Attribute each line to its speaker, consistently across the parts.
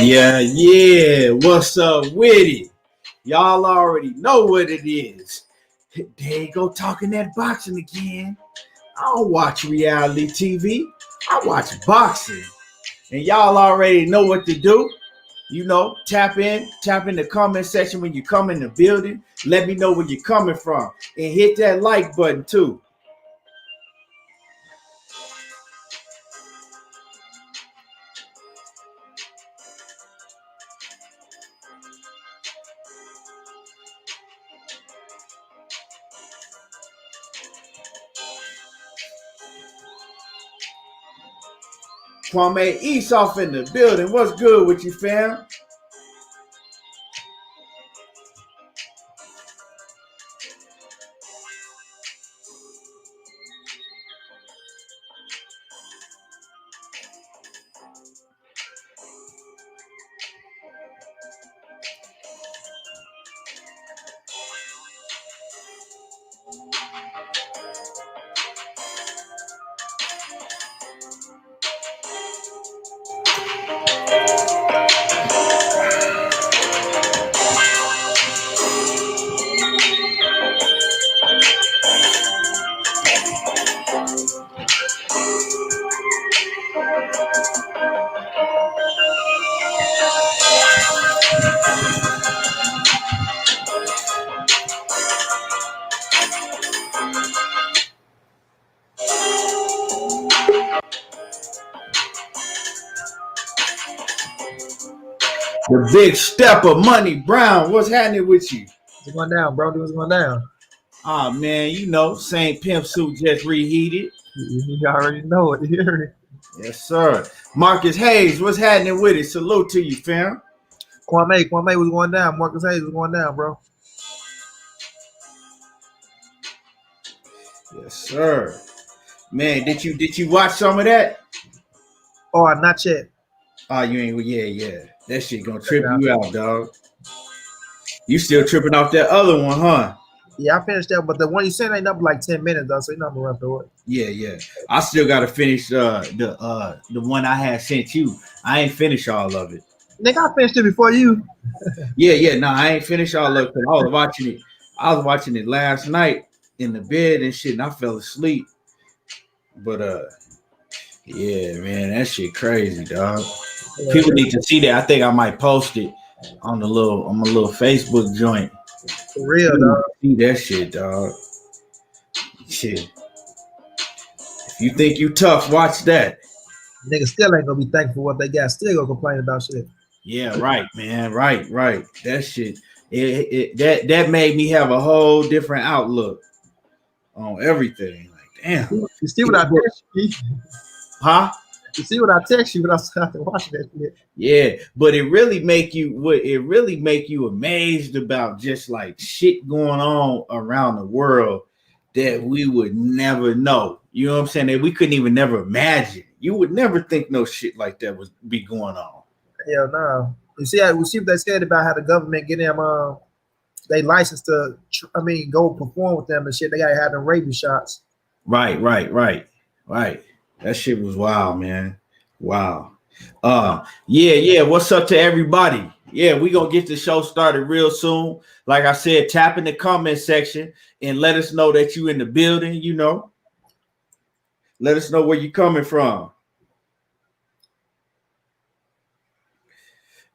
Speaker 1: Yeah. What's up with it? Y'all already know what it is. There you go talking that boxing again. I don't watch reality TV. I watch boxing. And y'all already know what to do. You know, tap in the comment section when you come in the building. Let me know where you're coming from. And hit that like button too. Kwame East off in the building. What's good with you, fam? The big stepper, Monnie Brown. What's happening with you?
Speaker 2: What's going down, bro? What's going down?
Speaker 1: Ah, man, you know, same pimp suit just reheated.
Speaker 2: You already know it.
Speaker 1: Yes, sir. Marcus Hayes, what's happening with it? Salute to you, fam.
Speaker 2: Kwame, what's going down? Marcus Hayes, what's going down, bro?
Speaker 1: Yes, sir. Man, did you watch some of that?
Speaker 2: Oh, not yet.
Speaker 1: Oh, you ain't. Yeah. That shit gonna trip you out, dog. You still tripping off that other one, huh?
Speaker 2: Yeah, I finished that, but the one you sent ain't up like 10 minutes though, so you're not gonna run through it.
Speaker 1: Yeah. I still gotta finish the one I had sent you. I ain't finished all of it.
Speaker 2: Nigga, I finished it before you.
Speaker 1: Yeah. No, I ain't finished all of it. I was watching it last night in the bed and shit, and I fell asleep. But yeah, man, that shit crazy, dog. Yeah, people need to see that. I think I might post it on my little Facebook joint.
Speaker 2: For real, dog.
Speaker 1: See that shit, dog. Shit. If you think you tough, watch that.
Speaker 2: Niggas still ain't gonna be thankful for what they got. Still gonna complain about shit.
Speaker 1: Yeah, right, man. Right. That shit. That made me have a whole different outlook on everything. Like, damn.
Speaker 2: You see what I text you?
Speaker 1: Huh?
Speaker 2: You see what I text you when I started watching that shit?
Speaker 1: Yeah, but it really make you amazed about just like shit going on around the world that we would never know. You know what I'm saying? That we couldn't even never imagine. You would never think no shit like that would be going on.
Speaker 2: Hell no. You see what they said about how the government get them they license to go perform with them and shit. They gotta have them rabies shots.
Speaker 1: Right. That shit was wild, man. Wow. Yeah. What's up to everybody? Yeah, we gonna get the show started real soon. Like I said, tap in the comment section and let us know that you in the building. You know, let us know where you coming from.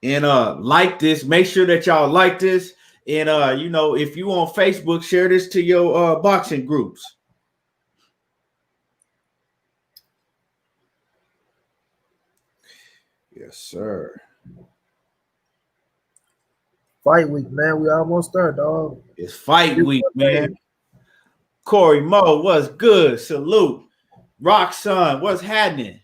Speaker 1: And like this. Make sure that y'all like this. And if you on Facebook, share this to your boxing groups. Yes, sir.
Speaker 2: Fight week, man. We almost there, dog.
Speaker 1: It's fight week, man. Corey Moe, what's good? Salute. Roxanne, what's happening?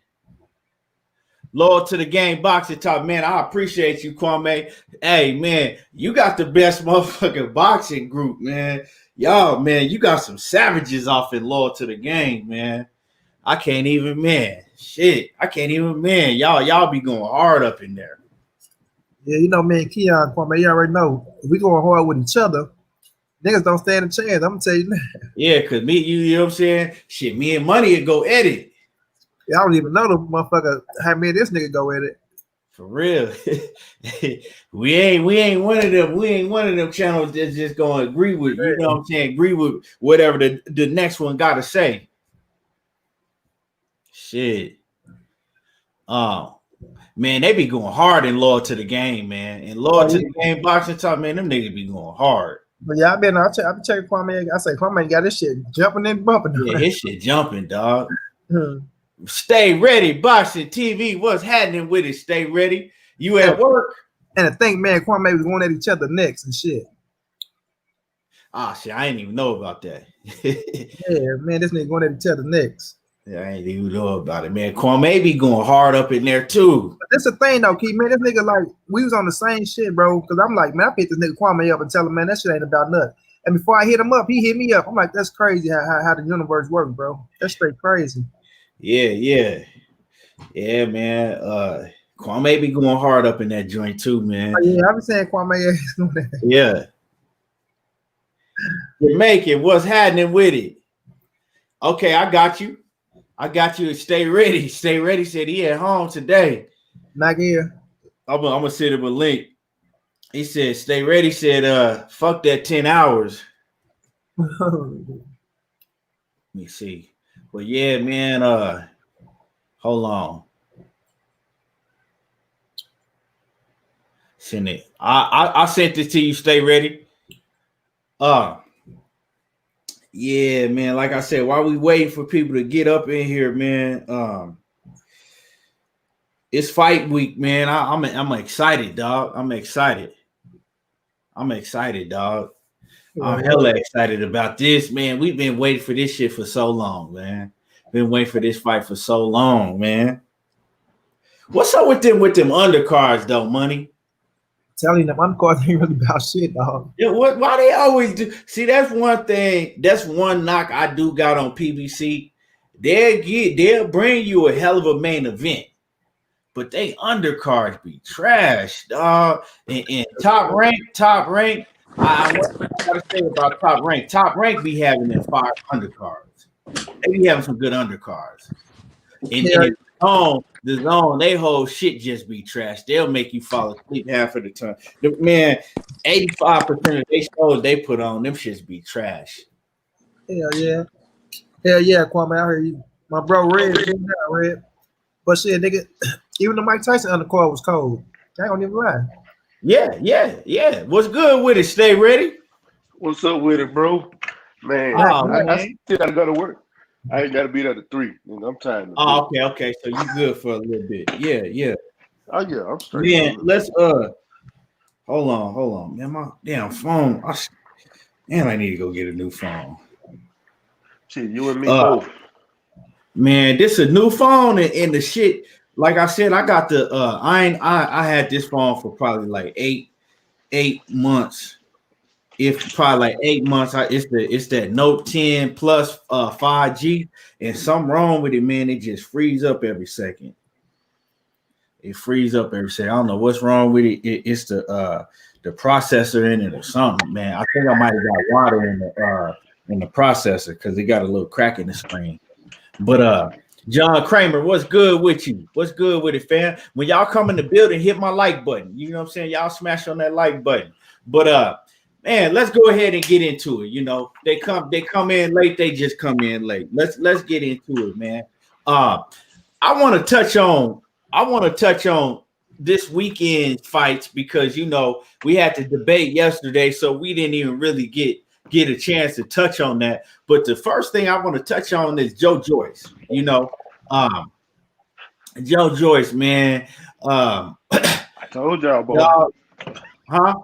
Speaker 1: Loyal to the game boxing talk, man. I appreciate you, Kwame. Hey, man, you got the best motherfucking boxing group, man. Y'all, man, you got some savages off in Loyal to the game, man. I can't even, man. Shit, I can't even, man. Y'all be going hard up in there.
Speaker 2: Yeah, you know, man, Keon, Kwame, you already know. If we going hard with each other, niggas don't stand a chance. I'm gonna tell you that.
Speaker 1: Yeah, cause me, you know what I'm saying? Shit, me and Money would go edit.
Speaker 2: I don't even know the motherfucker how many this nigga go at it.
Speaker 1: For real. we ain't one of them. We ain't one of them channels that's just gonna agree with, you know what I'm saying? Agree with whatever the next one gotta say. Shit. Man, they be going hard and loyal to the game, man. And loyal to the game boxing talk, man, them niggas be going hard.
Speaker 2: But yeah, I've been checking Kwame. I say Kwame got this shit jumping and bumping.
Speaker 1: Yeah, his shit jumping, dog. Stay ready, boxing TV. What's happening with it? Stay ready. You at work?
Speaker 2: And I think, man, Kwame was going at each other necks and shit.
Speaker 1: Ah, shit, I ain't even know about that.
Speaker 2: Yeah, man, this nigga going at each other necks.
Speaker 1: Yeah, I ain't even know about it, man. Kwame be going hard up in there too.
Speaker 2: But that's the thing, though, Keith, man. This nigga, like, we was on the same shit, bro. Because I'm like, man, I picked this nigga Kwame up and tell him, man, that shit ain't about nothing. And before I hit him up, he hit me up. I'm like, that's crazy how the universe works, bro. That's straight crazy.
Speaker 1: Yeah, man. Kwame be going hard up in that joint too, man.
Speaker 2: Oh, yeah, I've been saying Kwame.
Speaker 1: Yeah. Jamaican, what's happening with it? Okay, I got you. Stay ready. Stay ready. Said he at home today.
Speaker 2: Not here.
Speaker 1: I'm gonna send him a link. He said, stay ready. Said, fuck that 10 hours. Let me see. But yeah, man, hold on. Send it. I sent it to you. Stay ready. Yeah, man. Like I said, while we waiting for people to get up in here, man. It's fight week, man. I'm excited, dog. I'm excited, dog. I'm hella excited about this, man. We've been waiting for this shit for so long, man. Been waiting for this fight for so long, man. What's up with them undercards, though, Money?
Speaker 2: Telling them undercards ain't really about shit, dog.
Speaker 1: Yeah, why they always do? See, that's one thing. That's one knock I do got on PBC. They'll bring you a hell of a main event, but they undercards be trash, dog. And top rank. I gotta say about top rank. Top rank be having them 5 undercards. They be having some good undercards. And the zone, they whole shit just be trash. They'll make you fall asleep half of the time. Man, 85% of they shows they put on, them shits be trash.
Speaker 2: Hell yeah, Kwame, I heard you. My bro Red. But shit, nigga, even the Mike Tyson undercard was cold. I ain't gonna even lie.
Speaker 1: Yeah. What's good with it? Stay ready.
Speaker 3: What's up with it, bro? Man, I still gotta go to work. I ain't gotta be there to 3. I'm tired.
Speaker 1: Okay. So you good for a little bit. Yeah.
Speaker 3: Oh yeah, I'm straight.
Speaker 1: Man, let's hold on. Man, my damn phone. I need to go get a new phone.
Speaker 3: Shit, you and me both.
Speaker 1: Man, this a new phone and the shit. Like I said, I got the I had this phone for probably like eight months. If probably like 8 months, it's that Note 10 Plus 5G, and something wrong with it, man. It just frees up every second. It frees up every second. I don't know what's wrong with it. It's the processor in it or something, man. I think I might have got water in the processor because it got a little crack in the screen. But John Kramer, what's good with you? What's good with it, fam? When y'all come in the building, hit my like button. You know what I'm saying? Y'all smash on that like button. But man, let's go ahead and get into it. You know, they come in late, they just come in late. Let's get into it, man. I want to touch on this weekend fights because you know we had to debate yesterday, so we didn't even really get a chance to touch on that. But the first thing I want to touch on is Joe Joyce. You know, Joe Joyce, man.
Speaker 3: I told y'all, boy.
Speaker 1: Huh?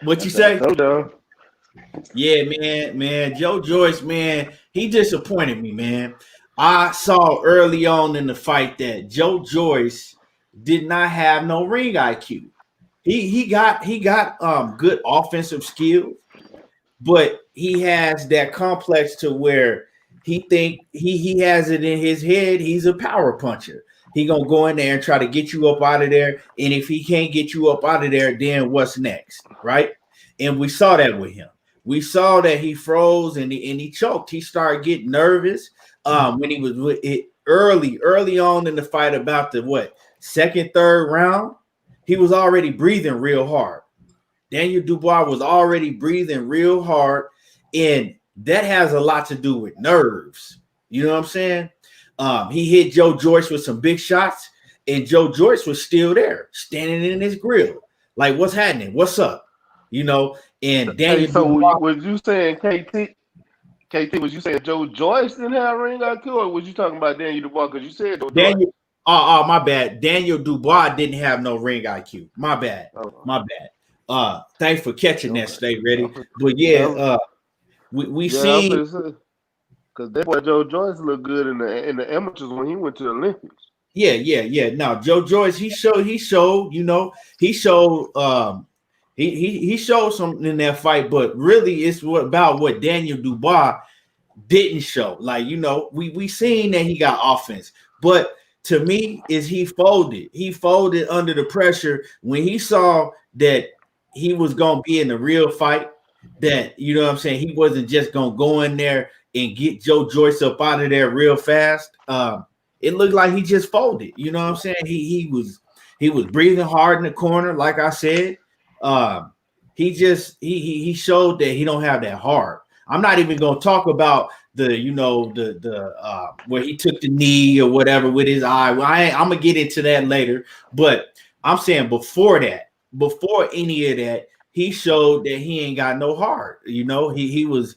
Speaker 1: What you say? Yeah, man. Joe Joyce, man, he disappointed me, man. I saw early on in the fight that Joe Joyce did not have no ring IQ. He got good offensive skills, but he has that complex to where he think he has it in his head. He's a power puncher. He gonna go in there and try to get you up out of there. And if he can't get you up out of there, then what's next, right? And we saw that with him. We saw that he froze and he choked. He started getting nervous when he was early on in the fight, about the second, third round. He was already breathing real hard. Daniel Dubois was already breathing real hard, and that has a lot to do with nerves. You know what I'm saying? He hit Joe Joyce with some big shots, and Joe Joyce was still there, standing in his grill. Like, what's happening? What's up? You know, and Daniel Dubois,
Speaker 3: was you saying KT, was you saying Joe Joyce didn't have ring IQ, or was you talking about Daniel Dubois? Because you said Joe Joyce.
Speaker 1: My bad. Daniel Dubois didn't have no ring IQ. My bad. My bad. Thanks for catching that. Stay ready. But we seen,
Speaker 3: because that boy Joe Joyce looked good in the amateurs when he went to the Olympics.
Speaker 1: Yeah. Now Joe Joyce, he showed, he showed something in that fight, but really it's about what Daniel Dubois didn't show. Like, we seen that he got offense, but to me, is he folded. He folded under the pressure when he saw that he was gonna be in the real fight. That, you know what I'm saying, he wasn't just gonna go in there and get Joe Joyce up out of there real fast. It looked like he just folded. You know what I'm saying? He was breathing hard in the corner, like I said. He showed that he don't have that heart. I'm not even gonna talk about the where he took the knee or whatever with his eye. Well, I'm gonna get into that later, but I'm saying before any of that, he showed that he ain't got no heart. He was.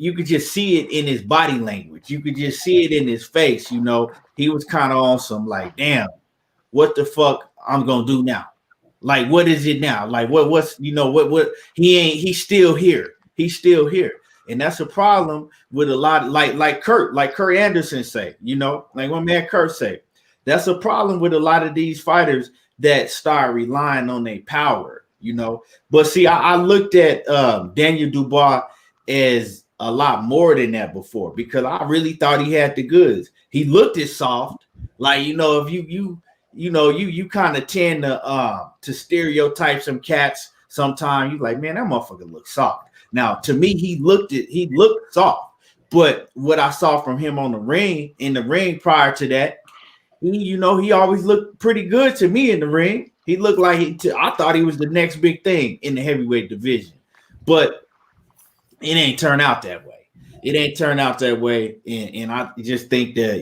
Speaker 1: You could just see it in his body language. You could just see it in his face. He was kind of on some like, damn, what the fuck I'm gonna do now? Like, what is it now? Like, what's he's still here. He's still here. And that's a problem with a lot of, like Kurt Anderson say, like one man Kurt say, that's a problem with a lot of these fighters that start relying on their power, But see, I looked at Daniel Dubois as a lot more than that before, because I really thought he had the goods. He looked as soft, like, if you kind of tend to stereotype some cats sometimes. You like, man, that motherfucker looks soft. Now, to me, he looked soft, but what I saw from him in the ring prior to that, he always looked pretty good to me in the ring. He looked like I thought he was the next big thing in the heavyweight division, but it ain't turned out that way. And I just think that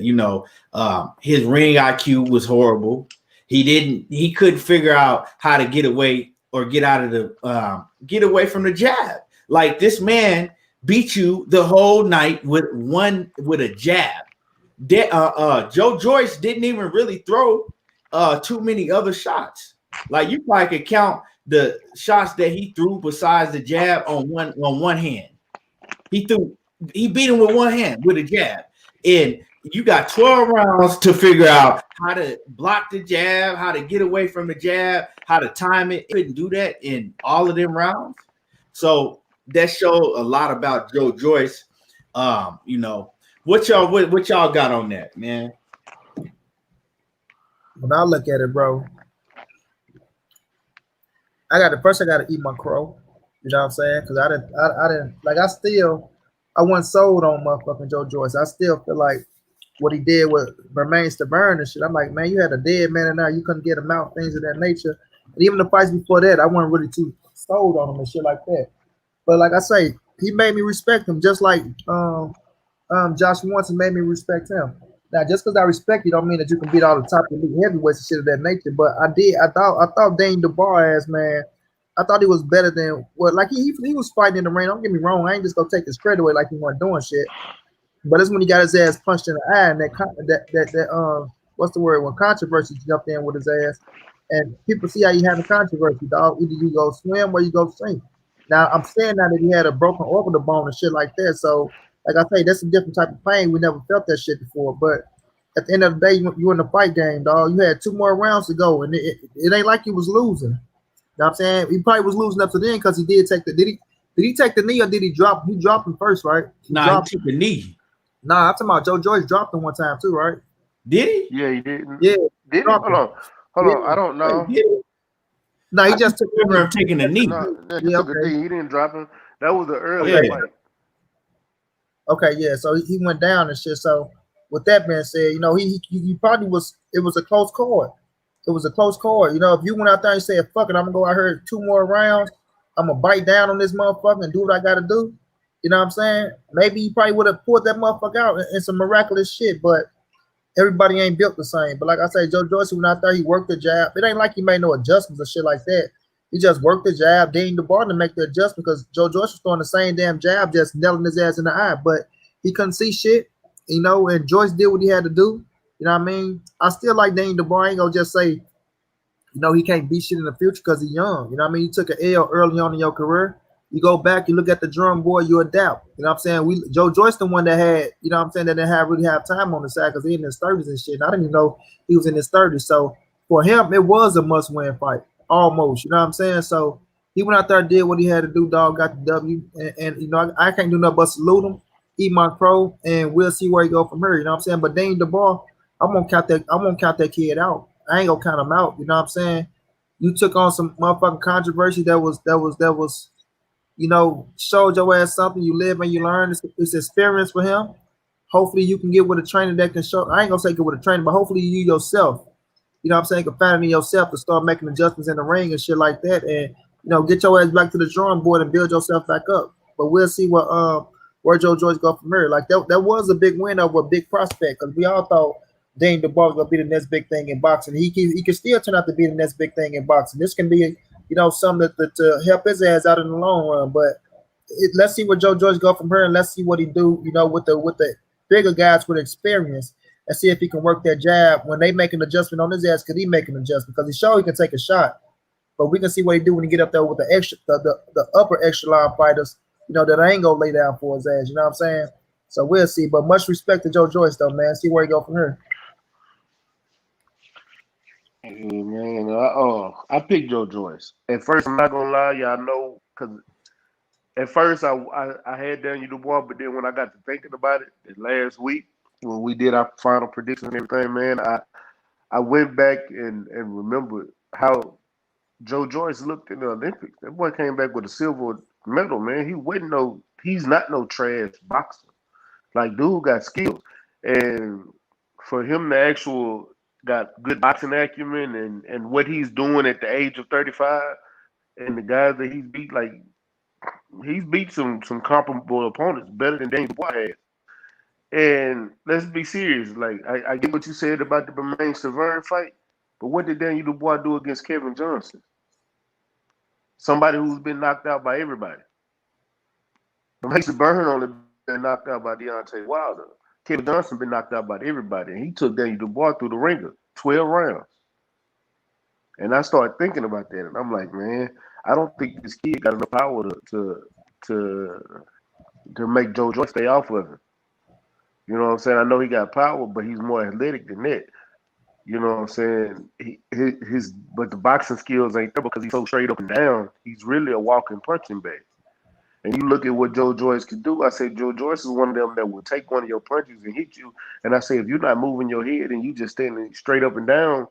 Speaker 1: his ring IQ was horrible. He couldn't figure out how to get away or get away from the jab. Like, this man beat you the whole night with a jab. Joe Joyce didn't even really throw too many other shots. Like, you probably could count the shots that he threw besides the jab on one hand. He beat him with one hand with a jab. And you got 12 rounds to figure out how to block the jab, how to get away from the jab, how to time it. He couldn't do that in all of them rounds. So that showed a lot about Joe Joyce. What y'all got on that, man?
Speaker 2: When I look at it, bro, I got to eat my crow. You know what I'm saying? Because I wasn't sold on motherfucking Joe Joyce. I still feel like what he did with remains to burn and shit. I'm like, man, you had a dead man in there. You couldn't get him out, things of that nature. And even the fights before that, I wasn't really too sold on him and shit like that. But like I say, he made me respect him, just like Josh Swanson made me respect him. Now, just because I respect you don't mean that you can beat all the top elite heavyweights and shit of that nature. But I thought Dane Dubois, man, I thought he was better than he was fighting in the ring. Don't get me wrong, I ain't just gonna take his credit away like he wasn't doing shit. But it's when he got his ass punched in the eye and that what's the word, when controversy jumped in with his ass. And people see how you have a controversy, dog. Either you go swim or you go sink. Now I'm saying now that he had a broken orbital bone and shit like that. So like I say, that's a different type of pain. We never felt that shit before. But at the end of the day, you in the fight game, dog. You had 2 more rounds to go, and it ain't like you was losing. You know what I'm saying? He probably was losing up to then because he did take did he take the knee or did he drop? He dropped him first, right?
Speaker 1: He took the knee.
Speaker 2: Nah, I'm talking about Joe Joyce dropped him one time too, right?
Speaker 1: Did he?
Speaker 3: Yeah, he did.
Speaker 2: Yeah.
Speaker 3: Did he? Hold on. I don't know.
Speaker 2: No, he just took
Speaker 1: him taking a knee.
Speaker 3: No, he took a knee. He didn't drop him. That was the earlier fight.
Speaker 2: Okay, yeah. So he went down and shit. So with that being said, you know, he probably was. It was a close call. It was a close call. You know, if you went out there and said, "Fuck it, I'm gonna go out here 2 more rounds. I'm gonna bite down on this motherfucker and do what I gotta do." You know what I'm saying? Maybe he probably would have pulled that motherfucker out in some miraculous shit, but everybody ain't built the same. But like I say, Joe Joyce went out there, he worked the jab. It ain't like he made no adjustments or shit like that. He just worked the jab, Dean DeBar to make the adjustment because Joe Joyce was throwing the same damn jab, just nailing his ass in the eye. But he couldn't see shit, you know, and Joyce did what he had to do. You know what I mean? I still like Dean DeBar. I ain't gonna just say, you know, he can't beat shit in the future because he's young. You know what I mean? You took an L early on in your career. You go back, you look at the drum boy, you adapt. You know what I'm saying? Joe Joyce, the one that had, you know what I'm saying, that didn't really have time on the side because he in his 30s and shit. And I didn't even know he was in his 30s. So for him, it was a must-win fight, almost. You know what I'm saying? So he went out there, did what he had to do, dog, got the W. And you know, I can't do nothing but salute him, eat my crow, and we'll see where he go from here. You know what I'm saying? But Dean DeBar, I'm gonna count that kid out. I ain't gonna count him out. You know what I'm saying? You took on some motherfucking controversy that was you know, showed your ass something. You live and you learn. It's experience for him. Hopefully you can get with a trainer that can show. I ain't gonna say get with a trainer, but hopefully you yourself, you know what I'm saying, can find it in yourself to start making adjustments in the ring and shit like that. And, you know, get your ass back to the drawing board and build yourself back up. But we'll see where Joe Joyce go from here. Like that was a big win over a big prospect because we all thought Dean DeBar was gonna be the next big thing in boxing. He can still turn out to be the next big thing in boxing. This can be, you know, something that to help his ass out in the long run. But let's see what Joe Joyce go from here, and let's see what he do, you know, with the bigger guys with experience, and see if he can work that jab when they make an adjustment on his ass. Could he make an adjustment? Because he sure he can take a shot, but we can see what he do when he get up there with the upper echelon fighters, you know, that ain't gonna lay down for his ass. You know what I'm saying? So we'll see. But much respect to Joe Joyce, though, man. See where he go from here.
Speaker 3: Yeah, man, I picked Joe Joyce. At first, I'm not gonna lie, y'all know, because at first I had Daniel Dubois, but then when I got to thinking about it last week when we did our final predictions and everything, man, I went back and remembered how Joe Joyce looked in the Olympics. That boy came back with a silver medal, man. He's not no trash boxer. Like, dude got skills, and for him to got good boxing acumen and what he's doing at the age of 35 and the guys that he's beat some comparable opponents better than Daniel Dubois had. And let's be serious. Like, I get what you said about the Bermain Severn fight, but what did Daniel Dubois do against Kevin Johnson? Somebody who's been knocked out by everybody. Bermain Severn only been knocked out by Deontay Wilder. Kevin Johnson been knocked out by everybody, and he took Daniel Dubois through the ringer, 12 rounds. And I started thinking about that, and I'm like, man, I don't think this kid got enough power to make Joe Joyce stay off of him. You know what I'm saying? I know he got power, but he's more athletic than that. You know what I'm saying? But the boxing skills ain't there because he's so straight up and down. He's really a walking punching bag. And you look at what Joe Joyce can do. I say Joe Joyce is one of them that will take one of your punches and hit you. And I say if you're not moving your head and you just standing straight up and down,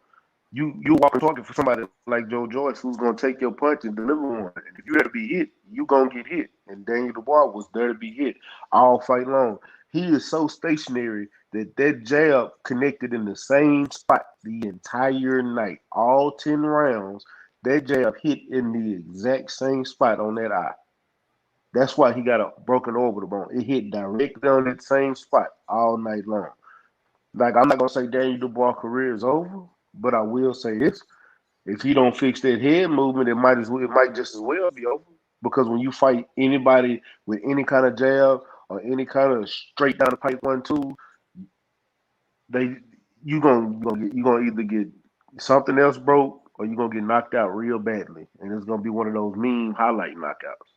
Speaker 3: you walking talking for somebody like Joe Joyce who's gonna take your punch and deliver one. And if you have to be hit, you gonna get hit. And Daniel Dubois was there to be hit all fight long. He is so stationary that jab connected in the same spot the entire night, all 10 rounds. That jab hit in the exact same spot on that eye. That's why he got a broken orbital bone. It hit directly on that same spot all night long. Like, I'm not gonna say Daniel Dubois' career is over, but I will say this: if he don't fix that head movement, it might just as well be over. Because when you fight anybody with any kind of jab or any kind of straight down the pipe 1-2, you gonna either get something else broke or you're gonna get knocked out real badly, and it's gonna be one of those meme highlight knockouts.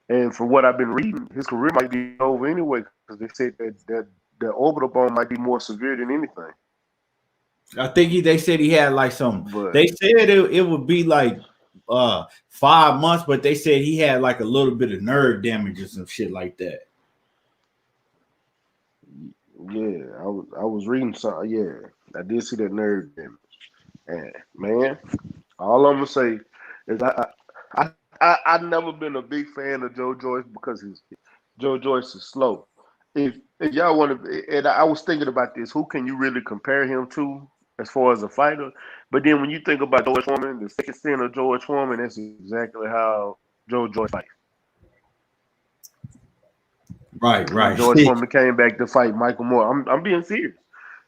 Speaker 3: And from what I've been reading, his career might be over anyway because they said that the orbital bone might be more severe than anything.
Speaker 1: I think they said he had like some.
Speaker 3: But
Speaker 1: they said it would be like 5 months, but they said he had like a little bit of nerve damage or some shit like that.
Speaker 3: Yeah, I was reading something. Yeah, I did see that nerve damage. And man, all I'm gonna say is I I've never been a big fan of Joe Joyce because Joe Joyce is slow. If y'all want to, and I was thinking about this, who can you really compare him to as far as a fighter? But then when you think about George Foreman, the second stint of George Foreman, that's exactly how Joe Joyce fights.
Speaker 1: Right.
Speaker 3: George Foreman came back to fight Michael Moore. I'm being serious.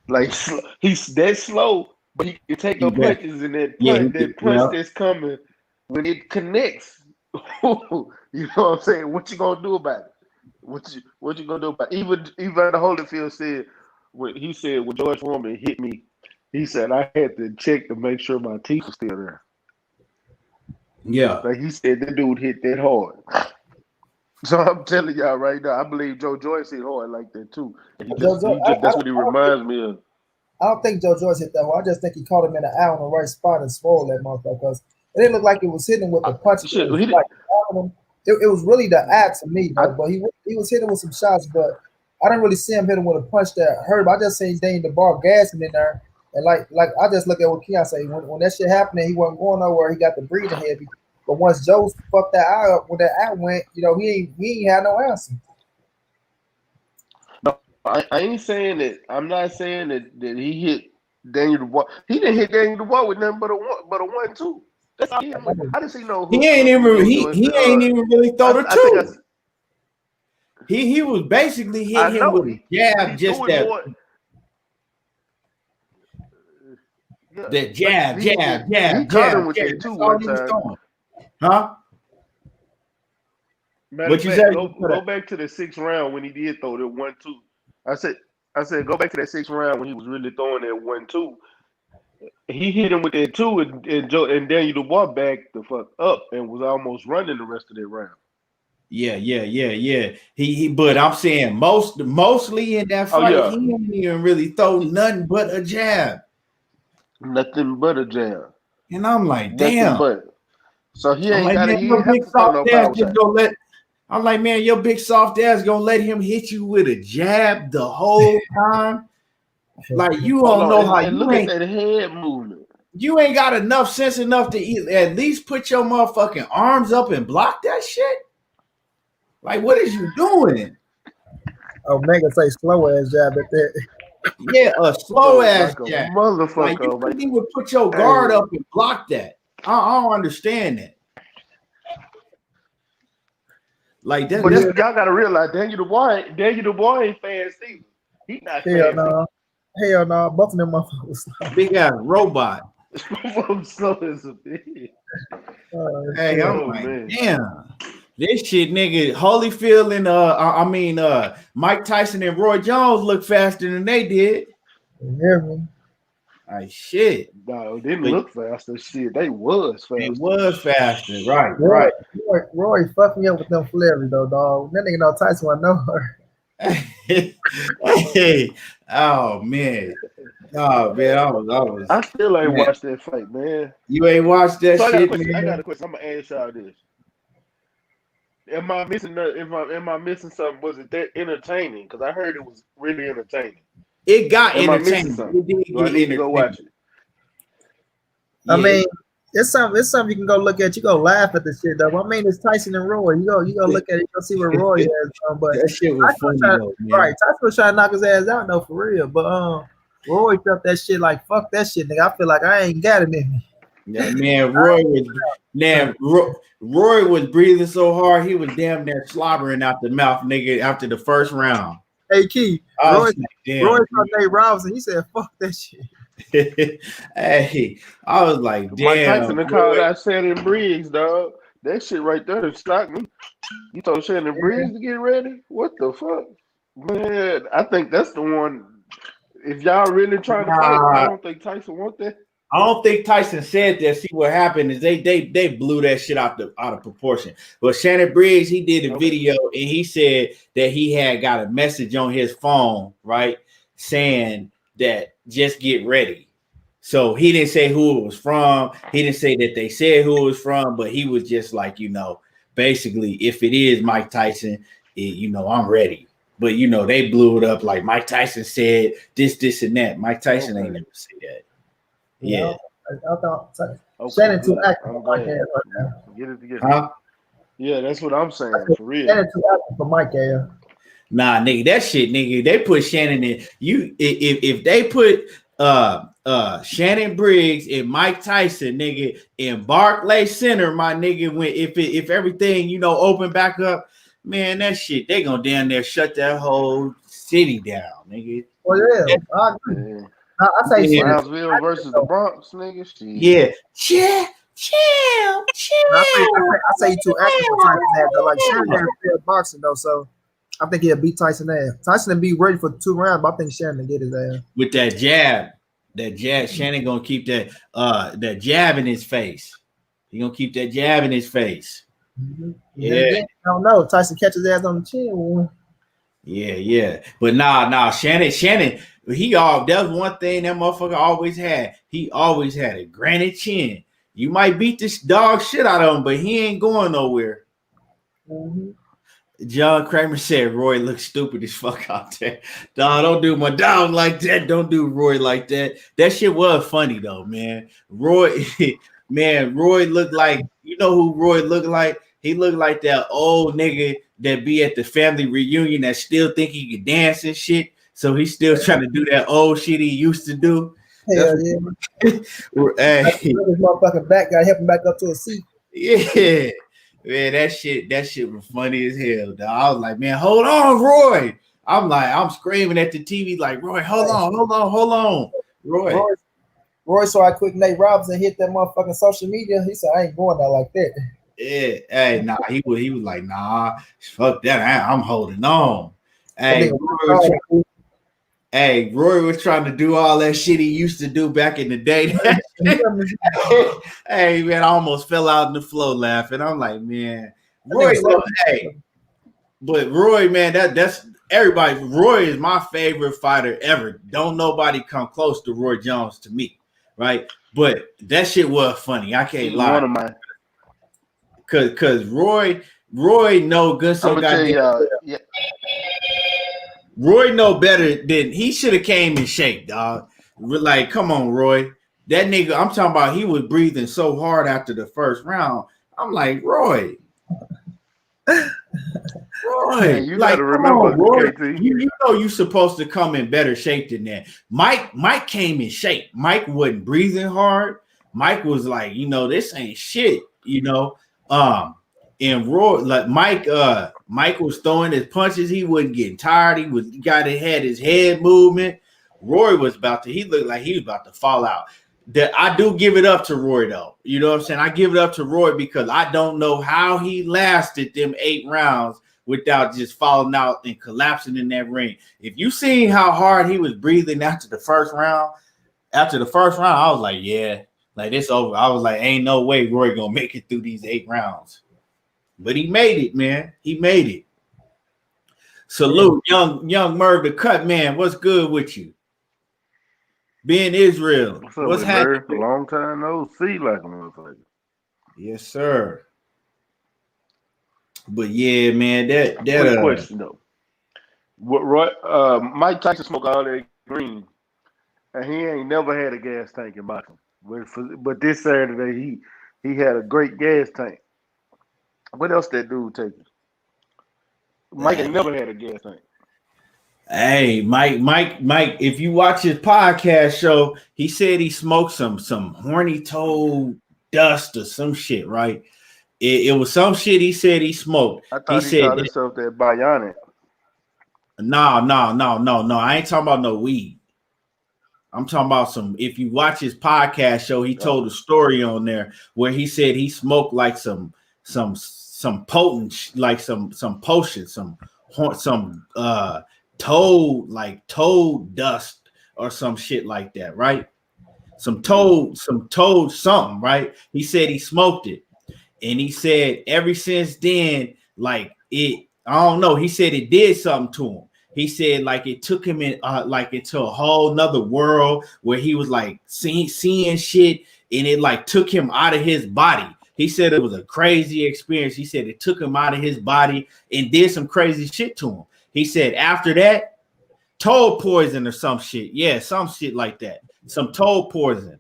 Speaker 3: Like he's that slow, but he can take no punches, and that punch that's coming when it connects. You know what I'm saying? What you gonna do about it? What you gonna do about it? Even Holyfield said when George Foreman hit me, he said I had to check to make sure my teeth were still there.
Speaker 1: Yeah.
Speaker 3: Like he said, that dude hit that hard. So I'm telling y'all right now, I believe Joe Joyce hit hard like that too. That's what he reminds me of.
Speaker 2: I don't think Joe Joyce hit that hard. I just think he caught him in the eye on the right spot and spoiled that motherfucker. Because it didn't look like it was hitting with the punch. It was really the eye to me, though. But he was hitting with some shots, but I didn't really see him hitting with a punch that hurt. I just seen Dane the bar gassing in there. And like I just look at what Keon say. When that shit happened, he wasn't going nowhere. He got the breathing heavy. But once Joe fucked that eye up, when that eye went, he ain't had no answer.
Speaker 3: No, I ain't saying that. I'm not saying that he hit Daniel Dubois. He didn't hit Daniel Dubois with nothing but a 1-2. That's all he hit. I didn't see no.
Speaker 1: He ain't even really throw the two. He was basically hit him with a jab, just that. That jab.
Speaker 3: He caught him with that too one time.
Speaker 1: Huh?
Speaker 3: What you said? Go back to the 6th round when he did throw that 1-2. I said go back to that 6th round when he was really throwing that 1-2. He hit him with that 2, and Daniel Dubois backed the fuck up and was almost running the rest of that round.
Speaker 1: Yeah. But I'm saying mostly in that fight, he didn't even really throw nothing but a jab.
Speaker 3: Nothing but a jab.
Speaker 1: And I'm like, damn.
Speaker 3: So he ain't got to throw no power shot.
Speaker 1: I'm like, man, your big soft ass gonna let him hit you with a jab the whole time? Like you don't know how you
Speaker 3: look at that head movement.
Speaker 1: You ain't got enough sense enough to at least put your motherfucking arms up and block that shit. Like, what is you doing?
Speaker 2: Oh, Mega say slow ass jab at that.
Speaker 1: Yeah, a slow ass jab.
Speaker 3: Motherfucker.
Speaker 1: Like, you couldn't even put your guard up and block that. I don't understand that. Like that.
Speaker 3: But y'all gotta realize Daniel Dubois ain't fast either. He not fast.
Speaker 2: Hell no. Both of them motherfuckers.
Speaker 1: Big ass robot.
Speaker 3: Slow as a bitch.
Speaker 1: Hey, I'm like, damn. This shit, nigga, Holyfield and Mike Tyson and Roy Jones look faster than they did.
Speaker 2: You hear me?
Speaker 1: Like shit.
Speaker 3: No, they didn't look faster. Shit, they was faster.
Speaker 1: They was faster, right?
Speaker 2: Roy fucked me up with them flares though, dog. That nigga know Tyson want no her.
Speaker 1: Hey, oh man. Oh man,
Speaker 3: I still ain't watched that fight, man.
Speaker 1: You ain't watched that shit, man.
Speaker 3: I got a question. I'm gonna ask y'all this. Am I missing something? Was it that entertaining? Because I heard it was really entertaining.
Speaker 1: It got entertaining.
Speaker 3: I need to go watch it.
Speaker 2: I mean, it's something you can go look at. You go laugh at the shit though. I mean, it's Tyson and Roy. You go look at it. You go see what Roy has done. But
Speaker 1: that shit was funny though, man.
Speaker 2: Right, Tyson was trying to knock his ass out though, for real. But Roy felt that shit like fuck that shit, nigga. I feel like I ain't got it in me.
Speaker 1: Yeah, man, Roy was breathing so hard he was damn near slobbering out the mouth, nigga, after the first round.
Speaker 2: Hey, Key, Roy saw Nate Robinson. He said, "Fuck that shit."
Speaker 1: Hey, I was like, damn.
Speaker 3: Mike Tyson called out Shannon Briggs, dog. That shit right there shocked me. You told Shannon Briggs to get ready? What the fuck? Man, I think that's the one. If y'all really trying to fight, I don't think Tyson want that.
Speaker 1: I don't think Tyson said that. See, what happened is they blew that shit out of proportion. But Shannon Briggs, he did a video and he said that he had got a message on his phone, right, saying that just get ready. So he didn't say who it was from. He didn't say that they said who it was from, but he was just like, basically, if it is Mike Tyson, I'm ready. But they blew it up like Mike Tyson said this, and that. Mike Tyson ain't never say that. Yeah.
Speaker 2: I thought
Speaker 3: Okay,
Speaker 2: Shannon too
Speaker 3: good.
Speaker 2: active
Speaker 3: I'm
Speaker 2: for Mike
Speaker 3: glad.
Speaker 2: ass right now.
Speaker 3: Get it together.
Speaker 1: Huh?
Speaker 3: Yeah, that's what I'm saying. For real.
Speaker 2: Shannon too active for Mike ass.
Speaker 1: Nah, nigga, that shit, nigga. They put Shannon in. If they put Shannon Briggs and Mike Tyson, nigga, in Barclay Center, my nigga, when if everything open back up, man, that shit, they gonna down there shut that whole city down, nigga.
Speaker 2: Well, yeah, I agree.
Speaker 3: Yeah.
Speaker 2: I say
Speaker 1: Yeah.
Speaker 2: Shannon.
Speaker 3: Brownsville versus the Bronx, nigga. Shit.
Speaker 1: Yeah, chill.
Speaker 2: I say he too active for Tyson ass though. Like Shannon never failed boxing though, so I think he'll beat Tyson ass. Tyson will be ready for 2 rounds, but I think Shannon will get his ass.
Speaker 1: With that jab, Shannon gonna keep that jab in his face. He gonna keep that jab in his face.
Speaker 2: Mm-hmm.
Speaker 1: Yeah.
Speaker 2: I don't know. Tyson catches his ass on the chin.
Speaker 1: Yeah. But nah, Shannon, that was one thing that motherfucker always had. He always had a granite chin. You might beat this dog shit out of him, but he ain't going nowhere.
Speaker 2: Mm-hmm.
Speaker 1: John Kramer said Roy looks stupid as fuck out there. Dog, don't do my dog like that. Don't do Roy like that. That shit was funny though, man. Roy looked like, you know who Roy looked like? He looked like that old nigga that be at the family reunion that still think he can dance and shit. So he's still trying to do that old shit he used to do.
Speaker 2: Hell yeah.
Speaker 1: Hey.
Speaker 2: This motherfucking back guy help him back up to a seat.
Speaker 1: Yeah. Man, that shit was funny as hell, dog. I was like, man, hold on, Roy. I'm screaming at the TV like, Roy, hold on.
Speaker 2: Roy saw I quick Nate Robinson hit that motherfucking social media. He said, I ain't going out like that.
Speaker 1: Yeah, hey, nah, he was like, nah, fuck that. I'm holding on. Hey, Roy was trying to do all that shit he used to do back in the day. Hey, man, I almost fell out in the floor laughing. I'm like, man, Roy, but Roy, man, that's everybody. Roy is my favorite fighter ever. Don't nobody come close to Roy Jones to me, right? But that shit was funny. I can't lie.
Speaker 3: One of my,
Speaker 1: cause Roy know good so goddamn. Yeah. Roy know better than he should have came in shape, dog. Like, come on, Roy. That nigga, I'm talking about, he was breathing so hard after the first round. I'm like, Roy.
Speaker 3: Hey, you like, gotta remember,
Speaker 1: on, Roy. You know you're supposed to come in better shape than that. Mike came in shape. Mike wasn't breathing hard. Mike was like, this ain't shit, and Roy, like Mike was throwing his punches. He wasn't getting tired. Had his head movement. Roy he looked like he was about to fall out. That I do give it up to Roy though. You know what I'm saying? I give it up to Roy because I don't know how he lasted them 8 rounds without just falling out and collapsing in that ring. If you seen how hard he was breathing after the first round, I was like, yeah, like it's over. I was like, ain't no way Roy gonna make it through these 8 rounds. But he made it, man. He made it. Salute, young Merv the Cut Man. What's good with you? Being Israel.
Speaker 3: What's happening? Long time no see, like a motherfucker.
Speaker 1: Yes, sir. But yeah, man, that
Speaker 3: Quick question though. What Mike Tyson smoked all that green, and he ain't never had a gas tank in boxing. But this Saturday he had a great gas tank. What else that dude taking? Mike ain't never had a gas tank.
Speaker 1: Hey, Mike, if you watch his podcast show, he said he smoked some horny toad dust or some shit, right? It was some shit he said he smoked.
Speaker 3: I thought he said called himself that bionic.
Speaker 1: No. I ain't talking about no weed. I'm talking about if you watch his podcast show, he told a story on there where he said he smoked like some potent, like some potion, some toad dust or some shit like that, right? Some toad something, right? He said he smoked it, and he said ever since then, like it, I don't know. He said it did something to him. He said like it took him in like into a whole nother world where he was like seeing shit, and it like took him out of his body. He said it was a crazy experience. He said it took him out of his body and did some crazy shit to him. He said after that, toad poison or some shit. Yeah, some shit like that. Some toad poison.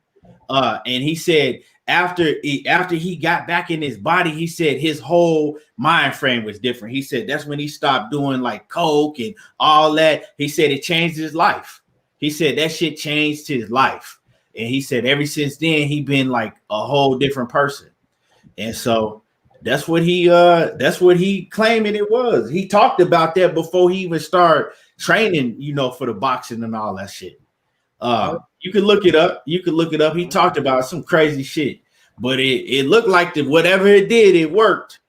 Speaker 1: And he said after he got back in his body, he said his whole mind frame was different. He said that's when he stopped doing like coke and all that. He said it changed his life. He said that shit changed his life. And he said ever since then he been like a whole different person. And so that's what he claiming it was. He talked about that before he even started training, for the boxing and all that shit. You can look it up. He talked about some crazy shit, but it looked like whatever it did, it worked.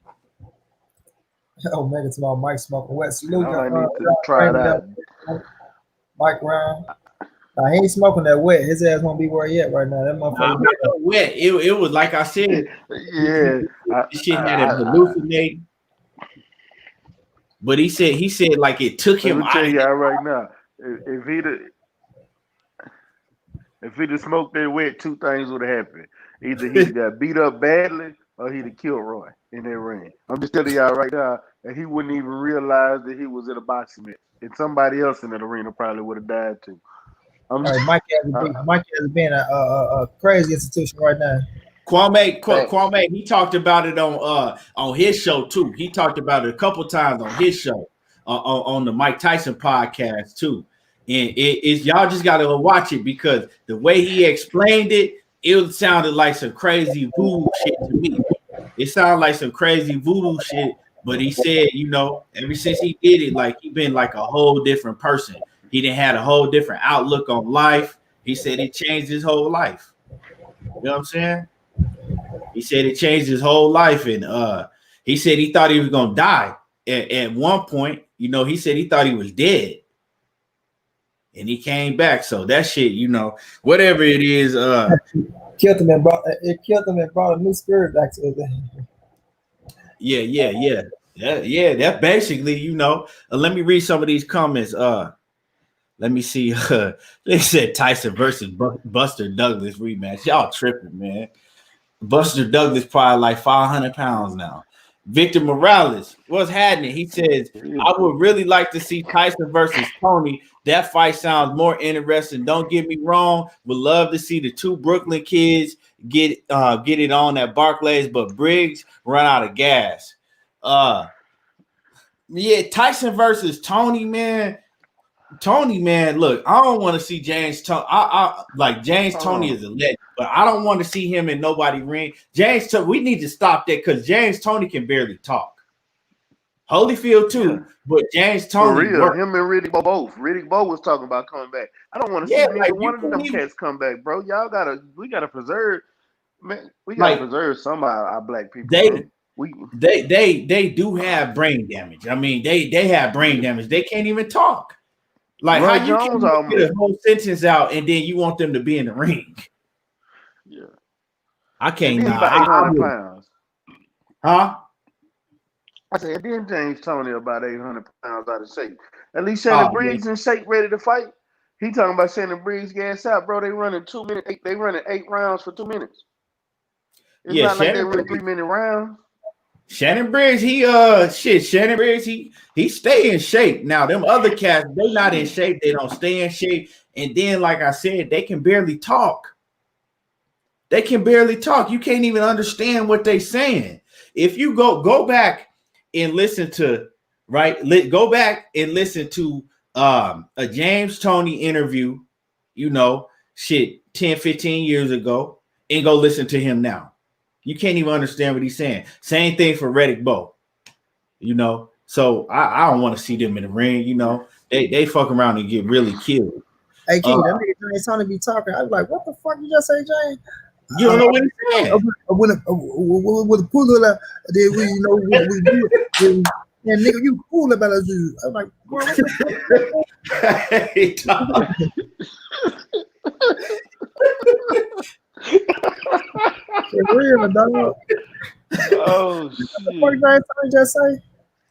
Speaker 2: Oh man, it's about Mike smoking wet. Salute,
Speaker 3: I need to try it out.
Speaker 2: Mike Brown. He ain't smoking that wet. His ass won't be where he at right now. That motherfucker
Speaker 1: wet. It was like I said.
Speaker 3: Yeah,
Speaker 1: shit had him hallucinating. But he said like it took him.
Speaker 3: Let me tell y'all right now, if he'd have smoked that wet, two things would have happened. Either he got beat up badly or he'd have killed Roy in that ring. I'm just telling y'all right now that he wouldn't even realize that he was in a boxing match. And somebody else in that arena probably would have died too.
Speaker 2: Mike has been a crazy institution right now.
Speaker 1: Kwame, he talked about it on his show too. He talked about it a couple times on his show, on the Mike Tyson podcast too. And it's y'all just gotta go watch it because the way he explained it, it sounded like some crazy voodoo shit to me. It sounded like some crazy voodoo shit, but he said, ever since he did it, like he been like a whole different person. He didn't have a whole different outlook on life. He said it changed his whole life. You know what I'm saying? He said it changed his whole life, and he said he thought he was gonna die at one point. He said he thought he was dead, and he came back. So that shit, whatever it is,
Speaker 2: killed him and brought a new spirit back to it.
Speaker 1: Yeah. That basically, let me read some of these comments. Let me see. They said Tyson versus Buster Douglas rematch. Y'all tripping, man. Buster Douglas probably like 500 pounds now. Victor Morales, what's happening? He says, I would really like to see Tyson versus Tony. That fight sounds more interesting. Don't get me wrong. Would love to see the two Brooklyn kids get it on at Barclays, but Briggs run out of gas. Tyson versus Tony, man. Tony, man, look, I don't want to see James Tony. I like James Tony is a legend, but I don't want to see him in nobody ring. James Tony, we need to stop that because James Tony can barely talk. Holyfield too, but James Tony.
Speaker 3: For real, him and Riddick Bowe both. Riddick Bowe was talking about coming back. I don't want to see neither one of them cats come back, bro. We gotta preserve, man. We gotta preserve some of our black people. They
Speaker 1: do have brain damage. I mean, they have brain damage. They can't even talk. Like
Speaker 3: Roy
Speaker 1: how you
Speaker 3: Jones
Speaker 1: can get a whole sentence out and then you want them to be in the ring.
Speaker 3: Yeah,
Speaker 1: I can't.
Speaker 3: About 800 pounds.
Speaker 1: Huh?
Speaker 3: I said, then James Tony about 800 pounds out of shape. At least Shannon Briggs in shape, ready to fight. He talking about Shannon Briggs gas out, bro. They running 2 minutes. They running 8 rounds for 2 minutes. It's not like they running 3-minute rounds.
Speaker 1: Shannon Briggs, Shannon Briggs, he stay in shape. Now, them other cats, they not in shape. They don't stay in shape. And then, like I said, they can barely talk. You can't even understand what they saying. If you go back and listen to, go back and listen to a James Tony interview, 10, 15 years ago, and go listen to him now. You can't even understand what he's saying. Same thing for Riddick Bowe, So I don't want to see them in the ring. They fuck around and get really killed.
Speaker 2: Hey, King, that nigga James Tony be talking. I was like, what the fuck you just say, James?
Speaker 1: You don't know what he's saying.
Speaker 2: With a pool of then we do it. And nigga, you cool about us. I'm like, boy, what real, dog.
Speaker 3: Oh shit!
Speaker 2: What did James Tony just say?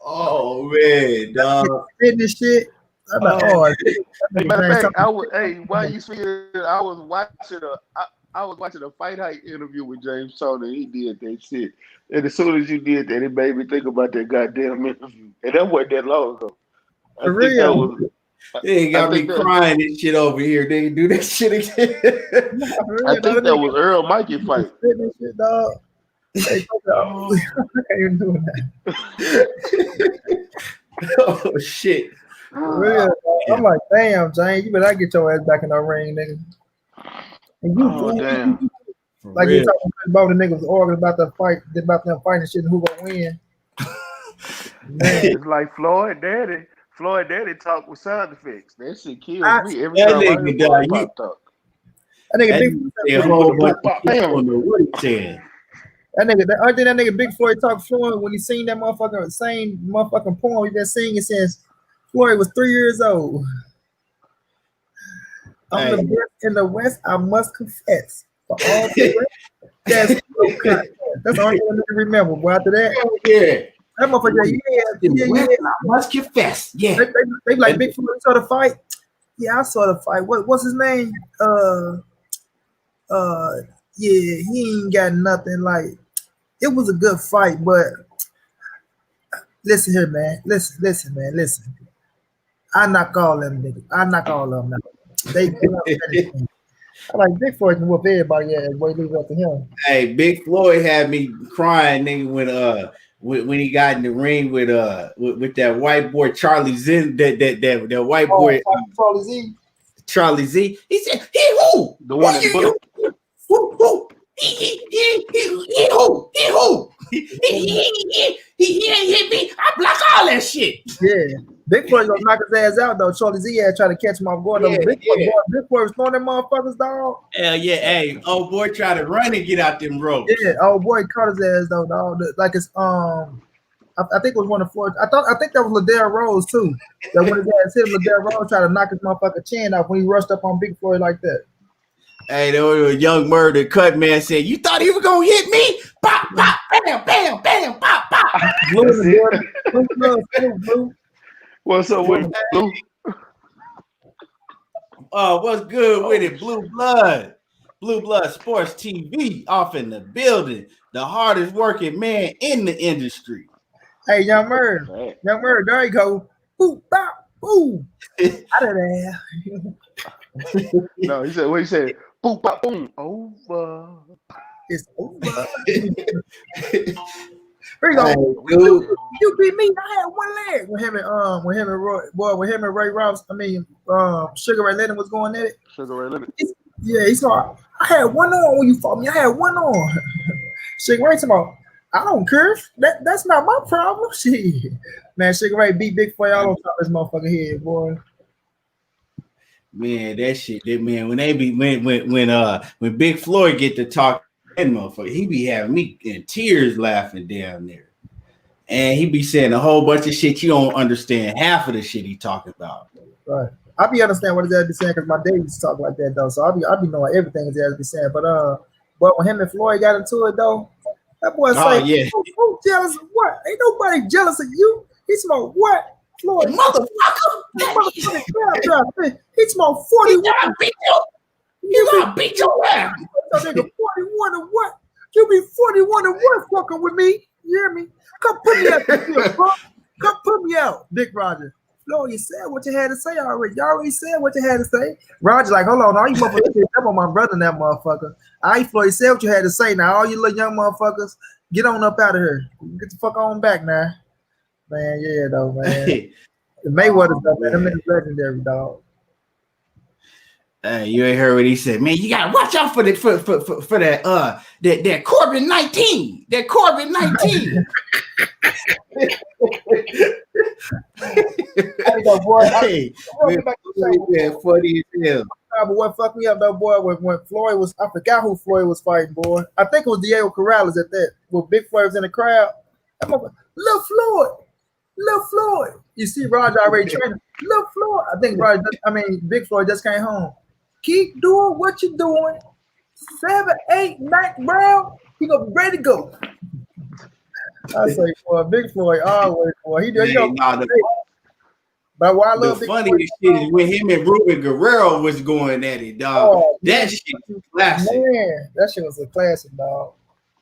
Speaker 1: Oh man, dog.
Speaker 2: This shit. I'm like,
Speaker 3: matter of fact, why you see it? I was watching a Fight Hype interview with James Tony. He did that shit, and as soon as you did that, it made me think about that goddamn interview. And that wasn't that long ago.
Speaker 2: For real.
Speaker 1: They got me crying and shit over here. They do that shit again.
Speaker 3: I think that was Earl Mikey fight.
Speaker 2: Shit, dog. Hey, I can't even do that.
Speaker 1: Oh shit.
Speaker 2: Real, I'm like, damn, James, you better get your ass back in the ring, nigga. And you,
Speaker 3: damn.
Speaker 2: Like you talking about the niggas arguing about the fight, about them fighting shit and who gonna win. Man.
Speaker 3: It's like Floyd Daddy. Floyd Daddy talk with sound effects. That shit kills me every time I hear Floyd Pop talk.
Speaker 2: That nigga Big the other thing that nigga Big Floyd talk fluent when he seen that motherfucking poem he been singing since Floyd was 3 years old. I'm the best in the West, I must confess. For all the rest, that's the only thing I remember. But after that, that motherfucker,
Speaker 1: I must confess. Yeah.
Speaker 2: They like Big Floyd saw the fight. Yeah, I saw the fight. What's his name? Yeah, he ain't got nothing. Like, it was a good fight, but listen here, man. Listen, man. Listen. I knock all them niggas. I knock all of them out. They I like Big Floyd can whoop everybody ass. Boy, leave it up to him.
Speaker 1: Hey, Big Floyd had me crying, nigga, when he got in the ring with that white boy Charlie Zinn, that white boy
Speaker 2: Charlie Z.
Speaker 1: Charlie Z. He said, "He who?
Speaker 3: The one that
Speaker 1: who? He who? He ain't hit me. I block all that shit."
Speaker 2: Yeah. Big Floyd gonna knock his ass out though. Charlie Z had trying to catch him off guard. Big Floyd was throwing them motherfuckers, dog.
Speaker 1: Hell yeah, hey, old boy tried to run and get out them ropes.
Speaker 2: Yeah, old boy caught his ass though, dog. Like it's I think it was one of Floyd. I think that was Liddell Rose too. That when his ass hit him, Liddell Rose tried to knock his motherfucking chin off when he rushed up on Big Floyd like that.
Speaker 1: Hey, there was a young murder cut man said, "You thought he was gonna hit me? Pop, pop, bam, bam, bam, pop, pop."
Speaker 2: Blue.
Speaker 3: What's up with Blue?
Speaker 1: What's good with it? Blue Blood Sports TV off in the building. The hardest working man in the industry.
Speaker 2: Hey, Young Murder, there you go. Boop, bop, boom. Out of there.
Speaker 3: No, he said, what he said? Boop, bop, boom. Over.
Speaker 2: It's over. Here you go. You beat me. I had one leg when him and Ray Ross. Sugar Ray Leonard was going at it.
Speaker 3: Sugar Ray Leonard.
Speaker 2: Yeah, he saw. I had one on when you fought me. I had one on. Sugar Ray talking about, I don't care. That's not my problem. Shit, man. Sugar Ray beat Big Floyd all on top of his motherfucking head, boy.
Speaker 1: Man, that shit. Man, when Big Floyd get to talk. That motherfucker, he be having me in tears laughing down there. And he be saying a whole bunch of shit you don't understand half of the shit he talking about.
Speaker 2: Right. I be understand what his ass be saying because my dad used to talk like that though. So I be knowing everything his ass be saying. But when him and Floyd got into it though, that boy said,
Speaker 1: yeah.
Speaker 2: Who jealous of what? Ain't nobody jealous of you. He smoked what? Floyd, motherfucker. He smoked 41.
Speaker 1: You gotta beat your ass.
Speaker 2: That nigga 41 or what? You be 41 or what fucking with me? You hear me? Come put me out. Come put me out, Big Roger. No, you said what you had to say already. You already said what you had to say. Roger, like, hold on, all you motherfuckers up on my brother and that motherfucker. Floyd said what you had to say. Now, all you little young motherfuckers, get on up out of here. Get the fuck on back now. Man, yeah, though, man. The Mayweather stuff, man, them niggas legendary, dog.
Speaker 1: You ain't heard what he said, man. You gotta watch out for that Corbin 19. That Corbin 19. Funny as hell.
Speaker 2: But what fucked me up though, boy, when Floyd was, I forgot who Floyd was fighting, boy. I think it was Diego Corrales at that. When Big Floyd was in the crowd. Lil Floyd. You see Roger already training. Lil Floyd. Big Floyd just came home. Keep doing what you're doing. 7, 8, Mike Brown, he gonna be ready to go. I say, boy, Big Floyd always, boy. He does. But why I love
Speaker 1: the funniest shit is when him and Ruben Guerrero was going at it, dog. That shit was classic.
Speaker 2: Man, that shit was a classic, dog.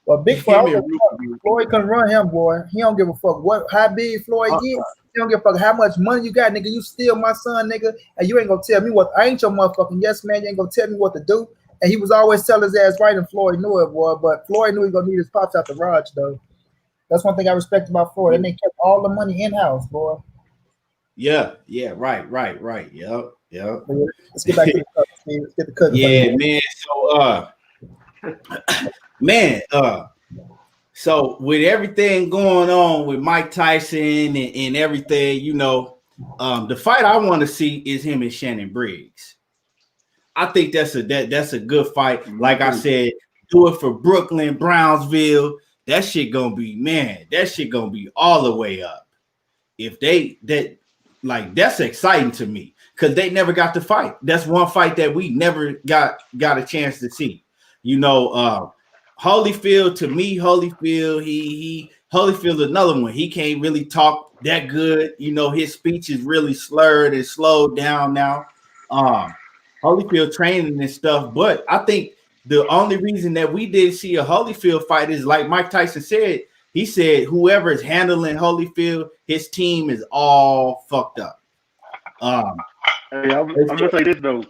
Speaker 2: Well, big Floyd,
Speaker 1: Him and Ruby.
Speaker 2: Floyd couldn't run him, boy. He don't give a fuck how big Floyd get. He don't give a fuck how much money you got, nigga. You steal my son, nigga, and you ain't gonna tell me what. I ain't your motherfucking yes man. You ain't gonna tell me what to do. And he was always telling his ass right, and Floyd knew it, boy. But Floyd knew he was gonna need his pops out the garage, though. That's one thing I respect about Floyd. And they kept all the money in house, boy.
Speaker 1: Yeah, right. Yep.
Speaker 2: Let's get back to the cut. Let's get the cut.
Speaker 1: Yeah, man. So, so with everything going on with Mike Tyson and everything, you know, the fight I want to see is him and Shannon Briggs. I think that's a good fight. Like I said, do it for Brooklyn, Brownsville. That shit gonna be all the way up. If that's exciting to me because they never got to fight. That's one fight that we never got a chance to see. You know, Holyfield, to me, Holyfield another one. He can't really talk that good. You know, his speech is really slurred and slowed down now. Holyfield training and stuff, but I think the only reason that we did see a Holyfield fight is like Mike Tyson said. He said whoever is handling Holyfield, his team is all fucked up.
Speaker 3: Hey, I'm gonna say this though.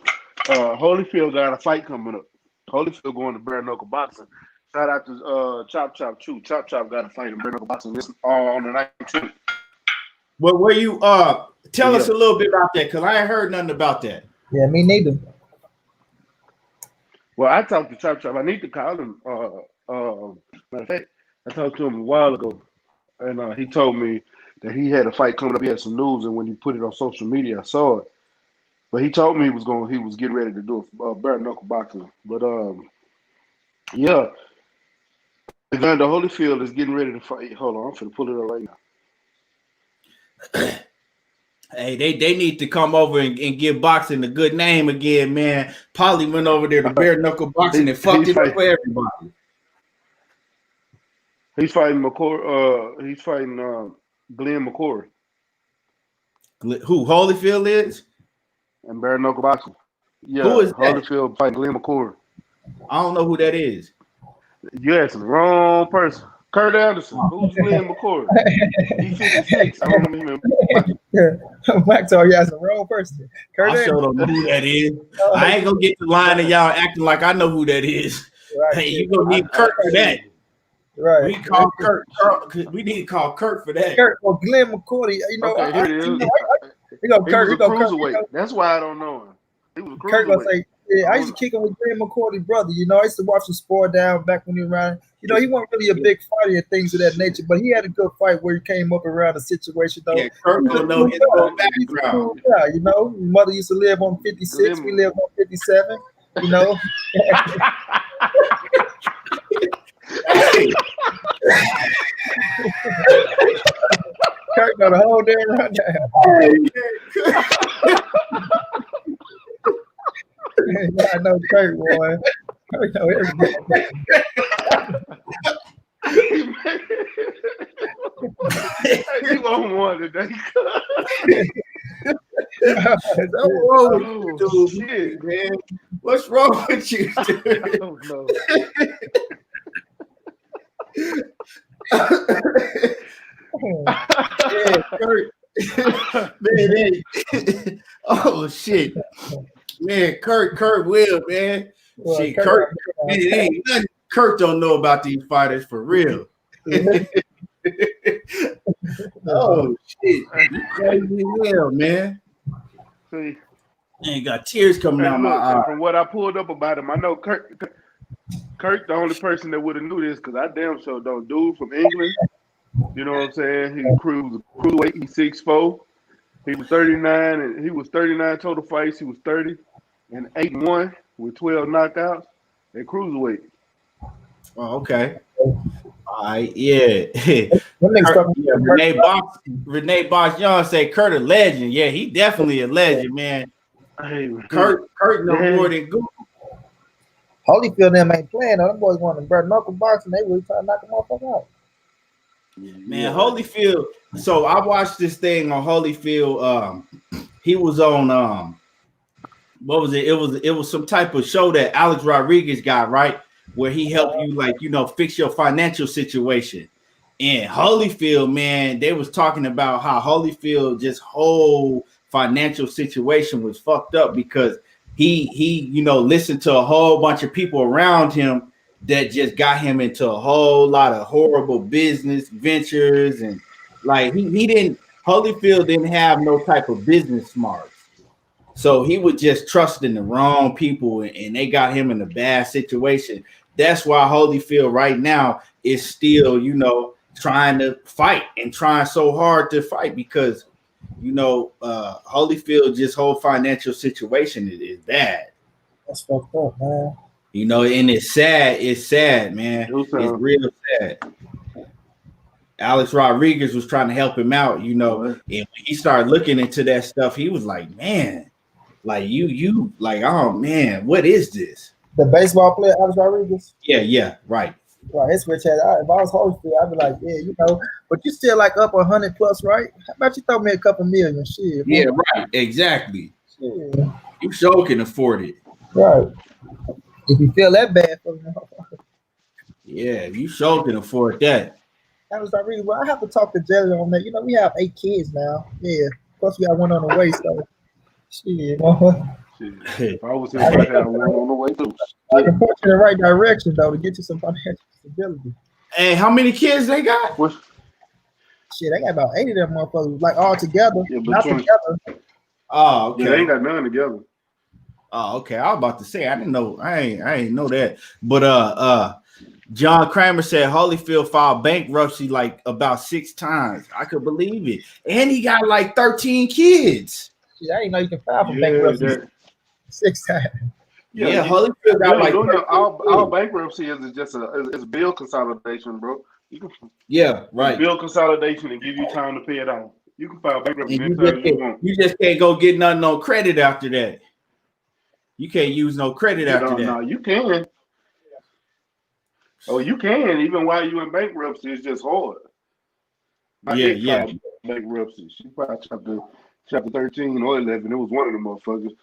Speaker 3: Holyfield got a fight coming up. Holyfield going to bare knuckle boxing. Shout out to Chop Chew. Chop got a fight in bare knuckle boxing. This on the night too.
Speaker 1: Well, where you tell us a little bit about that because I ain't heard nothing about that.
Speaker 2: Yeah, me neither.
Speaker 3: Well, I talked to Chop. I need to call him. Matter of fact, I talked to him a while ago, and he told me that he had a fight coming up. He had some news, and when he put it on social media, I saw it. But he told me he was getting ready to do a bare knuckle boxing. But yeah, Evander Holyfield is getting ready to fight. Hold on, I'm finna pull it up right now.
Speaker 1: Hey, they need to come over and give boxing a good name again, man. Polly went over there to bare knuckle boxing and fucked it up for everybody.
Speaker 3: He's fighting McCoy. He's fighting Glenn McCoy.
Speaker 1: Who Holyfield is?
Speaker 3: And bare knuckle boxing. Yeah,
Speaker 1: who is that?
Speaker 3: Holyfield fighting Glenn McCoy.
Speaker 1: I don't know who that is.
Speaker 3: You asked the wrong person. Kurt Anderson. Who's Glenn McCoy? He's 56. I don't know him.
Speaker 2: Mike told you that's the wrong person. Kurt
Speaker 1: I sure don't know who that is. I ain't gonna get the line of y'all acting like I know who that is. Right. Hey, you gonna need Kurt for that.
Speaker 2: Right.
Speaker 1: We call Kurt. We need to call Kurt for that.
Speaker 2: Kurt or Glenn McCoy. You know,
Speaker 3: okay, here it is.
Speaker 2: He was a
Speaker 3: cruiserweight. That's why I don't know him. He was a cruiserweight.
Speaker 2: Kurt gonna say, yeah, I used to kick him with Glenn McCoy's brother. You know, I used to watch him spar down back when he was around. You know, he wasn't really a big fighter and things of that nature, but he had a good fight where he came up around the situation though.
Speaker 1: Yeah, Kurt don't know his own background.
Speaker 2: Yeah, you know, his mother used to live on 56. We live on 57. You know. Kurt got a whole damn rundown. I know Kurt, boy. I know everything.
Speaker 3: You on one today?
Speaker 1: Dude, shit, man. What's wrong with you, dude?
Speaker 3: I don't know.
Speaker 1: Yeah, Kurt. Man, hey. Oh shit. Man, Kurt will, man.
Speaker 2: Well,
Speaker 1: Shit, Kurt, man, it ain't nothing Kurt don't know about these fighters for real. Oh shit. You crazy as hell, man.
Speaker 3: See,
Speaker 1: Man, got tears coming out my eyes.
Speaker 3: From what I pulled up about him, I know Kurt the only person that would have knew this because I damn sure don't. Dude from England, you know what I'm saying? He was cruiserweight. He's 6'4". He was 39, and he was 39 total fights. He was 30 and 8-1 with 12 knockouts at cruiserweight.
Speaker 1: Oh, okay. All right, yeah. Renee Box Young say Kurt a legend. Yeah, he definitely a legend, man.
Speaker 3: Hey,
Speaker 1: Kurt no more than Google.
Speaker 2: Holyfield them ain't playing. Them boys want to bare knuckle boxing. They really trying to knock them motherfucker out.
Speaker 1: Man, Holyfield. So I watched this thing on Holyfield. He was on what was it? It was some type of show that Alex Rodriguez got, right? where he helped you, like, you know, fix your financial situation. And Holyfield, man, they was talking about how Holyfield just whole financial situation was fucked up because he you know, listened to a whole bunch of people around him that just got him into a whole lot of horrible business ventures. And like Holyfield didn't have no type of business smarts. So he was just trusting the wrong people, and they got him in a bad situation. That's why Holyfield right now is still, you know, trying to fight and trying so hard to fight because, you know, Holyfield just whole financial situation is bad.
Speaker 2: That's fucked up, man.
Speaker 1: You know, and it's sad. It's sad, man. It's real sad. Alex Rodriguez was trying to help him out, you know, and when he started looking into that stuff, he was like, man, like you like, oh man, what is this?
Speaker 2: The baseball player, Alex Rodriguez?
Speaker 1: Yeah, right.
Speaker 2: Right, his rich ass. If I was Holyfield, I'd be like, yeah, you know, but you still like up 100 plus, right? How about you throw me a couple million? Shit.
Speaker 1: Yeah, right, exactly.
Speaker 2: Shit.
Speaker 1: You sure can afford it.
Speaker 2: Right. If you feel that bad for me.
Speaker 1: Yeah, you sure can afford that.
Speaker 2: Alex Rodriguez, well, I have to talk to Jelly on that. You know, we have 8 kids now. Yeah. Plus we got one on the way, so shit.
Speaker 3: If I was him, I got one on the way too.
Speaker 2: I can point you in the right direction though to get you some financial stability.
Speaker 1: Hey, how many kids they got?
Speaker 2: Shit, they got about 80 of them motherfuckers, like all together.
Speaker 3: Yeah,
Speaker 2: not together.
Speaker 1: Oh, okay.
Speaker 3: Yeah, they ain't got none together.
Speaker 1: Oh, okay. I was about to say I didn't know. I ain't know that. But John Kramer said Holyfield filed bankruptcy like about 6 times. I could believe it. And he got like 13 kids.
Speaker 2: Shit, I didn't know you can file for bankruptcy 6 times.
Speaker 1: Yeah, Holyfield got like
Speaker 3: our bankruptcy is just a bill consolidation, bro. You can
Speaker 1: right.
Speaker 3: Bill consolidation and give you time to pay it off. You can file bankruptcy anytime you want.
Speaker 1: You just can't go get nothing on credit after that. You can't use no credit after that.
Speaker 3: No, you can. Oh, you can even while you in bankruptcy. It's just hard.
Speaker 1: Yeah.
Speaker 3: Bankruptcy. She filed chapter 13 or 11. It was one of the motherfuckers.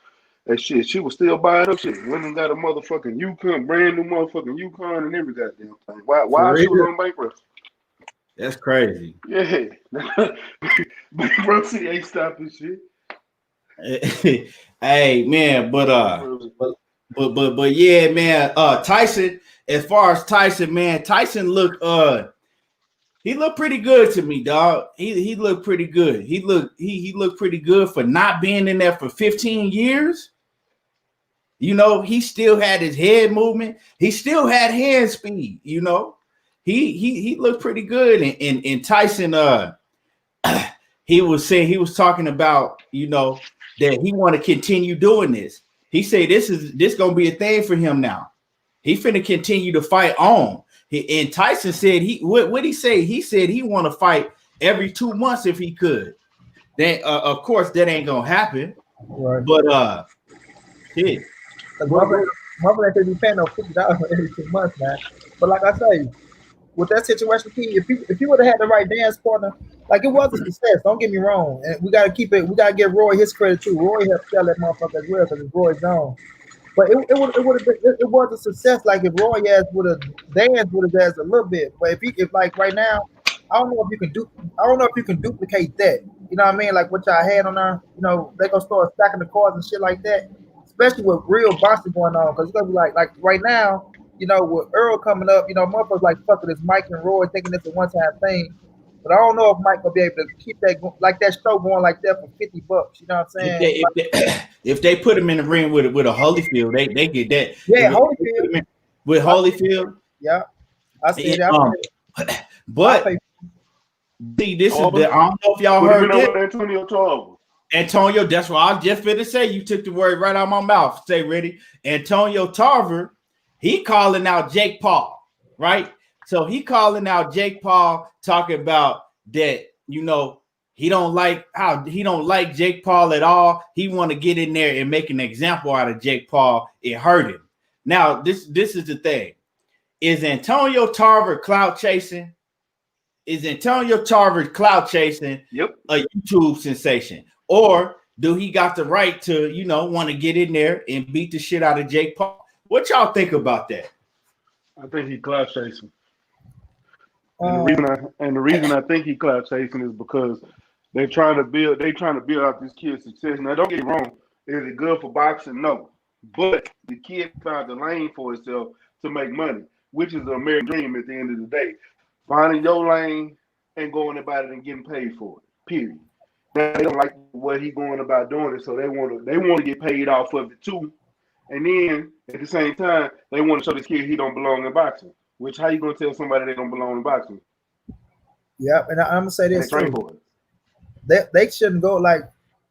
Speaker 3: That shit, she was still buying up shit. Went and got a motherfucking Yukon, brand new motherfucking Yukon and every goddamn thing. Why she was on bankruptcy?
Speaker 1: That's crazy.
Speaker 3: Yeah. Bankruptcy ain't stopping shit.
Speaker 1: Hey man, but yeah, man. Tyson, as far as Tyson, man, Tyson looked he looked pretty good to me, dog. He looked pretty good. He looked pretty good for not being in there for 15 years. You know, he still had his head movement. He still had hand speed. You know, he looked pretty good. And Tyson, he was talking about, you know, that he want to continue doing this. He said this gonna be a thing for him now. He finna continue to fight on. And Tyson said what he say? He said he want to fight every 2 months if he could. Then of course that ain't gonna happen.
Speaker 2: Right.
Speaker 1: But shit.
Speaker 2: Mother ain't be paying no $50 every 2 months, man. But like I say, with that situation, if he would have had the right dance partner, like it was a success. Don't get me wrong, and we gotta keep it. We gotta give Roy his credit too. Roy helped sell that motherfucker as well because it's Roy's own. But it was a success. Like if Roy would have danced with his ass a little bit. But if like right now, I don't know if you can duplicate that. You know what I mean? Like what y'all had on there. You know they gonna start stacking the cards and shit like that. Especially with real boxing going on, because it's gonna be like right now. You know, with Earl coming up, you know, motherfuckers like fuck with this Mike and Roy thinking it's a one-time thing. But I don't know if Mike will be able to keep that show going like that for $50. You know what I'm saying?
Speaker 1: If they put him in the ring with a Holyfield, they get that.
Speaker 2: Yeah, Holyfield.
Speaker 1: With Holyfield.
Speaker 2: Yeah, I see that.
Speaker 1: But see, this is I don't know if y'all heard that.
Speaker 3: Antonio Taver.
Speaker 1: Antonio, that's what I was just finna say. You took the word right out of my mouth. Stay ready. Antonio Tarver. He calling out Jake Paul, right? So he calling out Jake Paul, talking about that, you know, he don't like Jake Paul at all. He want to get in there and make an example out of Jake Paul. It hurt him. Now, this is the thing. Is Antonio Tarver clout chasing? Is Antonio Tarver clout chasing a YouTube sensation? Or do he got the right to, you know, want to get in there and beat the shit out of Jake Paul? What y'all think about that?
Speaker 3: I think he clout chasing. And the reason I think he clout chasing is because they're trying to build out this kid's success. Now, don't get me wrong, is it good for boxing? No. But the kid found the lane for himself to make money, which is the American dream at the end of the day. Finding your lane and going about it and getting paid for it. Period. Now, they don't like what he's going about doing it, so they want to get paid off of it too. And then at the same time, they want to show this kid he don't belong in boxing. Which how you gonna tell somebody they don't belong in boxing?
Speaker 2: Yeah, and I'm gonna say this too. They shouldn't go like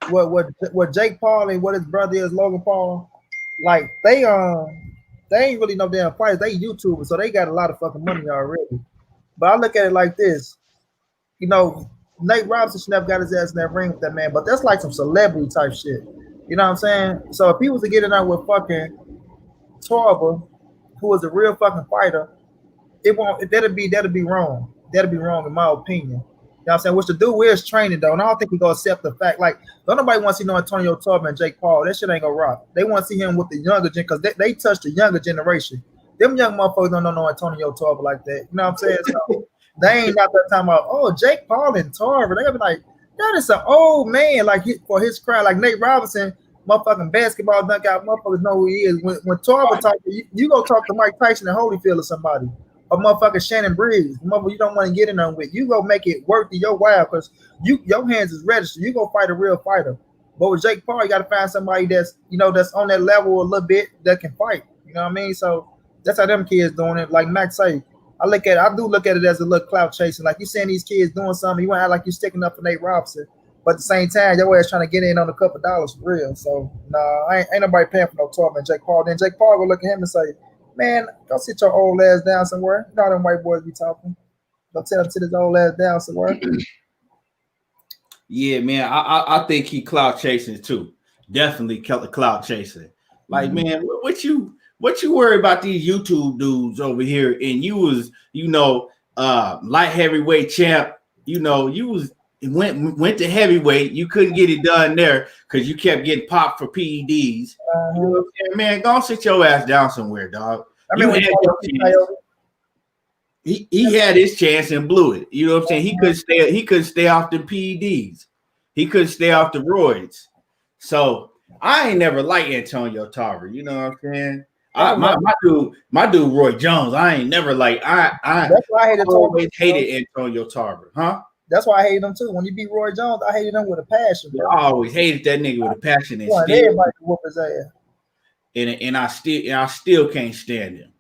Speaker 2: what Jake Paul and what his brother is, Logan Paul. Like they ain't really no damn fighters. They YouTubers, so they got a lot of fucking money already. But I look at it like this, you know, Nate Robinson should never got his ass in that ring with that man, but that's like some celebrity type shit. You know what I'm saying? So if he was to get it out with fucking Tarver, who is a real fucking fighter, that'd be wrong. That'd be wrong in my opinion. You know what I'm saying? Which the dude is training though, and I don't think we gonna accept the fact. Like, don't nobody want to see no Antonio Taver and Jake Paul. That shit ain't gonna rock. They want to see him with the younger gen because they touch the younger generation. Them young motherfuckers don't know no Antonio Taver like that. You know what I'm saying? So they ain't out there talking about, oh, Jake Paul and Tarver. They gonna be like, that is an old man, like for his crowd, like Nate Robinson, motherfucking basketball dunk out, motherfuckers know who he is. When Tarver talk, you go talk to Mike Tyson and Holyfield or somebody. Or motherfucking Shannon Briggs, motherfucker you don't want to get in on with. You go make it work to your while because your hands is registered. You go fight a real fighter. But with Jake Paul, you got to find somebody that's that's on that level a little bit that can fight. You know what I mean? So that's how them kids doing it. Like Max say, I do look at it as a little clout chasing. Like you seeing these kids doing something, you want to act like you're sticking up for Nate Robinson. But at the same time, your ass trying to get in on a couple dollars for real. So nah, ain't nobody paying for no Tarver and Jake Paul. Then Jake Paul go look at him and say, man, go sit your old ass down somewhere. You know how them white boys be talking. Go tell him to sit his old ass down somewhere.
Speaker 1: Yeah, man. I think he clout chasing too. Definitely clout chasing. Like, man, what you worry about these YouTube dudes over here? And you was, light heavyweight champ. You went to heavyweight. You couldn't get it done there because you kept getting popped for PEDs. You know what I'm saying? Man, go sit your ass down somewhere, dog. I mean, he had his chance and blew it. You know what I'm saying? He couldn't stay off the PEDs. He couldn't stay off the roids. So I ain't never liked Antonio Taver. You know what I'm saying? My dude Roy Jones. I ain't never like. That's why I hated Antonio Taver, huh?
Speaker 2: That's why I hated him too. When you beat Roy Jones, I hated him with a passion, bro.
Speaker 1: I always hated that nigga with a passion. And
Speaker 2: everybody whoop his ass.
Speaker 1: And I still can't stand him.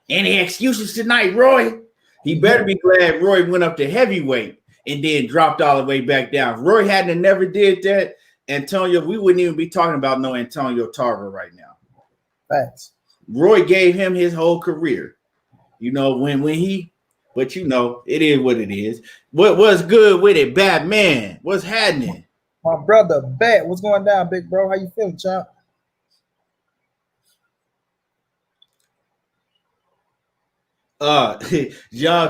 Speaker 1: Any excuses tonight, Roy? He better be glad Roy went up to heavyweight and then dropped all the way back down. If Roy hadn't never did that, Antonio, we wouldn't even be talking about no Antonio Tarver right now.
Speaker 2: Facts.
Speaker 1: Roy gave him his whole career. But it is what it is. What was good with it, Batman? What's happening?
Speaker 2: My brother, Bat, what's going down, big bro? How you feeling, champ?
Speaker 1: John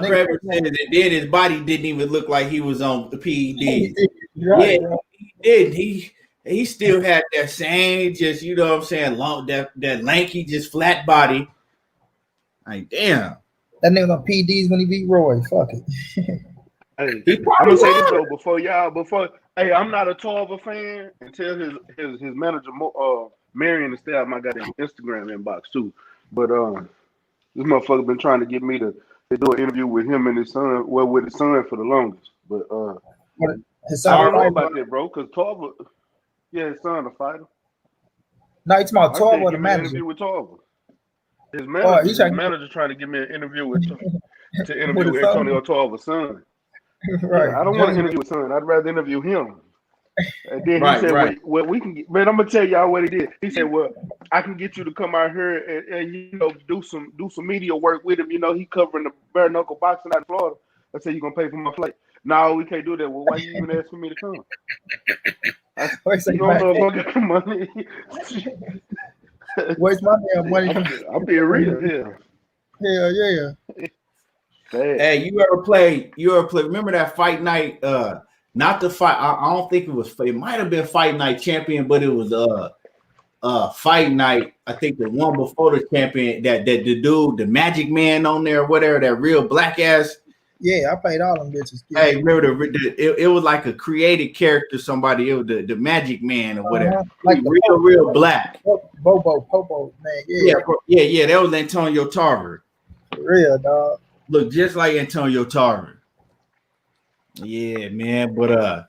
Speaker 1: Kramer said that then his body didn't even look like he was on the PED.
Speaker 2: Right,
Speaker 1: yeah, he did. He still had that same, just long, that lanky, just flat body. Like, damn.
Speaker 2: That nigga on PEDs when he beat Roy. Fuck it.
Speaker 3: Hey, I'm gonna say this though hey, I'm not a Tarver fan until his manager Marion and Stab my goddamn Instagram inbox too. But this motherfucker been trying to get me to do an interview with him and his son, with his son for the longest. But
Speaker 2: his son
Speaker 3: I don't know about that, bro, because Tarver, his son a fighter.
Speaker 2: No, it's about Tarver the manager.
Speaker 3: Interview with Tarver. His manager trying to give me an interview with Antonio Tarver's son.
Speaker 2: Right.
Speaker 3: I don't want to interview his son. I'd rather interview him. And then he said, well, we can get, man, I'm gonna tell y'all what he did. He said, well, I can get you to come out here and do some media work with him. He covering the bare knuckle boxing out of Florida. I said, you gonna pay for my flight? No, we can't do that. Well, why you even asking me to come? You don't know if I got the money.
Speaker 2: Where's my damn money?
Speaker 3: I'm being real here.
Speaker 2: Hell yeah.
Speaker 1: Hey, you ever play? Remember that fight night? Not the fight. I don't think it was. It might have been Fight Night Champion, but it was fight night. I think the one before the champion, that the dude, the Magic Man on there, whatever, that real black ass.
Speaker 2: Yeah, I played all them bitches.
Speaker 1: Hey, remember it was like a created character, somebody. It was the Magic Man or whatever.
Speaker 2: Like
Speaker 1: real black.
Speaker 2: Popo, man.
Speaker 1: Yeah. That was Antonio Taver.
Speaker 2: Real dog.
Speaker 1: Look just like Antonio Taver. Yeah, man. But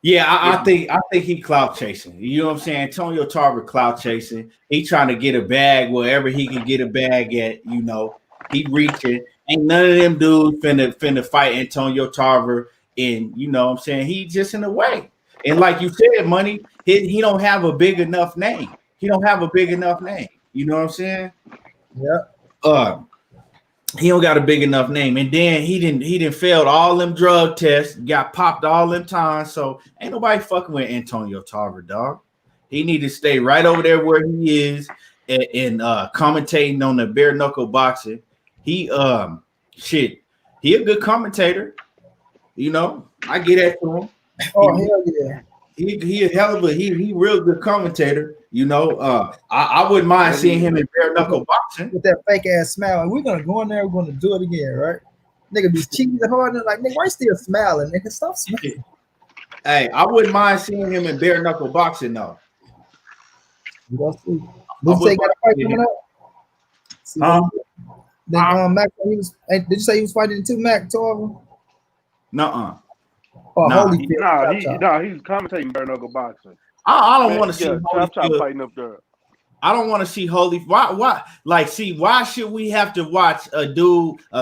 Speaker 1: yeah, I think he clout chasing. You know what I'm saying? Antonio Tarver clout chasing. He trying to get a bag wherever he can get a bag at. You know, he reaching. Ain't none of them dudes finna fight Antonio Tarver. And you know what I'm saying? He just in the way. And like you said, Money, he don't have a big enough name. He don't have a big enough name. You know what I'm saying?
Speaker 2: Yeah.
Speaker 1: He don't got a big enough name, and then he didn't failed all them drug tests, got popped all them times. So ain't nobody fucking with Antonio Tarver, dog. He need to stay right over there where he is and commentating on the bare knuckle boxing. He he a good commentator. You know, I get that to him.
Speaker 2: Oh hell yeah.
Speaker 1: He a hell of a he real good commentator. You know, I wouldn't mind seeing him in bare knuckle boxing
Speaker 2: with that fake ass smile. And we're gonna go in there. We're gonna do it again, right? Nigga be cheating hard. And like, nigga, why you still smiling? Nigga, stop smiling.
Speaker 1: Hey, I wouldn't mind seeing him in bare knuckle boxing though.
Speaker 2: You gonna see? Did you say he got a fight coming up? Then Mac, did you say he was fighting too, Mac Tarver?
Speaker 1: Nuh-uh.
Speaker 2: Oh,
Speaker 3: Holyfield. He's commentating bare knuckle boxing.
Speaker 1: I don't want to see
Speaker 3: Holyfield fighting up there.
Speaker 1: I don't want to see Holyfield. Why? Like, see, why should we have to watch a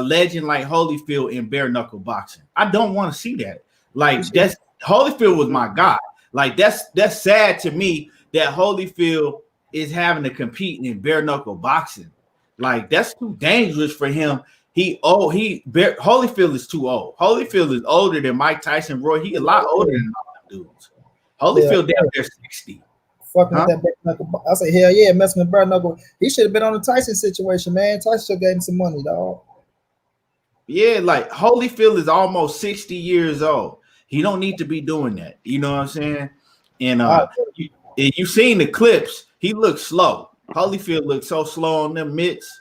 Speaker 1: legend like Holyfield in bare knuckle boxing? I don't want to see that. Like, that's Holyfield was my guy. Like, that's sad to me that Holyfield is having to compete in bare knuckle boxing. Like, that's too dangerous for him. Holyfield is too old. Holyfield is older than Mike Tyson, Roy. He a lot older than all them dudes. Holyfield down there 60.
Speaker 2: Fucking with that bare knuckle. I say, hell yeah, messing with bare knuckle. He should have been on the Tyson situation, man. Tyson should have gave him some money, dog.
Speaker 1: Yeah, like Holyfield is almost 60 years old. He don't need to be doing that. You know what I'm saying? And you seen the clips. He looks slow. Holyfield looks so slow on them mitts.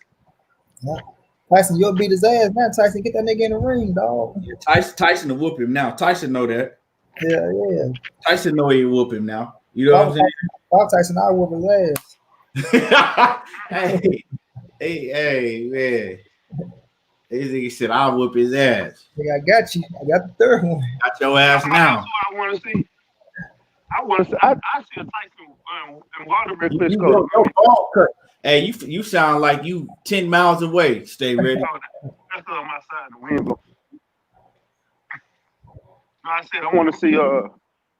Speaker 2: Yeah. Tyson, you'll beat his ass, man. Tyson, get that nigga in the ring, dog.
Speaker 1: Yeah, Tyson will whoop him now. Tyson know that.
Speaker 2: Yeah.
Speaker 1: Tyson know he will whoop him now. You know what I'm saying?
Speaker 2: Bob Tyson, I whoop his
Speaker 1: ass. hey, man. This nigga said, I'll whoop his ass.
Speaker 2: Nigga, I got you. I got the third one.
Speaker 1: Got your ass now.
Speaker 3: That's what I want to see. I see a Tyson and Vladimir Klitschko.
Speaker 1: Hey, you sound like you 10 miles away. Stay ready.
Speaker 3: That's on my side of the window. I said I want to see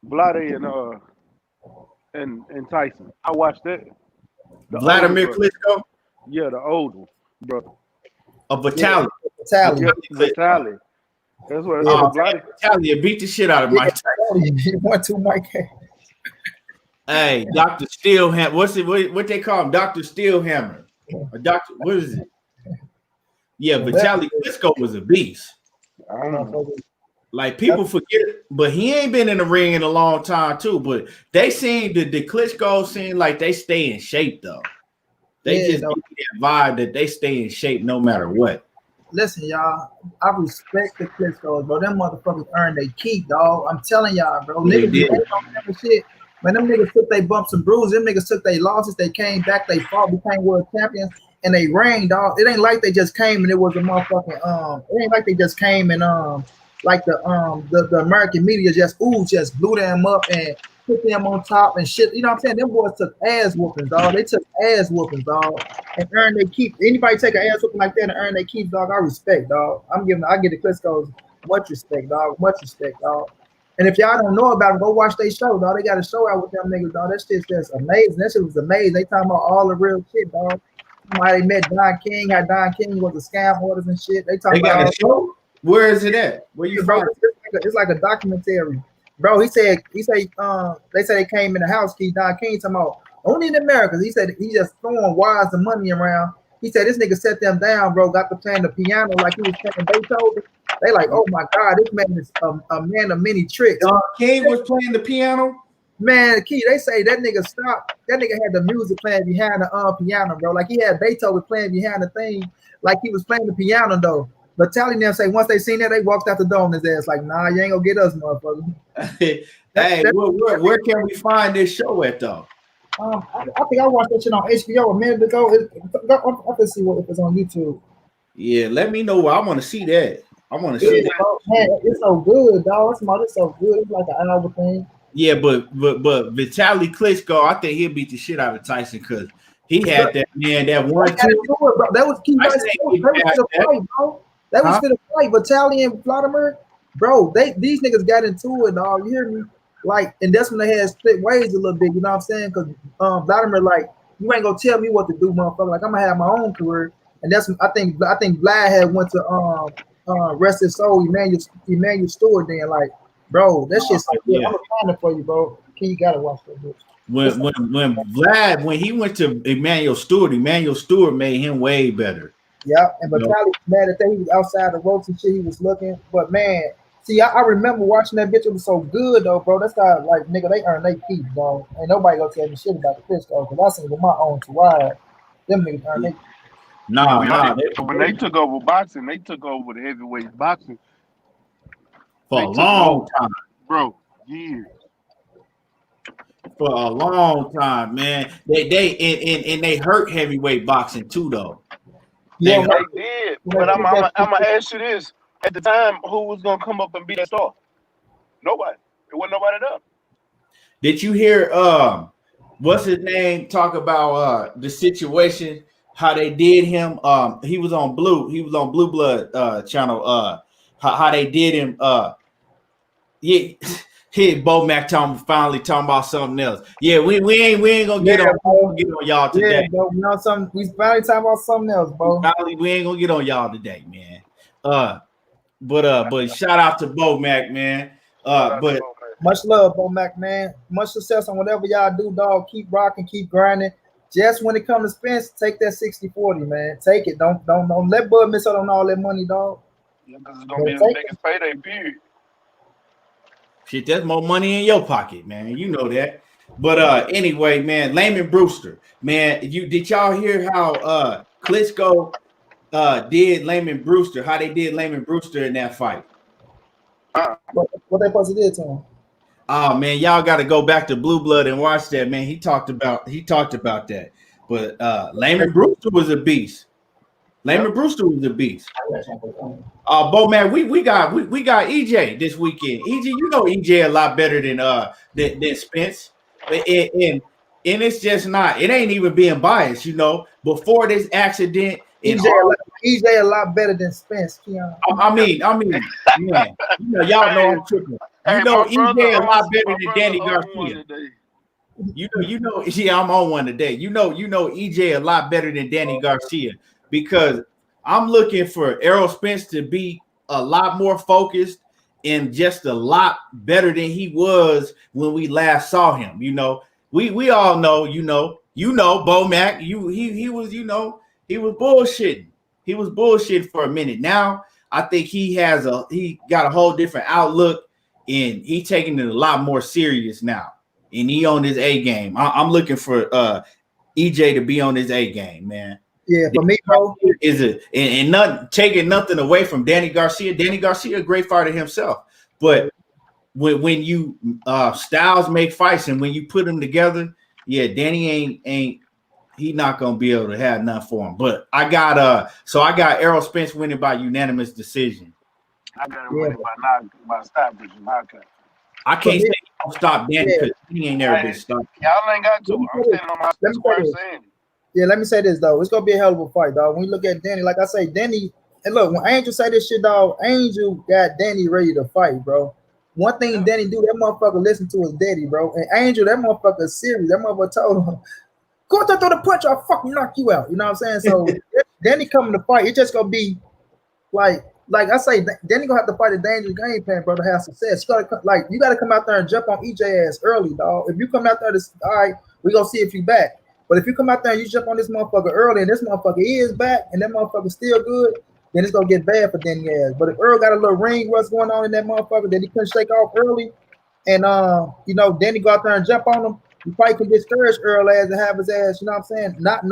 Speaker 3: Vlade and Tyson. I watched that.
Speaker 1: Vladimir Klitschko?
Speaker 3: Yeah, the old one, brother.
Speaker 1: Vitaly.
Speaker 3: Vitaly. That's what
Speaker 1: Vitaly beat the shit out of Mike Tyson.
Speaker 2: He went to Mike.
Speaker 1: Hey, Dr. Steelhammer. What they call him? Dr. Steelhammer. Or Dr. What is it? Yeah, Vitaly Klitschko was a beast.
Speaker 2: I don't know.
Speaker 1: Like people forget, but he ain't been in the ring in a long time too. But they seem the Klitschko seem like they stay in shape though. They just get that vibe that they stay in shape no matter what.
Speaker 2: Listen, y'all, I respect the Klitschkos, bro. Them motherfuckers earn their keep, dog. I'm telling y'all, bro. Niggas don't remember shit. When them niggas took they bumps and bruises, them niggas took their losses, they came back, they fought, became world champions, and they reigned, dog. It ain't like they just came and it was a motherfucking it ain't like they just came and like the American media just blew them up and put them on top and shit. You know what I'm saying? Them boys took ass whoopings, dog. They took ass whoopings, dog, and earned their keep. Anybody take an ass whooping like that and earn their keep, dog, I respect, dog. I give the Klitschkos much respect, dog. Much respect, dog. And if y'all don't know about them, go watch their show, dog. They got a show out with them niggas, dog. That shit's just amazing. That shit was amazing. They talking about all the real shit, dog. How they met Don King, how Don King was a scam orders and shit. They talking about
Speaker 1: a show. Where is it at? Where you from?
Speaker 2: It's like a documentary, bro. They say they came in the house. Don King talking about only in America. He said he just throwing wires and money around. He said this nigga set them down, bro. Got to playing the piano like he was playing Beethoven. They like, oh my God, this man is a man of many tricks.
Speaker 1: Don King was playing the piano.
Speaker 2: Man, Key, they say that nigga stopped. That nigga had the music playing behind the piano, bro. Like he had Beethoven playing behind the thing, like he was playing the piano though. But telling them say once they seen that, they walked out the door on his ass. Like, nah, you ain't gonna get us, motherfucker.
Speaker 1: Hey, where can we find this show at though?
Speaker 2: I think I watched that shit on HBO a minute ago. I can see if it's on YouTube.
Speaker 1: Yeah, let me know. I want to see that. I want to see that.
Speaker 2: Bro, man, it's so good, dog. It's so good. It's like an hour thing.
Speaker 1: Yeah, but Vitaly Klitschko, I think he'll beat the shit out of Tyson because he had that man that one two.
Speaker 2: That was key. They was for the fight, bro. They was for the fight. Vitaly and Vladimir, bro. These niggas got into it, dog. You hear me? Like, and that's when they had split ways a little bit. You know what I'm saying? Because Vladimir, like, you ain't gonna tell me what to do, motherfucker. Like, I'm gonna have my own career, and that's I think Vlad had went to rest his soul, Emmanuel Stewart. Then, like, bro, that shit's like, yeah. I'm gonna find it for you, bro. You gotta watch that bitch.
Speaker 1: When he went to Emmanuel Stewart made him way better.
Speaker 2: Yeah, and Vitaly, man, that he was outside the ropes and shit, he was looking. But man, see, I remember watching that bitch. It was so good though, bro. That's how, like, nigga, they earn their keep, bro. Ain't nobody gonna tell me shit about the fish though, because I seen it with my own ride. Them niggas earn their keep.
Speaker 3: Nah. When they took over boxing, they took over the heavyweight boxing
Speaker 1: for a long time,
Speaker 3: bro. Years.
Speaker 1: For a long time, man. They hurt heavyweight boxing too, though.
Speaker 3: Yeah, they did. But I'm gonna ask you this: at the time, who was gonna come up and be that star? Nobody. It wasn't nobody there.
Speaker 1: Did you hear what's his name talk about the situation? How they did him? He was on Blue Blood channel. How they did him? Yeah. Here, Bo Mac finally talking about something else. Yeah, we ain't gonna get on y'all today.
Speaker 2: Yeah, bro, we finally talking about something else, bro.
Speaker 1: We ain't gonna get on y'all today, man. But shout out to Bo Mac, man. But
Speaker 2: much love, Bo Mac, man. Much success on whatever y'all do, dog. Keep rocking, keep grinding. Just when it comes to Spence, take that 60-40, man. Take it. Don't let Bud miss out on all that money, dog.
Speaker 3: Yeah, because it's gonna be the biggest payday, period.
Speaker 1: Shit, that's more money in your pocket, man. You know that. But anyway, man, Layman Brewster, man, did y'all hear how Klitschko did Layman Brewster? How they did Layman Brewster in that fight?
Speaker 2: What they supposed to do to him?
Speaker 1: Oh man, y'all got to go back to Blue Blood and watch that, man. He talked about that. But Layman Brewster was a beast. Layman Brewster was a beast. Bo man, we got EJ this weekend. EJ, you know EJ a lot better than Spence. And it's just not, it ain't even being biased, you know. Before this accident,
Speaker 2: EJ a lot better than Spence.
Speaker 1: I mean, man, you know, y'all know I'm tripping. You know EJ a lot better than Danny Garcia. You know, yeah, I'm on one today. You know, EJ a lot better than Danny Garcia. Because I'm looking for Errol Spence to be a lot more focused and just a lot better than he was when we last saw him. You know, we all know, you know, Bo Mac, he was, you know, he was bullshitting. He was bullshitting for a minute. Now I think he got a whole different outlook and he taking it a lot more serious now. And he on his A game. I'm looking for EJ to be on his A game, man.
Speaker 2: Yeah, for me, bro,
Speaker 1: is it and not taking nothing away from Danny Garcia. Danny Garcia, a great fighter himself, but when you styles make fights and when you put them together, yeah, Danny ain't he not gonna be able to have nothing for him. But I got Errol Spence winning by unanimous decision.
Speaker 3: I got him winning by stoppage.
Speaker 1: I can't say he don't stop Danny because he ain't never been stopped.
Speaker 3: Y'all ain't got to. I'm standing on my square saying.
Speaker 2: Yeah, let me say this though. It's gonna be a hell of a fight, dog. When you look at Danny, like I say, Danny, and look, when Angel say this shit, dog, Angel got Danny ready to fight, bro. One thing Danny do, that motherfucker listen to his daddy, bro. And Angel, that motherfucker is serious. That motherfucker told him, go out there, throw the punch, I'll fucking knock you out. You know what I'm saying? So Danny coming to fight, it's just gonna be like I say, Danny gonna have to fight a dangerous game plan, bro, to have success. You gotta come out there and jump on EJ ass early, dog. If you come out there all right, we gonna see if you back. But if you come out there and you jump on this motherfucker early and this motherfucker is back and that motherfucker still good, then it's gonna get bad for Danny ass. But if Earl got a little ring, what's going on in that motherfucker that he couldn't shake off early, and you know, then he go out there and jump on him. You probably can discourage Earl as and have his ass, you know what I'm saying? Not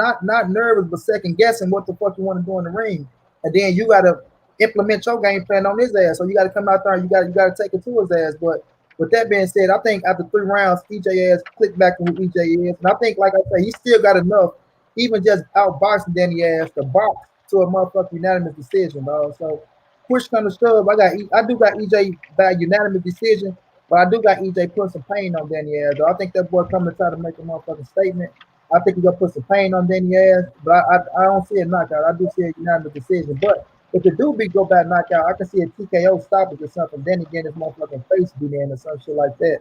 Speaker 2: nervous, but second guessing what the fuck you want to do in the ring. And then you gotta implement your game plan on his ass. So you gotta come out there and you gotta take it to his ass. But with that being said, I think after 3 rounds, EJ ass clicked back to who EJ is. And I think, like I say, he still got enough, even just outboxing Danny ass to box to a motherfucking unanimous decision, dog. So push comes to shove, I do got EJ by unanimous decision. But I do got EJ putting some pain on Danny ass. Though. I think that boy coming to try to make a motherfucking statement. I think he's gonna put some pain on Danny ass, but I don't see a knockout. I do see a unanimous decision. But if the dude be go back knockout, I can see a TKO stoppage or something. Danny getting his motherfucking face beat in or some shit like that.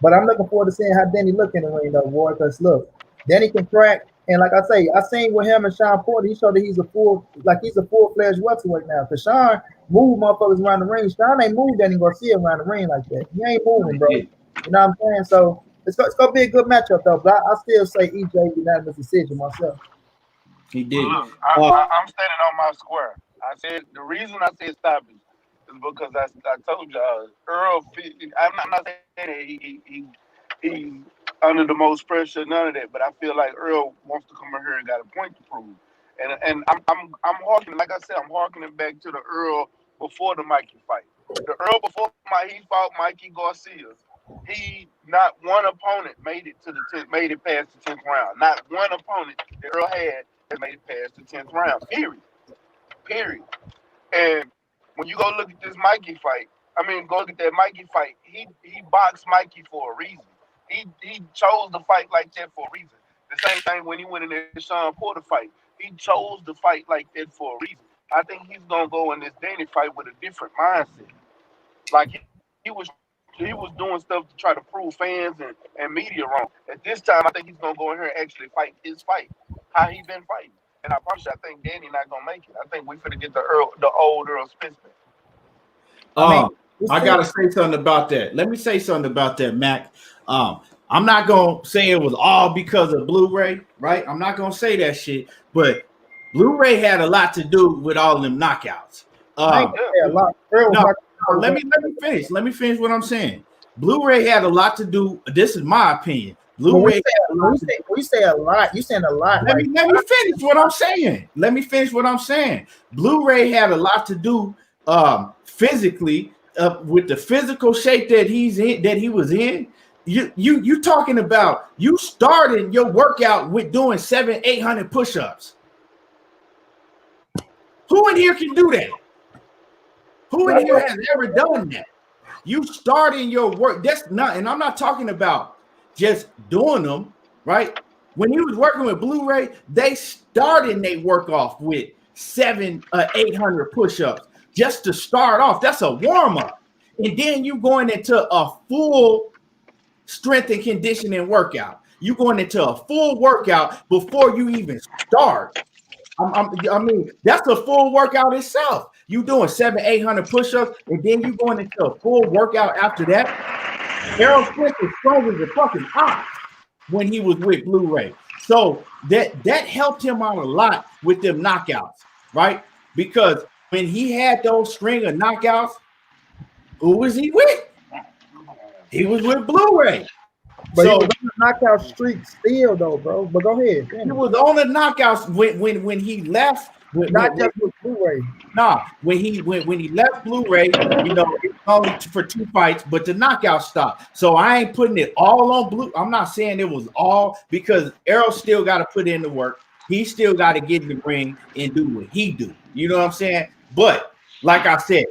Speaker 2: But I'm looking forward to seeing how Danny look in the ring though, boy. Because look, Danny can crack. And like I say, I seen with him and Sean Porter, he showed that he's a full-fledged welterweight now. Because Sean move motherfuckers around the ring. Sean ain't moved Danny Garcia around the ring like that. He ain't moving, bro. You know what I'm saying? So it's gonna be a good matchup though. But I still say EJ unanimous decision myself.
Speaker 1: He did.
Speaker 3: Look, I'm standing on my square. I said the reason I said stop it is because I told y'all Earl. I'm not saying that he's under the most pressure, none of that. But I feel like Earl wants to come in here and got a point to prove. And I'm harkening, like I said, I'm harkening back to the Earl before the Mikey fight. The Earl before he fought Mikey Garcia. He not one opponent made it past the 10th round. Not one opponent that Earl had that made it past the 10th round. Period. And when you go look at this Mikey fight, go look at that Mikey fight. He boxed Mikey for a reason. He chose to fight like that for a reason. The same thing when he went in the Sean Porter fight. He chose to fight like that for a reason. I think he's gonna go in this Danny fight with a different mindset. Like he was doing stuff to try to prove fans and media wrong. At this time, I think he's gonna go in here and actually fight his fight. How he been fighting. And I promise you, I think Danny not gonna make it. I think we finna get the old Errol Spence.
Speaker 1: I gotta say something about that. Let me say something about that, Mac. I'm not gonna say it was all because of Blu-ray, right? I'm not gonna say that shit, but Blu-ray had a lot to do with all them knockouts. Let me finish. Let me finish what I'm saying. Blu-ray had a lot to do. This is my opinion. Blu-ray.
Speaker 2: You say a lot. You saying a lot.
Speaker 1: Let me finish what I'm saying. Let me finish what I'm saying. Blu-ray had a lot to do physically with the physical shape that he was in. You talking about you starting your workout with doing 700-800 push-ups. Who in here can do that? Who in here has ever done that? You starting your work. That's not, and I'm not talking about just doing them, right? When he was working with Blu-ray, they started their work off with 700-800 push-ups just to start off. That's a warm-up. And then you going into a full strength and conditioning workout. You going into a full workout before you even start. That's a full workout itself. You doing 700-800 push-ups, and then you going into a full workout after that. Errol Spence was strong as a fucking ox when he was with Blu-ray. So that helped him out a lot with them knockouts, right? Because when he had those string of knockouts, who was he with? He was with Blu-ray.
Speaker 2: But so, he was on the knockout streak still, though, bro. But go ahead.
Speaker 1: He was on the knockouts when he left.
Speaker 2: Not just with Blu-ray.
Speaker 1: Nah, when he left Blu-ray, it was only for 2 fights, but the knockout stopped. So I ain't putting it all on Blue. I'm not saying it was all, because Errol still got to put in the work. He still got to get in the ring and do what he do. You know what I'm saying? But like I said,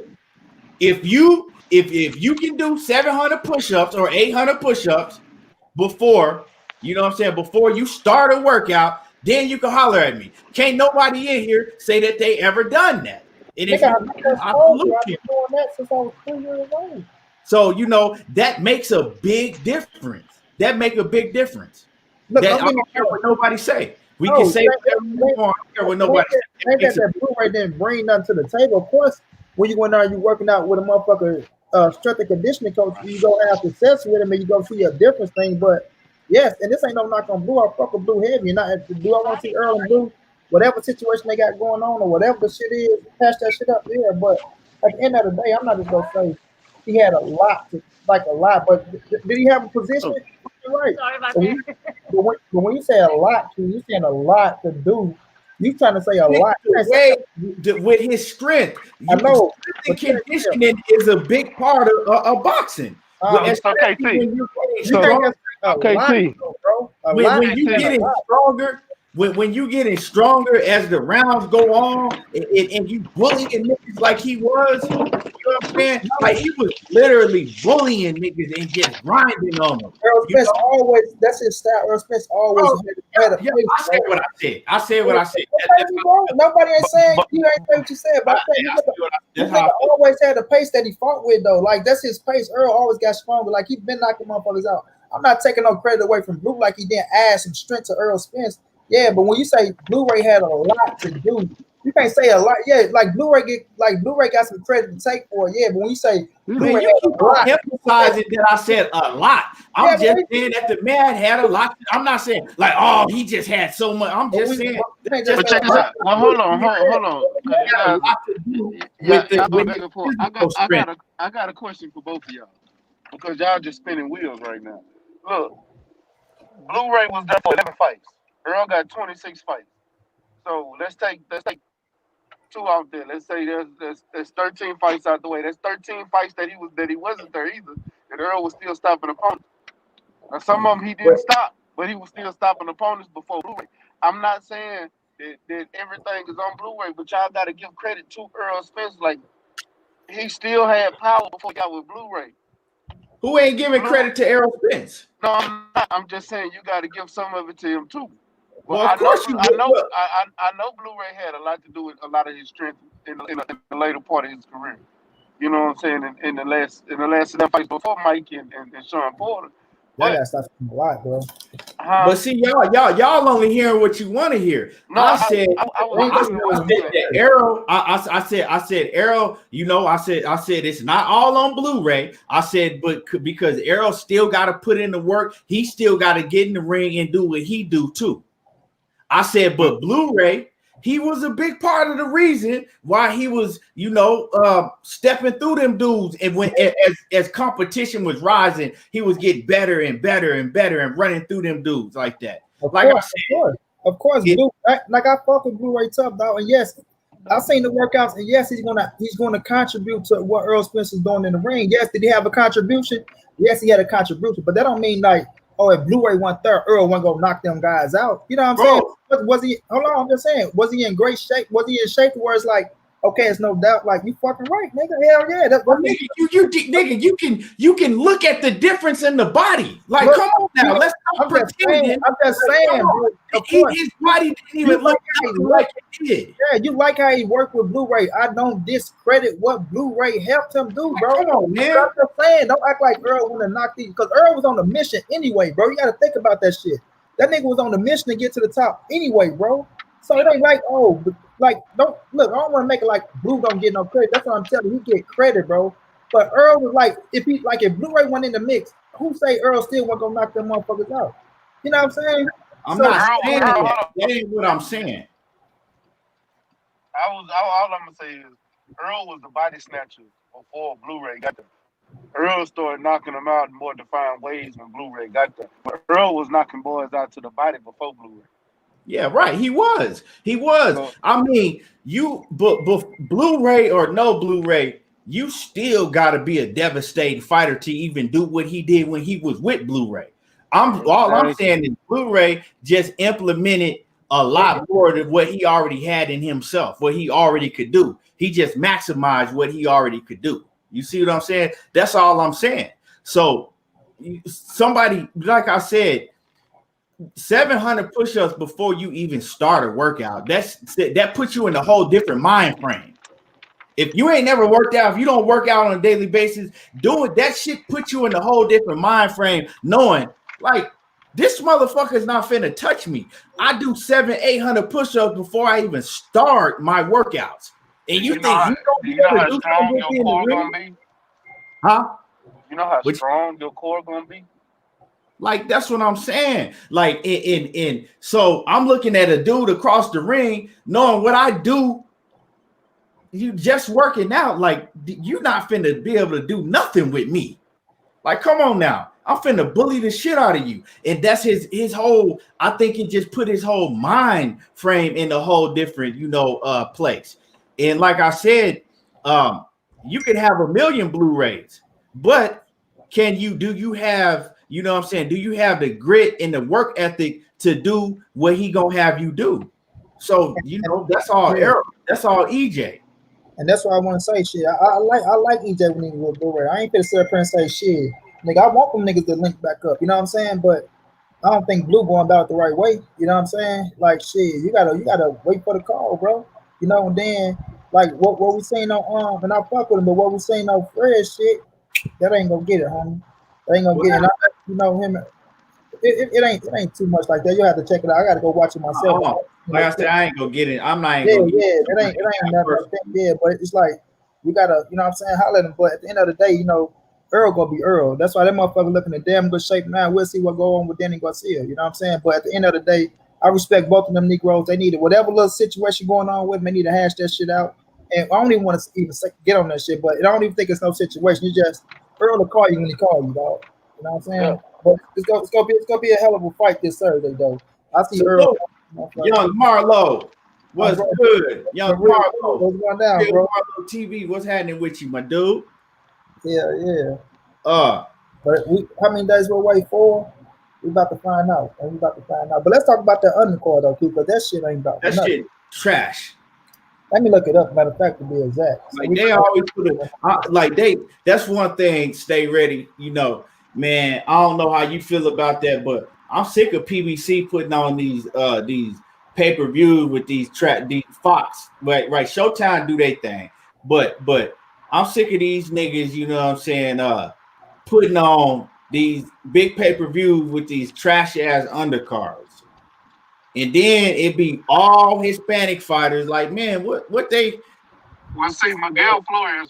Speaker 1: if you can do 700 push-ups or 800 push-ups before, you know what I'm saying, before you start a workout, then you can holler at me. Can't nobody in here say that they ever done that. And if I've been doing that since I was 2 years old. So that makes a big difference. That make a big difference. Look, I don't care what nobody say. We can say whatever we want. I don't care what nobody say.
Speaker 2: That Blu-ray didn't bring nothing to the table. Of course, when you go in there, you working out with a motherfucker strength and conditioning coach, you go have success with him and you go see a different thing. But yes, and this ain't no knock on Blue. I fuck with Blue heavy. And do I want to see Earl and Blue? Whatever situation they got going on or whatever the shit is, patch that shit up there. But at the end of the day, I'm not just gonna say he had a lot, but did he have a position? You're right.
Speaker 4: Sorry about
Speaker 2: So
Speaker 4: that.
Speaker 2: but when you say a lot, you're saying a lot to do. You trying to say a lot?
Speaker 1: With his strength,
Speaker 2: I know.
Speaker 1: strength and conditioning is a big part of boxing.
Speaker 3: Okay,
Speaker 1: when you're getting
Speaker 2: You think that's a lot, bro?
Speaker 1: When you getting stronger. When you getting stronger as the rounds go on, and you bullying niggas like he was, you know what I'm saying? Like he was literally bullying niggas and just grinding on them.
Speaker 2: Errol Spence always, that's his style. Errol Spence always had a face.
Speaker 1: I said what I said.
Speaker 2: Nobody ain't saying you ain't saying what you said, but he always had a pace that he fought with though. Like that's his pace. Earl always got stronger. Like he been knocking motherfuckers out. I'm not taking no credit away from Blue. Like he didn't add some strength to Errol Spence. Yeah, but when you say Blu-ray had a lot to do, you can't say a lot. Yeah, like Blu-ray got some credit to take for it. Yeah, but when you say Blu-ray
Speaker 1: you keep on emphasizing that I said a lot. I'm just saying that the man had a lot. I'm not saying like, oh, he just had so much. I'm just saying.
Speaker 3: But check this out. Well, hold on. I got a question for both of y'all because y'all just spinning wheels right now. Look, Blu-ray was there for 11 fights. Earl got 26 fights. So let's take 2 out there. Let's say there's 13 fights out the way. There's 13 fights that he wasn't there either. And Earl was still stopping opponents. Now some of them he didn't stop, but he was still stopping opponents before Blu-ray. I'm not saying that everything is on Blu-ray, but y'all got to give credit to Errol Spence. Like he still had power before he got with Blu-ray.
Speaker 1: Who ain't giving credit to Errol Spence?
Speaker 3: No, I'm not. I'm just saying you got to give some of it to him too.
Speaker 1: Well, of course you do.
Speaker 3: I know Blu-ray had a lot to do with a lot of his strength in the later part of his career. You know what I'm saying? In the last 7 fights before Mike and Sean Porter.
Speaker 2: That's a lot, bro.
Speaker 1: But see, y'all only hearing what you want to hear.
Speaker 3: No,
Speaker 1: I said that Errol. I said Errol. You know, I said it's not all on Blu-ray. I said, but because Errol still got to put in the work, he still got to get in the ring and do what he do too. I said, but Blu-ray, he was a big part of the reason why he was, stepping through them dudes. And when as competition was rising, he was getting better and better and better and running through them dudes like that.
Speaker 2: Of course, like I fuck with Blu-ray tough dog. And yes, I've seen the workouts, and yes, he's gonna contribute to what Errol Spence is doing in the ring. Yes, did he have a contribution? Yes, he had a contribution, but that don't mean like, oh, if Blu-ray went there, Earl wasn't gonna knock them guys out. You know what I'm saying? Was he? Hold on, I'm just saying. Was he in great shape? Was he in shape where it's like, okay, it's no doubt. Like you fucking right, nigga. Hell yeah. That's what
Speaker 1: nigga, you can look at the difference in the body. Like, come on now, let's stop pretending.
Speaker 2: I'm just saying.
Speaker 1: His body didn't even look like it did.
Speaker 2: Yeah, you like how he worked with Blu-ray. I don't discredit what Blu-ray helped him do, bro.
Speaker 1: Come on, man.
Speaker 2: I'm just saying, don't act like Earl want to knock these, because Earl was on the mission anyway, bro. You got to think about that shit. That nigga was on the mission to get to the top anyway, bro. So it ain't like, I don't want to make it like Blue don't get no credit. That's what I'm telling you. He get credit, bro. But Earl was like, if Blu-ray went in the mix, who say Earl still wasn't gonna knock them motherfuckers out? You know what I'm saying?
Speaker 1: I'm not saying that. That ain't what I'm saying.
Speaker 3: All I'm gonna say is Earl was the body snatcher before Blu-ray got there. Earl started knocking them out in more defined ways when Blu-ray got there. But Earl was knocking boys out to the body before Blu-ray.
Speaker 1: Yeah, right. He was. I mean, Blu-ray or no Blu-ray, you still got to be a devastating fighter to even do what he did when he was with Blu-ray. I'm saying is Blu-ray just implemented a lot more than what he already had in himself, what he already could do. He just maximized what he already could do. You see what I'm saying? That's all I'm saying. So somebody, like I said, 700 push-ups before you even start a workout. That puts you in a whole different mind frame. If you ain't never worked out, if you don't work out on a daily basis, that shit puts you in a whole different mind frame, knowing like this motherfucker's not finna touch me. I do 700-800 push-ups before I even start my workouts. And you think
Speaker 3: how strong your core gonna be?
Speaker 1: Huh?
Speaker 3: You know how strong your core gonna be?
Speaker 1: Like, that's what I'm saying. Like, so I'm looking at a dude across the ring, knowing what I do you just working out. Like, you not finna be able to do nothing with me. Like, come on now. I'm finna bully the shit out of you. And that's his whole, I think it just put his whole mind frame in a whole different, place. And like I said, you could have 1 million Blu-rays, but do you have, do you have the grit and the work ethic to do what he gonna have you do? So, that's all Errol, that's all EJ.
Speaker 2: And that's why I want to say shit. I like EJ when he was Blu-ray. I ain't finna sit up here and say shit. Nigga, I want them niggas to link back up. You know what I'm saying? But I don't think Blue going about it the right way. You know what I'm saying? Like shit, you gotta wait for the call, bro. And then like what we seen on and I fuck with him, but what we seen on Fred shit, that ain't gonna get it, homie. That ain't gonna get it. And him. It ain't too much like that. You have to check it out. I gotta go watch it myself.
Speaker 1: Like I said, I ain't gonna get it. I'm not.
Speaker 2: It ain't never. Yeah, but it's like we gotta, you know what I'm saying, holler at him. But at the end of the day, Earl gonna be Earl. That's why that motherfucker looking in damn good shape now. We'll see what go on with Danny Garcia. You know what I'm saying? But at the end of the day, I respect both of them Negroes. They need it. Whatever little situation going on with them, they need to hash that shit out. And I don't even want to even get on that shit, but I don't even think it's no situation. You just Earl will call you when he call you, dog. You know what I'm saying? Yeah. But it's gonna be a hell of a fight this Thursday, though. I see Earl.
Speaker 1: Young Marlo, what's good? Young Marlo,
Speaker 2: what's going down, bro?
Speaker 1: Marlo TV, what's happening with you, my dude?
Speaker 2: Yeah. But how many days we'll wait for? We about to find out. But let's talk about that undercard though, because that shit ain't about
Speaker 1: that
Speaker 2: nothing.
Speaker 1: Shit trash.
Speaker 2: Let me look it up. Matter of fact, to be exact.
Speaker 1: So like they always put it that's one thing. Stay ready. Man, I don't know how you feel about that, but I'm sick of PBC putting on these pay-per-views with these Fox. Right. Showtime do their thing. But I'm sick of these niggas, you know what I'm saying, putting on these big pay-per-views with these trash ass undercards. And then it be all Hispanic fighters. Like, man, what they
Speaker 3: see Miguel Flores.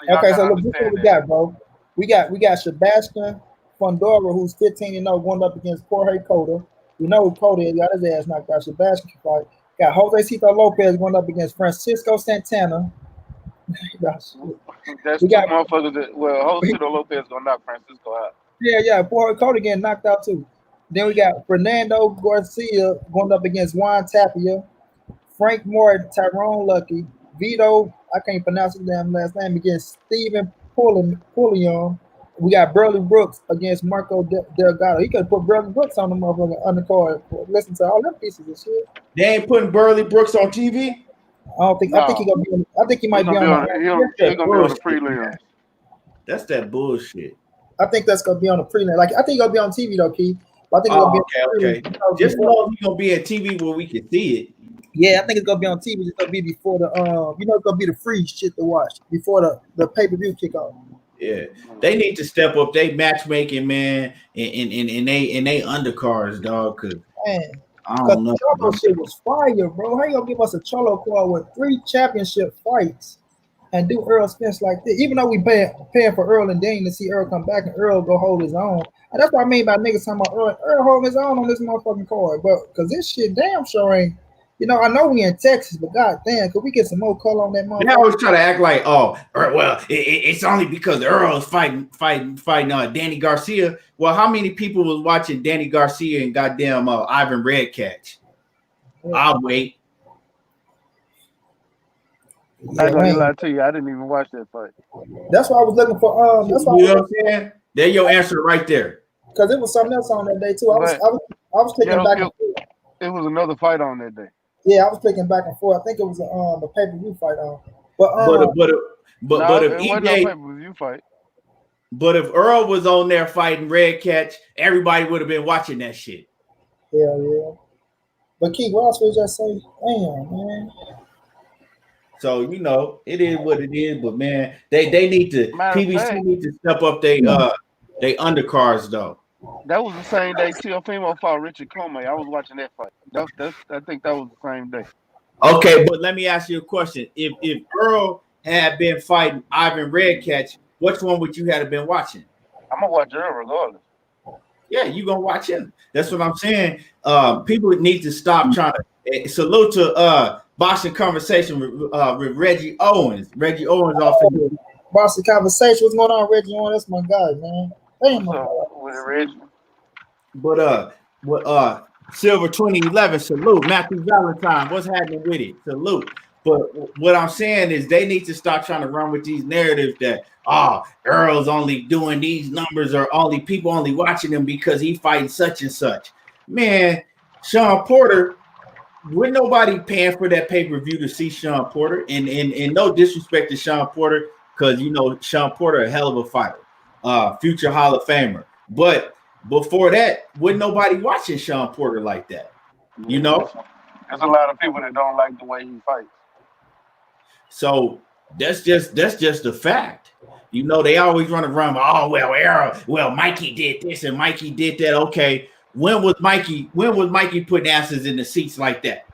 Speaker 2: Okay, so look, what we got, bro. We got Sebastian Fundora, who's 15-0, going up against Jorge Cota. We know who Cota is. Got his ass knocked out. Sebastian fight. Got Jose Cito Lopez going up against Francisco Santana.
Speaker 3: That's two motherfuckers that Jose Cito Lopez gonna knock Francisco out.
Speaker 2: Yeah. Jorge Cota getting knocked out too. Then we got Fernando Garcia going up against Juan Tapia, Frank Moore, Tyrone Lucky, Vito, I can't pronounce his damn last name, against Stephen Pullion. We got Burley Brooks against Marco Delgado. He could put Burley Brooks on the motherfucker undercard. Listen to all them pieces of shit.
Speaker 1: They ain't putting Burley Brooks on TV?
Speaker 2: I think he gonna be. I think he might be on.
Speaker 3: He's gonna be on the prelim.
Speaker 1: That's that bullshit.
Speaker 2: I think that's gonna be on the prelim. Like I think he's gonna be on TV though, Keith. I think
Speaker 1: okay. Just know he's gonna be at TV where we can see it.
Speaker 2: Yeah, I think it's gonna be on TV. It's gonna be before the it's gonna be the free shit to watch before the pay-per-view kickoff.
Speaker 1: Yeah, they need to step up their matchmaking, man, and they undercards, dog. Cause
Speaker 2: man,
Speaker 1: I don't know.
Speaker 2: Cholo shit was fire, bro. How you gonna give us a Cholo card with 3 championship fights and do Errol Spence like this? Even though we paying for Earl and Dane to see Earl come back and Earl go hold his own. And that's what I mean by niggas talking about Earl. Earl holding his own on this motherfucking card, but because this shit damn sure ain't. I know we in Texas, but goddamn, could we get some more color on that motherfucker?
Speaker 1: They always try to act like, it's only because Earl is fighting Danny Garcia. Well, how many people was watching Danny Garcia and goddamn Ivan Redcatch? Yeah. I'll wait.
Speaker 3: I ain't gonna lie to you, I didn't even watch that fight.
Speaker 2: That's why I was looking for. That's why
Speaker 1: you know what I'm saying? There's your answer right there.
Speaker 2: Because it was something else on that day too. I was clicking back and forth.
Speaker 3: It was another fight on that day.
Speaker 2: Yeah, I was clicking back and forth. I think it was the pay-per-view fight on. But
Speaker 1: if EJ
Speaker 3: pay-per-view fight.
Speaker 1: But if Earl was on there fighting Redcatch, everybody would have been watching that shit.
Speaker 2: Yeah. But Keith, what else would you just say? Damn, man.
Speaker 1: So it is what it is. But man, they need to PBC need to step up they undercards though.
Speaker 3: That was the same day Teofimo fought Richard Comey. I was watching that fight. I think that was the same day.
Speaker 1: Okay, but let me ask you a question. If Earl had been fighting Ivan Redcatch, which one would you have been watching?
Speaker 3: I'm gonna watch Earl regardless.
Speaker 1: Yeah, you gonna watch him. That's what I'm saying. People need to stop trying to salute to boxing conversation with Reggie Owens. Reggie Owens off in
Speaker 2: boxing conversation. What's going on, Reggie Owens? That's my guy, man. Damn, my guy.
Speaker 3: With Reggie.
Speaker 1: But Silver 2011, salute. Matthew Valentine, what's happening with it? Salute. But what I'm saying is they need to stop trying to run with these narratives that Earl's only doing these numbers or only people only watching him because he fighting such and such. Man, Sean Porter, with nobody paying for that pay-per-view to see Sean Porter, and no disrespect to Sean Porter, because you know Sean Porter a hell of a fighter, future Hall of Famer. But before that, with nobody watching Sean Porter like that, you know,
Speaker 3: there's a lot of people that don't like the way he fights.
Speaker 1: So that's just a fact. You know, they always run around. Oh well, Errol. Well, Mikey did this and Mikey did that. Okay, when was Mikey putting asses in the seats like that?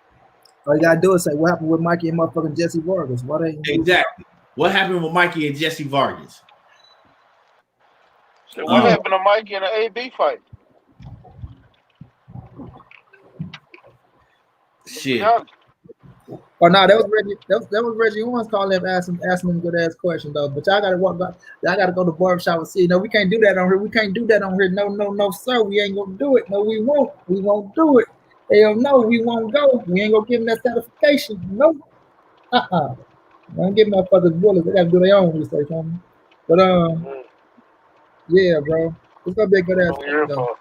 Speaker 2: All you gotta do is say, what happened with Mikey and motherfucking Jesse Vargas? What ain't
Speaker 1: exactly? What happened with Mikey and Jesse Vargas?
Speaker 3: So what happened to Mikey in the AB fight?
Speaker 1: Shit.
Speaker 2: Oh no, that was Reggie. That was Reggie Owens calling him, asking him good ass questions though. But y'all gotta walk back. Y'all gotta go to the barbershop and see. No, we can't do that on here. We can't do that on here. No, sir. We ain't gonna do it. No, we won't. We won't do it. Hell no, we won't go. We ain't gonna give them that certification. No. Don't give motherfuckers bullets. They gotta do their own research on me. But yeah, bro. It's gonna be a good ass fight though.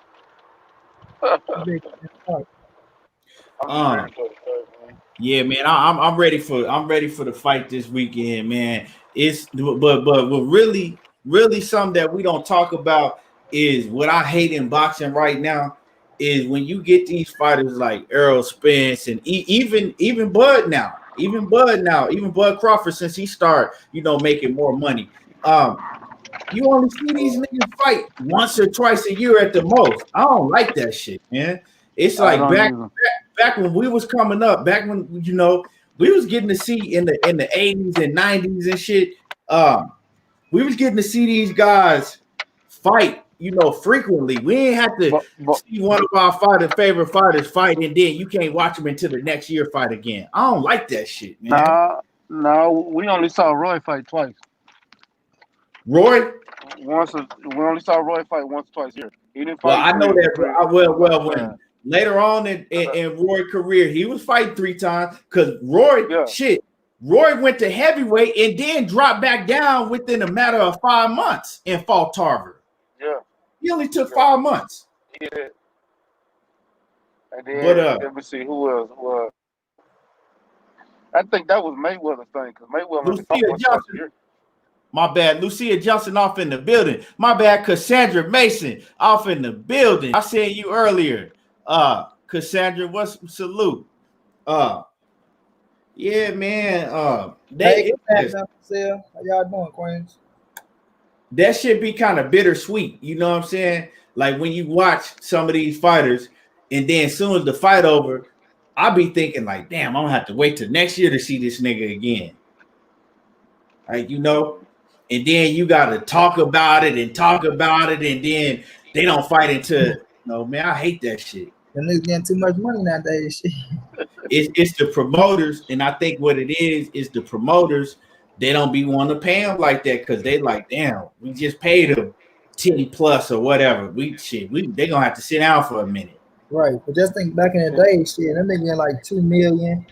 Speaker 1: Yeah, man, I'm ready for the fight this weekend, man. It's but what really something that we don't talk about is what I hate in boxing right now is when you get these fighters like Errol Spence and even Bud now, even Bud Crawford since he started, making more money. You only see these niggas fight once or twice a year at the most. I don't like that shit, man. It's like back when we was coming up, back when we was getting to see in the 80s and 90s and shit. We was getting to see these guys fight, frequently. We ain't have to see one of our favorite fighters fight, and then you can't watch them until the next year fight again. I don't like that shit, man.
Speaker 3: No, we only saw Roy fight twice.
Speaker 1: Roy?
Speaker 3: We only saw Roy fight once or twice a year. He didn't fight.
Speaker 1: Well, I know that. When later on in Roy's career, he was fighting 3 times because Roy went to heavyweight and then dropped back down within a matter of 5 months and fought Tarver.
Speaker 3: Yeah.
Speaker 1: He only took 5 months.
Speaker 3: Yeah. And then let me see who else was. I think that was Mayweather's thing because Mayweather only fought once twice a year.
Speaker 1: My bad. Lucia Johnson off in the building. My bad. Cassandra Mason off in the building. I seen you earlier. Cassandra, what's salute? Yeah, man.
Speaker 2: How y'all doing, Queens?
Speaker 1: That should be kind of bittersweet. You know what I'm saying? Like when you watch some of these fighters, and then as soon as the fight over, I'll be thinking like, damn, I'm gonna have to wait till next year to see this nigga again. Like, and then you got to talk about it, and then they don't fight until, man, I hate that shit.
Speaker 2: Them niggas getting too much money nowadays.
Speaker 1: It's the promoters, and I think what it is the promoters. They don't be wanting to pay them like that because they like, damn, we just paid them 10 plus or whatever. They gonna have to sit down for a minute.
Speaker 2: Right, but just think back in the day, shit, them niggas getting like $2 million.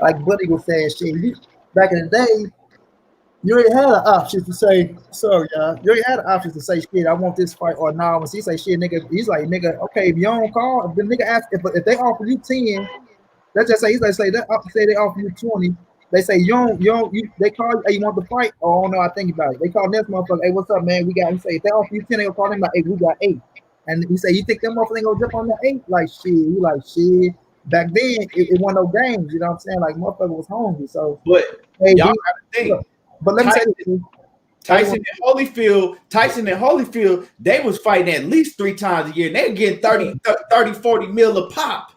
Speaker 2: Like Buddy was saying, shit. Back in the day, you already had an option to say, sorry, y'all. You already had an option to say, shit, I want this fight or no. When he say, shit, nigga, he's like, nigga, okay, if you don't call, if the nigga ask, if they offer you 10, let's just say, he's like, say they offer you 20. They say, they call you, hey, you want the fight? Oh, no, I think about it. They call this motherfucker, hey, what's up, man? He say, if they offer you 10, they'll call him like, hey, we got 8. And he say, you think them motherfucker ain't gonna jump on that 8? Like, shit. He like, shit. Back then, it wasn't no games, you know what I'm saying? Like, motherfucker was hungry. So,
Speaker 1: but
Speaker 2: hey,
Speaker 1: y'all gotta think.
Speaker 2: But let me say this.
Speaker 1: Tyson and Holyfield, they was fighting at least 3 times a year. And they were getting 30, 40 mil a pop.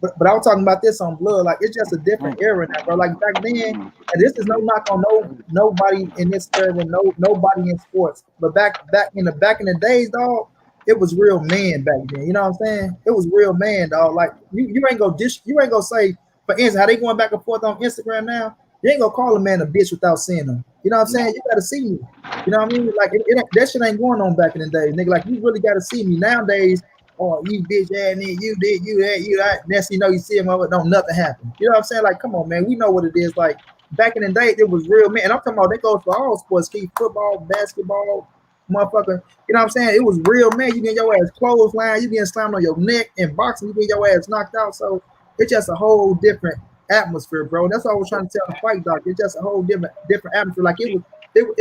Speaker 2: But I was talking about this on Blood. Like, it's just a different era now, bro. Like, back then, and this is no knock on nobody in this era, nobody in sports. But back in the days, dog, it was real man back then. You know what I'm saying? It was real man, dog. Like, you ain't gonna say for instance, how they going back and forth on Instagram now, you ain't gonna call a man a bitch without seeing him. You know what I'm saying? You gotta see me. You know what I mean? Like that shit ain't going on back in the day, nigga. Like you really gotta see me nowadays. Oh, you bitch ass nigga, you did, you that. Next you know, you see him, don't nothing happen. You know what I'm saying? Like, come on, man. We know what it is. Like back in the day, it was real, man. And I'm talking about that goes for all sports, ski, football, basketball, motherfucker. You know what I'm saying? It was real, man. You get your ass clothesline, you getting slammed on your neck. In boxing, you get your ass knocked out. So it's just a whole different atmosphere, bro. That's what I was trying to tell the fight doc. It's just a whole different atmosphere. Like it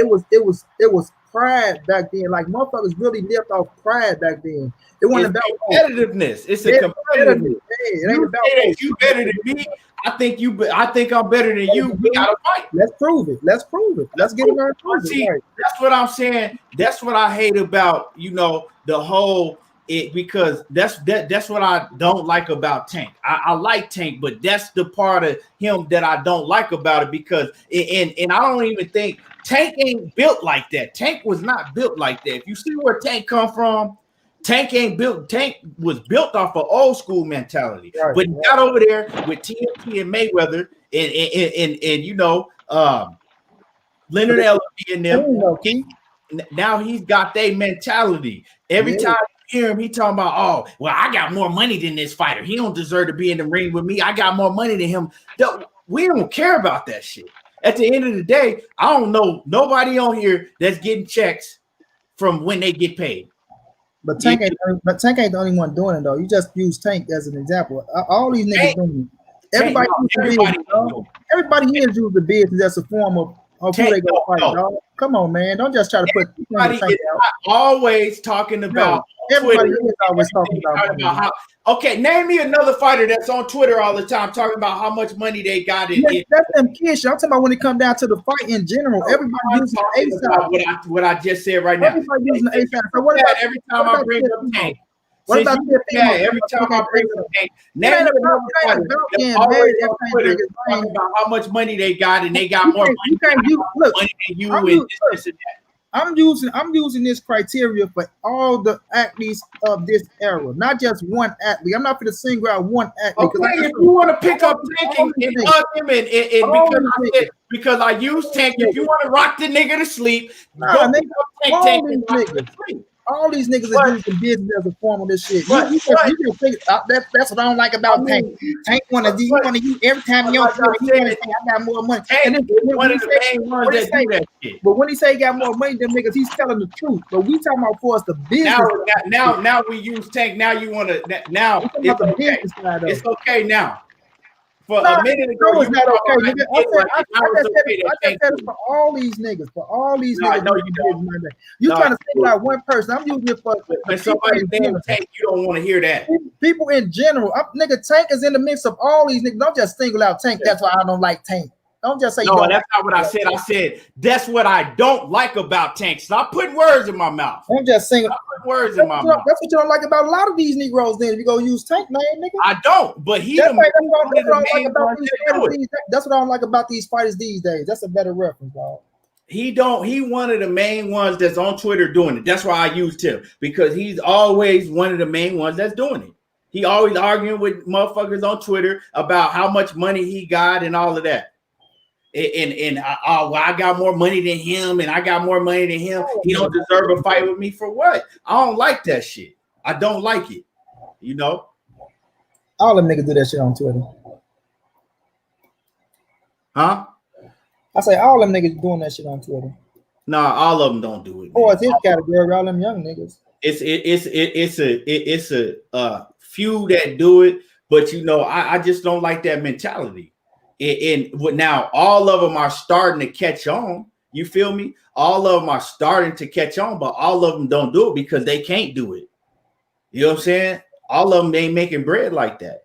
Speaker 2: was pride back then. Like motherfuckers really lived off pride back then. It wasn't about
Speaker 1: competitiveness. It's a competitiveness. It ain't about you better than me. I think I'm better than you. We gotta fight.
Speaker 2: Let's prove it. Let's get it on.
Speaker 1: See, that's what I'm saying. That's what I hate about the whole it, because that's what I don't like about Tank. I like Tank, but that's the part of him that I don't like about it, because and I don't even think Tank ain't built like that. Tank was not built like that. If you see where Tank come from, Tank ain't built. Tank was built off of old school mentality, right, but he got over there with TNT and Mayweather and Leonard Ellerby and them. Now he's got their mentality. Every time you hear him, he talking about, oh, well, I got more money than this fighter. He don't deserve to be in the ring with me. I got more money than him. We don't care about that shit. At the end of the day, I don't know nobody on here that's getting checks from when they get paid.
Speaker 2: But Tank ain't the only one doing it though. You just use Tank as an example. All these niggas doing it. Everybody here uses the business as a form of who they gonna fight, dog. Come on, man. Don't just try to put
Speaker 1: everybody is always talking about
Speaker 2: everybody is always talking about
Speaker 1: how. Okay, name me another fighter that's on Twitter all the time talking about how much money they got in.
Speaker 2: That's them kids. I'm talking about when it comes down to the fight in general. Everybody uses the
Speaker 1: what I just said right now.
Speaker 2: Everybody using the A-side. So what about
Speaker 1: every time I bring up Tank?
Speaker 2: What about
Speaker 1: every time I bring up Tank? Name talking about how much money they got, and they got more money than you and this and that.
Speaker 2: I'm using this criteria for all the athletes of this era, not just one athlete. I'm not going to single out one athlete.
Speaker 1: Okay, if you want to pick up Tank and hug him because I use Tank, if you want to rock the nigga to sleep, go pick up Tank and rock him to sleep.
Speaker 2: All these niggas are using business as a form of this shit. You can think that's what I don't like about Tank. Tank want to use every time you want to say I got more money.
Speaker 1: And then one of the main ones that do that shit.
Speaker 2: But when he say he got more money than niggas, he's telling the truth. But we talking about for us the business.
Speaker 1: Now we use Tank. Now you want to it's okay. It's okay now. For a minute ago,
Speaker 2: it's not okay. I just said it for all these niggas. For all these niggas.
Speaker 1: No, you don't.
Speaker 2: You trying to think about one person. I'm using it for
Speaker 1: somebody named Tank. You don't want to hear that.
Speaker 2: People in general. Nigga, Tank is in the mix of all these niggas. Don't just single out Tank. That's why I don't like Tank. Don't just say
Speaker 1: no. That's not what I said. I said that's what I don't like about Tank. Stop putting words in my mouth.
Speaker 2: I'm just saying
Speaker 1: words in my mouth.
Speaker 2: That's what you don't like about a lot of these Negroes. Then if you go use Tank, man, nigga.
Speaker 1: I don't. But
Speaker 2: that's what I don't like about these fighters these days. That's a better reference, dog.
Speaker 1: He one of the main ones that's on Twitter doing it. That's why I used him, because he's always one of the main ones that's doing it. He always arguing with motherfuckers on Twitter about how much money he got and all of that. I got more money than him, and I got more money than him. He don't deserve a fight with me for what? I don't like that shit. I don't like it.
Speaker 2: All them niggas do that shit on Twitter.
Speaker 1: Huh?
Speaker 2: I say all them niggas doing that shit on Twitter.
Speaker 1: Nah, all of them don't do it.
Speaker 2: Oh, it's his category. All them young niggas.
Speaker 1: It's a few that do it, but I just don't like that mentality. And now all of them are starting to catch on. You feel me? All of them are starting to catch on, but all of them don't do it because they can't do it. You know what I'm saying? All of them ain't making bread like that.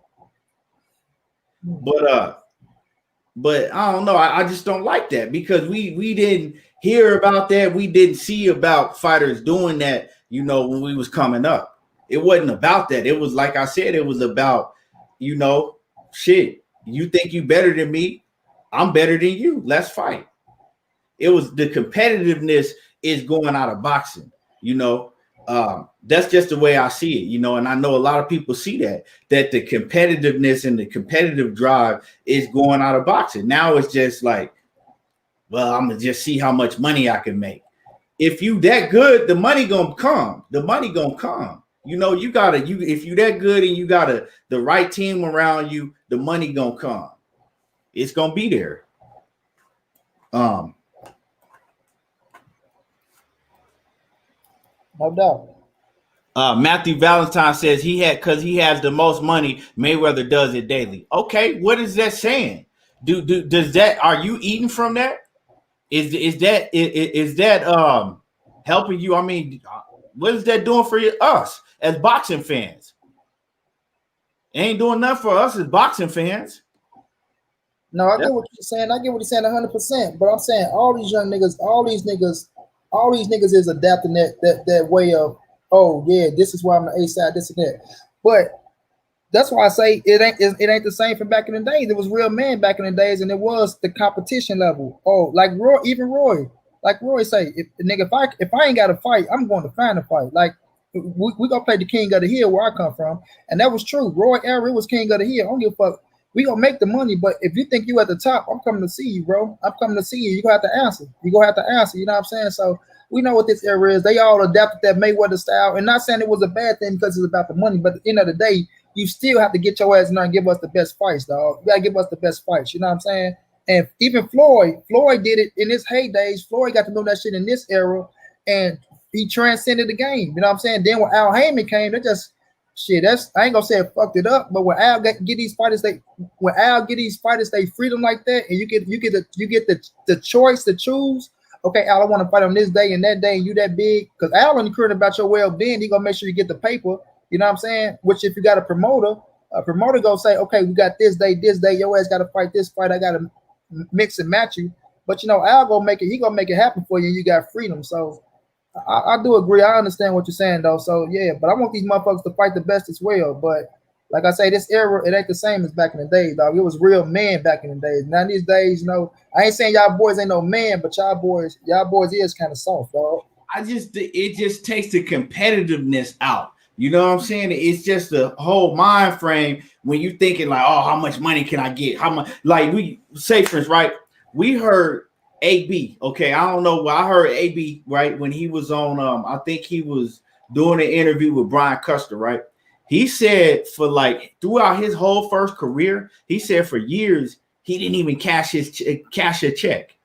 Speaker 1: But I don't know. I just don't like that because we didn't hear about that. We didn't see about fighters doing that, when we was coming up. It wasn't about that. It was like I said, it was about, shit. You think you better than me? I'm better than you. Let's fight. It was the competitiveness is going out of boxing. That's just the way I see it, you know, and I know a lot of people see that the competitiveness and the competitive drive is going out of boxing. Now it's just like, well, I'm gonna just see how much money I can make. If you that good, the money gonna come. The money gonna come. You know, if you that good and you got the right team around you, the money gonna come. It's gonna be there.
Speaker 2: No doubt.
Speaker 1: Matthew Valentine says because he has the most money, Mayweather does it daily. Okay, what is that saying? Does that, are you eating from that? Is that helping you? I mean, what is that doing for us as boxing fans? It ain't doing nothing for us as boxing fans.
Speaker 2: No, I get what you're saying. I get what you're saying 100%. But I'm saying all these young niggas, all these niggas is adapting that way of, oh yeah, this is why I'm the A side, this and that. But that's why I say it ain't the same from back in the days. It was real men back in the days, and it was the competition level. Oh, like Roy, like Roy say, if I ain't got a fight, I'm going to find a fight. Like we gonna play the king of the hill where I come from, and that was true. Roy Errol was king of the hill. I don't give a fuck. We gonna make the money, but if you think you at the top, I'm coming to see you, bro. I'm coming to see you. You gonna have to answer. You gonna have to answer. You know what I'm saying? So we know what this era is. They all adapted that Mayweather style, and not saying it was a bad thing because it's about the money, but at the end of the day, you still have to get your ass in there and give us the best fights, dog. You gotta give us the best fights. You know what I'm saying? And even Floyd did it in his heydays. Floyd got to know that shit in this era, and he transcended the game. You know what I'm saying? Then when Al Heyman came, they just shit. I ain't gonna say it fucked it up, but when Al get these fighters, they freedom like that, and you get the choice to choose. Okay, Al, I want to fight on this day and that day, and you that big, because Al only caring about your well-being. He gonna make sure you get the paper. You know what I'm saying? Which if you got a promoter gonna say, okay, we got this day, your ass got to fight this fight. I got to mix and match you. But you know, Al gonna make it. He gonna make it happen for you. And you got freedom. So I do agree. I understand what you're saying though. So yeah, but I want these motherfuckers to fight the best as well. But like I say, this era, it ain't the same as back in the day, dog. It was real men back in the days. Now these days, you know, I ain't saying y'all boys ain't no man, but y'all boys is kind of soft, dog.
Speaker 1: It just takes the competitiveness out. You know what I'm saying? It's just the whole mind frame when you thinking like, oh, how much money can I get? How much? Like we say, for instance, right? We heard AB. Okay, I don't know. Well, I heard AB right when he was on. I think he was doing an interview with Brian Custer. Right? He said for like throughout his whole first career, he said for years he didn't even cash a check.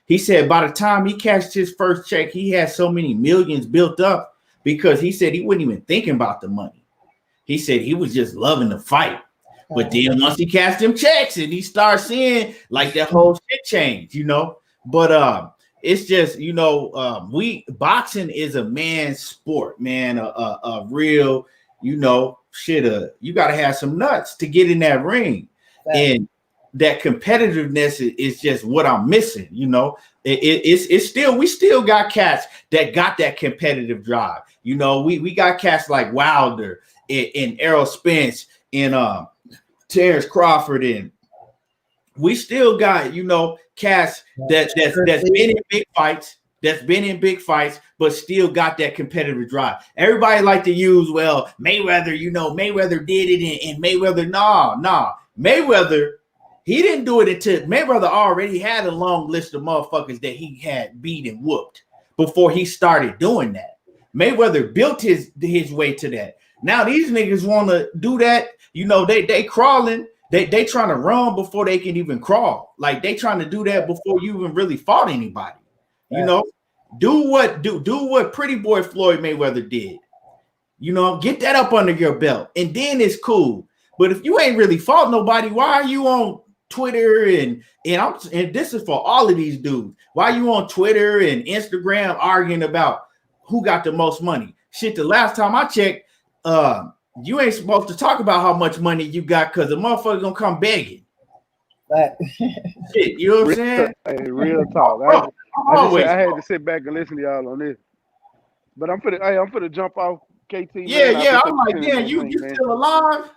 Speaker 1: He said by the time he cashed his first check, he had so many millions built up. Because he said he wasn't even thinking about the money. He said he was just loving the fight. But then once he cashed them checks and he started seeing like that whole shit change, you know. But it's just, you know, boxing is a man's sport, man. A real, you know, shit. You got to have some nuts to get in that ring. And that competitiveness is just what I'm missing, you know. It's still, we still got cats that got that competitive drive. You know, we got cats like Wilder and Errol Spence and Terrence Crawford, and we still got, you know, cats that's been in big fights, but still got that competitive drive. Everybody like to use, well, Mayweather, you know, Mayweather did it, and Mayweather, nah. Mayweather, he didn't do it until Mayweather already had a long list of motherfuckers that he had beat and whooped before he started doing that. Mayweather built his way to that. Now these niggas want to do that. You know, they crawling. They trying to run before they can even crawl. Like they trying to do that before you even really fought anybody. You know, do what Pretty Boy Floyd Mayweather did. You know, get that up under your belt, and then it's cool. But if you ain't really fought nobody, why are you on Twitter and this is for all of these dudes? Why are you on Twitter and Instagram arguing about who got the most money? Shit, the last time I checked, you ain't supposed to talk about how much money you got because the motherfucker gonna come begging. Shit, you know what I'm saying?
Speaker 3: Hey, real talk. I had to sit back and listen to y'all on this. But I'm finna jump off KT.
Speaker 1: Yeah. I'm like, damn, you still alive?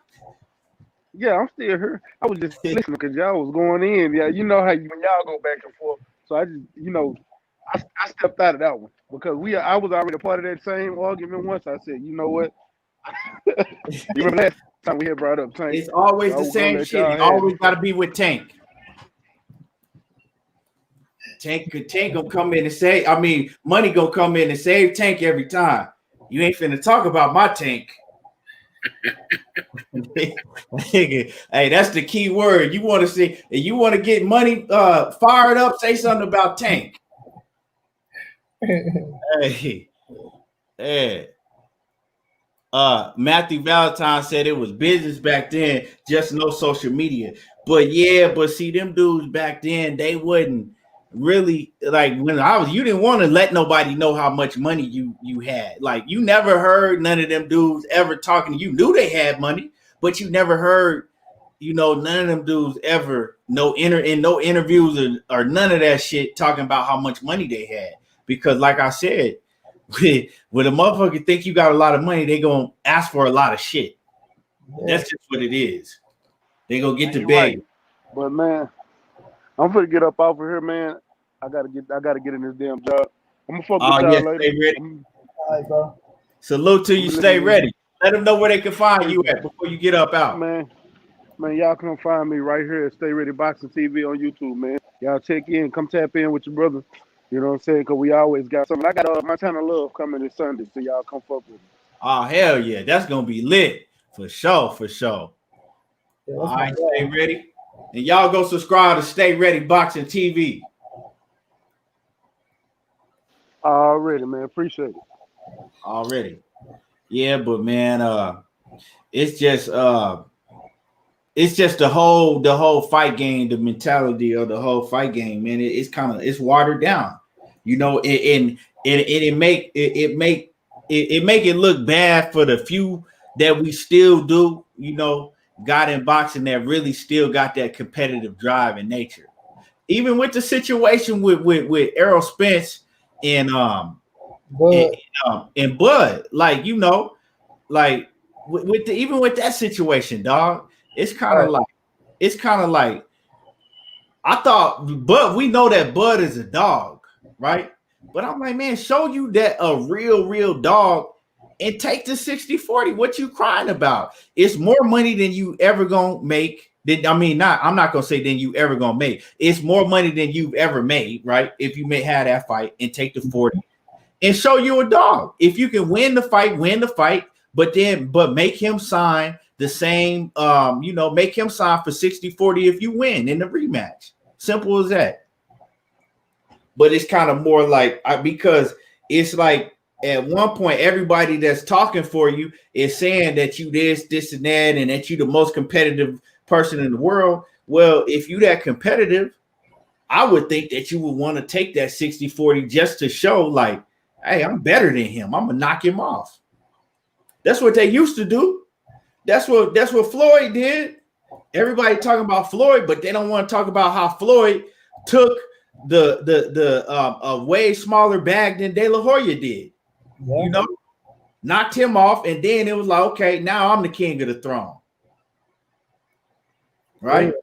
Speaker 3: Yeah, I'm still here. I was just listening because y'all was going in. Yeah, you know how when y'all go back and forth. So I just, you know, I stepped out of that one because I was already a part of that same argument once. I said, you know what? You remember last time we had brought up Tank?
Speaker 1: It's always the same shit. It always got to be with Tank. Tank gonna come in and say, Money gonna come in and save Tank every time. You ain't finna talk about my Tank. Hey, that's the key word. You want to see, you want to get Money fired up, say something about Tank. Hey. Matthew Valentine said it was business back then, just no social media. But see, them dudes back then, they wouldn't really, like, when you didn't want to let nobody know how much money you had. Like, you never heard none of them dudes ever talking. You knew they had money, but you never heard, none of them dudes ever in no interviews or none of that shit talking about how much money they had. Because like I said, when a motherfucker think you got a lot of money, they gonna ask for a lot of shit. Yeah. That's just what it is. They gonna get to beg. Right.
Speaker 3: But man, I'm gonna get up off of here, man. I gotta get in this damn job. I'm gonna fuck with y'all later.
Speaker 1: Stay ready. All right, bro. Salute to you. Stay ready. Let them know where they can find you at before you get up out.
Speaker 3: Man, y'all come find me right here at Stay Ready Boxing TV on YouTube, man. Y'all check in, come tap in with your brother. You know what I'm saying? Because we always got something. I got my Channel of Love coming this Sunday, so y'all come fuck with me.
Speaker 1: Oh, hell yeah. That's going to be lit. For sure. Yeah, all right, stay ready. And y'all go subscribe to Stay Ready Boxing TV.
Speaker 3: Already, man. Appreciate it.
Speaker 1: Already. Yeah, but man, it's just the whole fight game, the mentality of the whole fight game, man. It's watered down, and it make it look bad for the few that we still do, got in boxing that really still got that competitive drive and nature. Even with the situation with Errol Spence and Bud, like with that situation, dog. It's kind of like I thought, but we know that Bud is a dog, right? But I'm like, man, show you that a real dog and take the 60-40. What you crying about? It's more money than you ever gonna make. I'm not gonna say than you ever gonna make. It's more money than you've ever made, right? If you may have that fight and take the 40 and show you a dog. If you can win the fight, but make him sign the same, make him sign for 60-40 if you win in the rematch. Simple as that. But it's kind of more like, because it's like at one point, everybody that's talking for you is saying that you this, and that, and that you the most competitive person in the world. Well, if you that competitive, I would think that you would want to take that 60-40 just to show, like, hey, I'm better than him. I'm gonna knock him off. That's what they used to do. That's what Floyd did. Everybody talking about Floyd, but they don't want to talk about how Floyd took a way smaller bag than De La Hoya did. Yeah. Knocked him off, and then it was like, okay, now I'm the king of the throne. Right?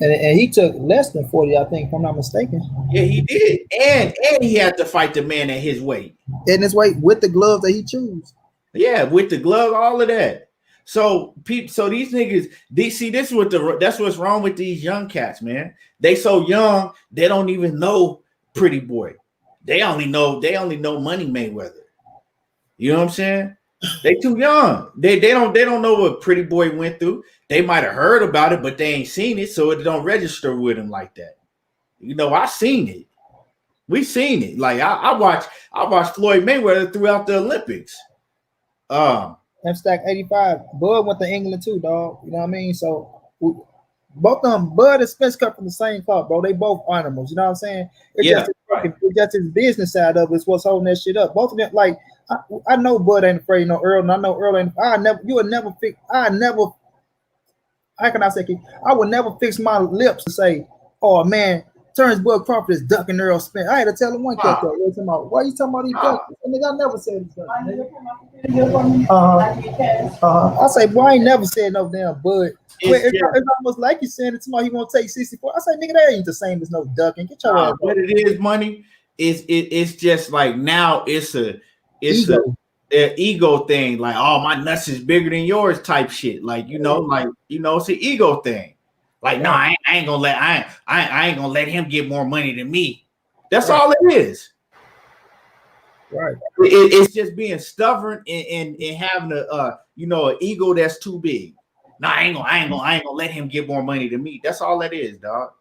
Speaker 2: And he took less than 40, I think, if I'm not mistaken.
Speaker 1: Yeah, he did. And he had to fight the man at his weight.
Speaker 2: In his weight with the gloves that he chose.
Speaker 1: Yeah, with the glove, all of that. So these niggas, that's what's wrong with these young cats, man. They so young, they don't even know Pretty Boy. They only know Money Mayweather. You know what I'm saying? They too young. They don't know what Pretty Boy went through. They might have heard about it, but they ain't seen it, so it don't register with them like that. I seen it. We seen it. Like I watched Floyd Mayweather throughout the Olympics.
Speaker 2: M-Stack 85. Bud went to England too, dog. You know what I mean? So both of them, Bud and Spence, cut from the same club, bro. They both animals. You know what I'm saying? It's just his business side of it's what's holding that shit up. Both of them, like I know Bud ain't afraid of no Earl, and I know Earl ain't. How can I say? I would never fix my lips to say, "Oh man, Terrence Bud Crawford is ducking Errol Spence." I had to tell him one cat. Why you talking about these ducks? I never said this. I say, boy, I ain't never said no damn Bud. It's almost like you saying it tomorrow. He gonna take 64. I say, nigga, that ain't the same as no ducking. Get your ass.
Speaker 1: What it is, Money. it's just like now it's a
Speaker 2: Ego.
Speaker 1: ego thing, like, oh, my nuts is bigger than yours type shit. Like, it's an ego thing. Like, no, I ain't gonna let him get more money than me. That's all it is.
Speaker 2: Right.
Speaker 1: It's just being stubborn and having an ego that's too big. No, I ain't gonna let him get more money than me. That's all it is, dog.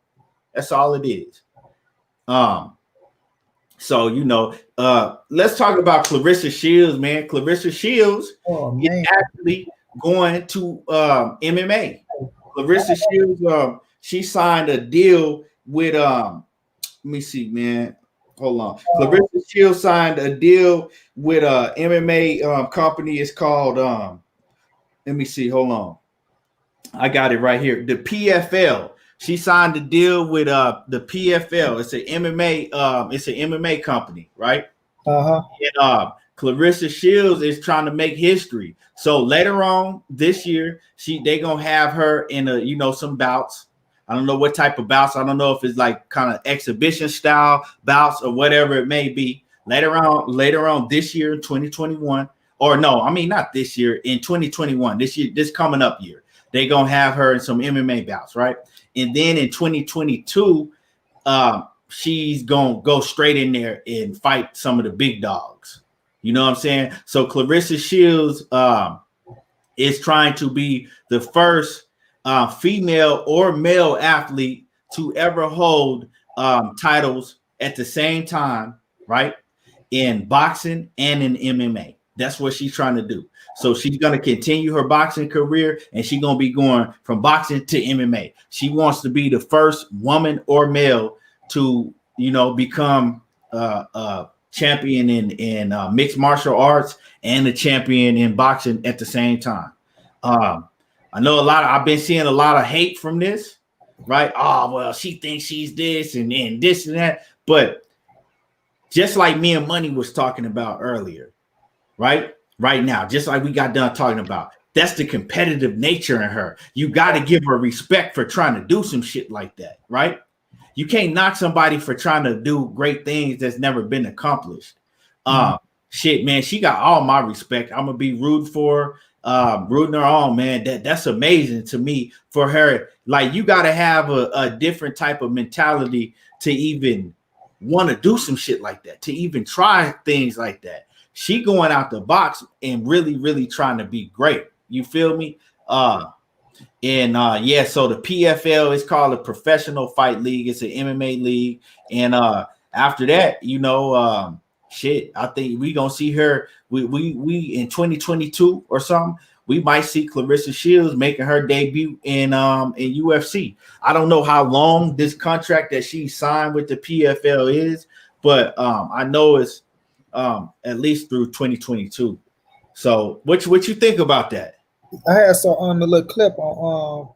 Speaker 1: That's all it is. So let's talk about Clarissa Shields, man. Clarissa Shields is actually going to MMA. Clarissa Shields, she signed a deal with let me see, man. Hold on. Clarissa Shields signed a deal with MMA company. It's called let me see. Hold on. I got it right here. The PFL. She signed a deal with the PFL. It's an MMA company, right? And Clarissa Shields is trying to make history. So later on this year, they gonna have her in some bouts. I don't know what type of bouts. I don't know if it's like kind of exhibition style bouts or whatever it may be. Later on this year in 2021, or no, I mean not this year, in 2021. This coming up year, they gonna have her in some MMA bouts, right? And then in 2022, she's gonna go straight in there and fight some of the big dogs. You know what I'm saying? So Clarissa Shields is trying to be the first female or male athlete to ever hold titles at the same time, right? In boxing and in MMA. That's what she's trying to do. So she's going to continue her boxing career, and she's going to be going from boxing to MMA. She wants to be the first woman or male to, become a champion in mixed martial arts and a champion in boxing at the same time. I know I've been seeing a lot of hate from this, right? Oh, well, she thinks she's this and this and that. But just like me and Money was talking about earlier, right now, just like we got done talking about, that's the competitive nature in her. You got to give her respect for trying to do some shit like that, right? You can't knock somebody for trying to do great things that's never been accomplished. Shit, man, she got all my respect. I'm gonna be rooting for her, rooting her on, man. That's amazing to me for her. Like, you got to have a different type of mentality to even want to do some shit like that, to even try things like that. She going out the box and really, really trying to be great. You feel me? So the PFL is called a Professional Fight League. It's an MMA league. And after that, I think we gonna see her. We in 2022 or something. We might see Clarissa Shields making her debut in UFC. I don't know how long this contract that she signed with the PFL is, but I know it's at least through 2022. So what you think about that?
Speaker 2: I had on the little clip on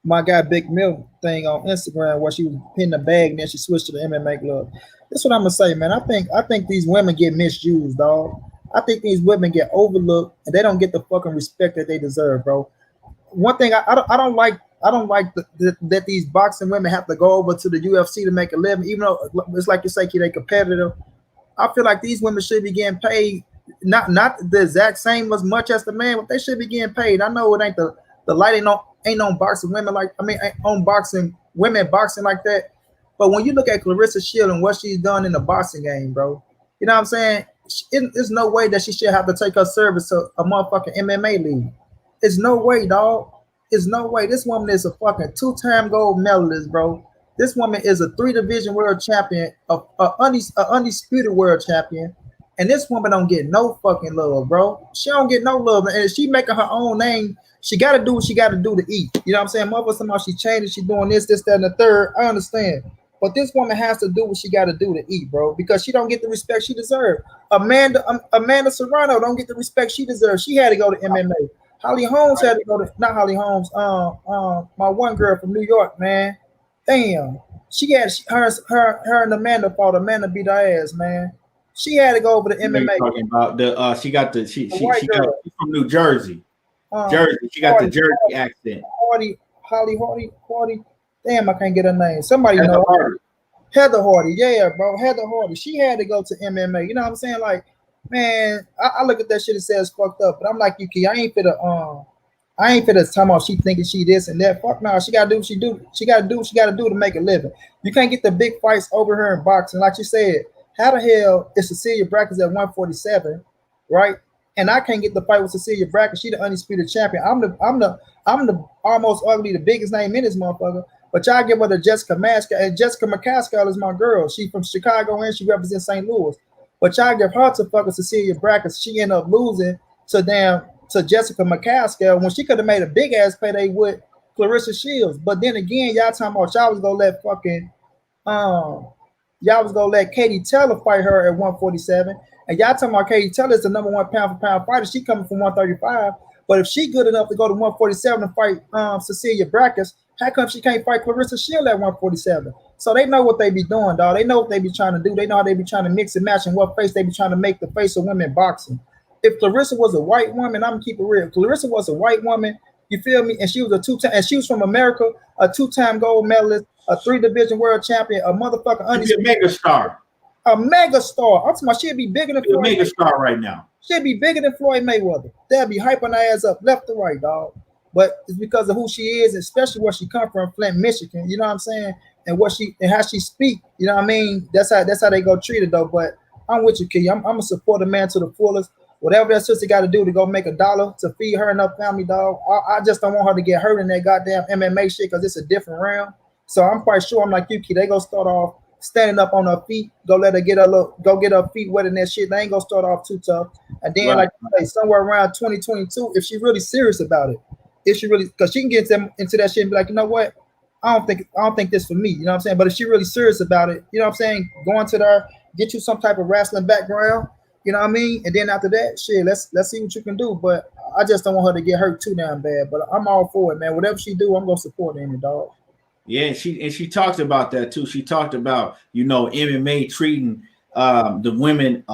Speaker 2: my guy Big Milk thing on Instagram where she was pinning the bag and then she switched to the MMA glove. That's what I'm gonna say, man. I think these women get misused, dog. I think these women get overlooked and they don't get the fucking respect that they deserve, bro. One thing I don't like that these boxing women have to go over to the UFC to make a living, even though it's like you say, they competitive. I feel like these women should be getting paid, not the exact same as much as the man, but they should be getting paid. I know it ain't the light ain't on boxing women ain't on boxing women boxing like that. But when you look at Clarissa Shields and what she's done in the boxing game, bro, you know what I'm saying? There's no way that she should have to take her service to a motherfucking MMA league. There's no way, dog. There's no way. This woman is a fucking 2-time gold medalist, bro. This woman is a 3-division world champion, a undisputed world champion, and this woman don't get no fucking love, bro. She don't get no love, and she making her own name. She got to do what she got to do to eat. You know what I'm saying? Motherfucker, somehow she changing, she doing this, that, and the third. I understand, but this woman has to do what she got to do to eat, bro, because she don't get the respect she deserves. Amanda Serrano don't get the respect she deserves. She had to go to MMA. Holly Holmes had to go to, not Holly Holmes, my one girl from New York, man. Damn, she had her and Amanda fought. Amanda beat her ass, man. She had to go over to MMA.
Speaker 1: Talking about she got from New Jersey. Jersey. She got the Jersey accent.
Speaker 2: Hardy. Damn, I can't get her name. Somebody know. Heather Hardy, yeah, bro. Heather Hardy. She had to go to MMA. You know what I'm saying? Like, man, I look at that shit and say it's fucked up. But I'm like, you key, I ain't finna time off she thinking she this and that. Fuck no, she gotta do what she do. She gotta do what she gotta do to make a living. You can't get the big fights over her in boxing. Like you said, how the hell is Cecilia Brackens at 147, right? And I can't get the fight with Cecilia Brackens. She the undisputed champion. I'm the almost ugly, the biggest name in this motherfucker. But y'all give her to Jessica Mascal, and Jessica McCaskill is my girl. She from Chicago and she represents St. Louis. But y'all give her to fucking Cecilia Brackens. She ended up losing to Jessica McCaskill when she could have made a big ass payday with Clarissa Shields. But then again, y'all talking about y'all was gonna let fucking y'all was gonna let Katie Taylor fight her at 147. And y'all talking about Katie Taylor is the number one pound for pound fighter. She coming from 135. But if she good enough to go to 147 and fight Cecilia Brackens, how come she can't fight Clarissa Shield at 147? So they know what they be doing, dog. They know what they be trying to do. They know how they be trying to mix and match and what face they be trying to make the face of women boxing. If Clarissa was a white woman, I'm gonna keep it real. Clarissa was a white woman, you feel me? And she was and she was from America, a 2-time gold medalist, a 3-division world champion, a motherfucker undisputed
Speaker 1: mega star.
Speaker 2: A mega star. I'm talking about she'd be bigger than
Speaker 1: Floyd. A mega star right now.
Speaker 2: She'd be bigger than Floyd Mayweather. They'll be hyping her ass up left to right, dog. But it's because of who she is, especially where she come from, Flint, Michigan. You know what I'm saying? And what she and how she speak. You know what I mean? That's how they go treat her though. But I'm with you, Key. I'm a support a man to the fullest. Whatever that sister got to do to go make $1 to feed her and her family, dog. I just don't want her to get hurt in that goddamn MMA shit because it's a different round. So I'm quite sure I'm like you, Key. They gonna start off standing up on her feet. Go let her get her feet wet in that shit. They ain't gonna start off too tough. And then right. Like I say, somewhere around 2022, if she really serious about it. If she really, because she can get into that shit and be like, you know what, I don't think this for me, you know what I'm saying? But if she really serious about it, you know what I'm saying, going to there, get you some type of wrestling background, you know what I mean? And then after that, shit, let's see what you can do. But I just don't want her to get hurt too damn bad. But I'm all for it, man. Whatever she do, I'm gonna support her in it, dog.
Speaker 1: Yeah, and she talked about that too. She talked about, MMA treating the women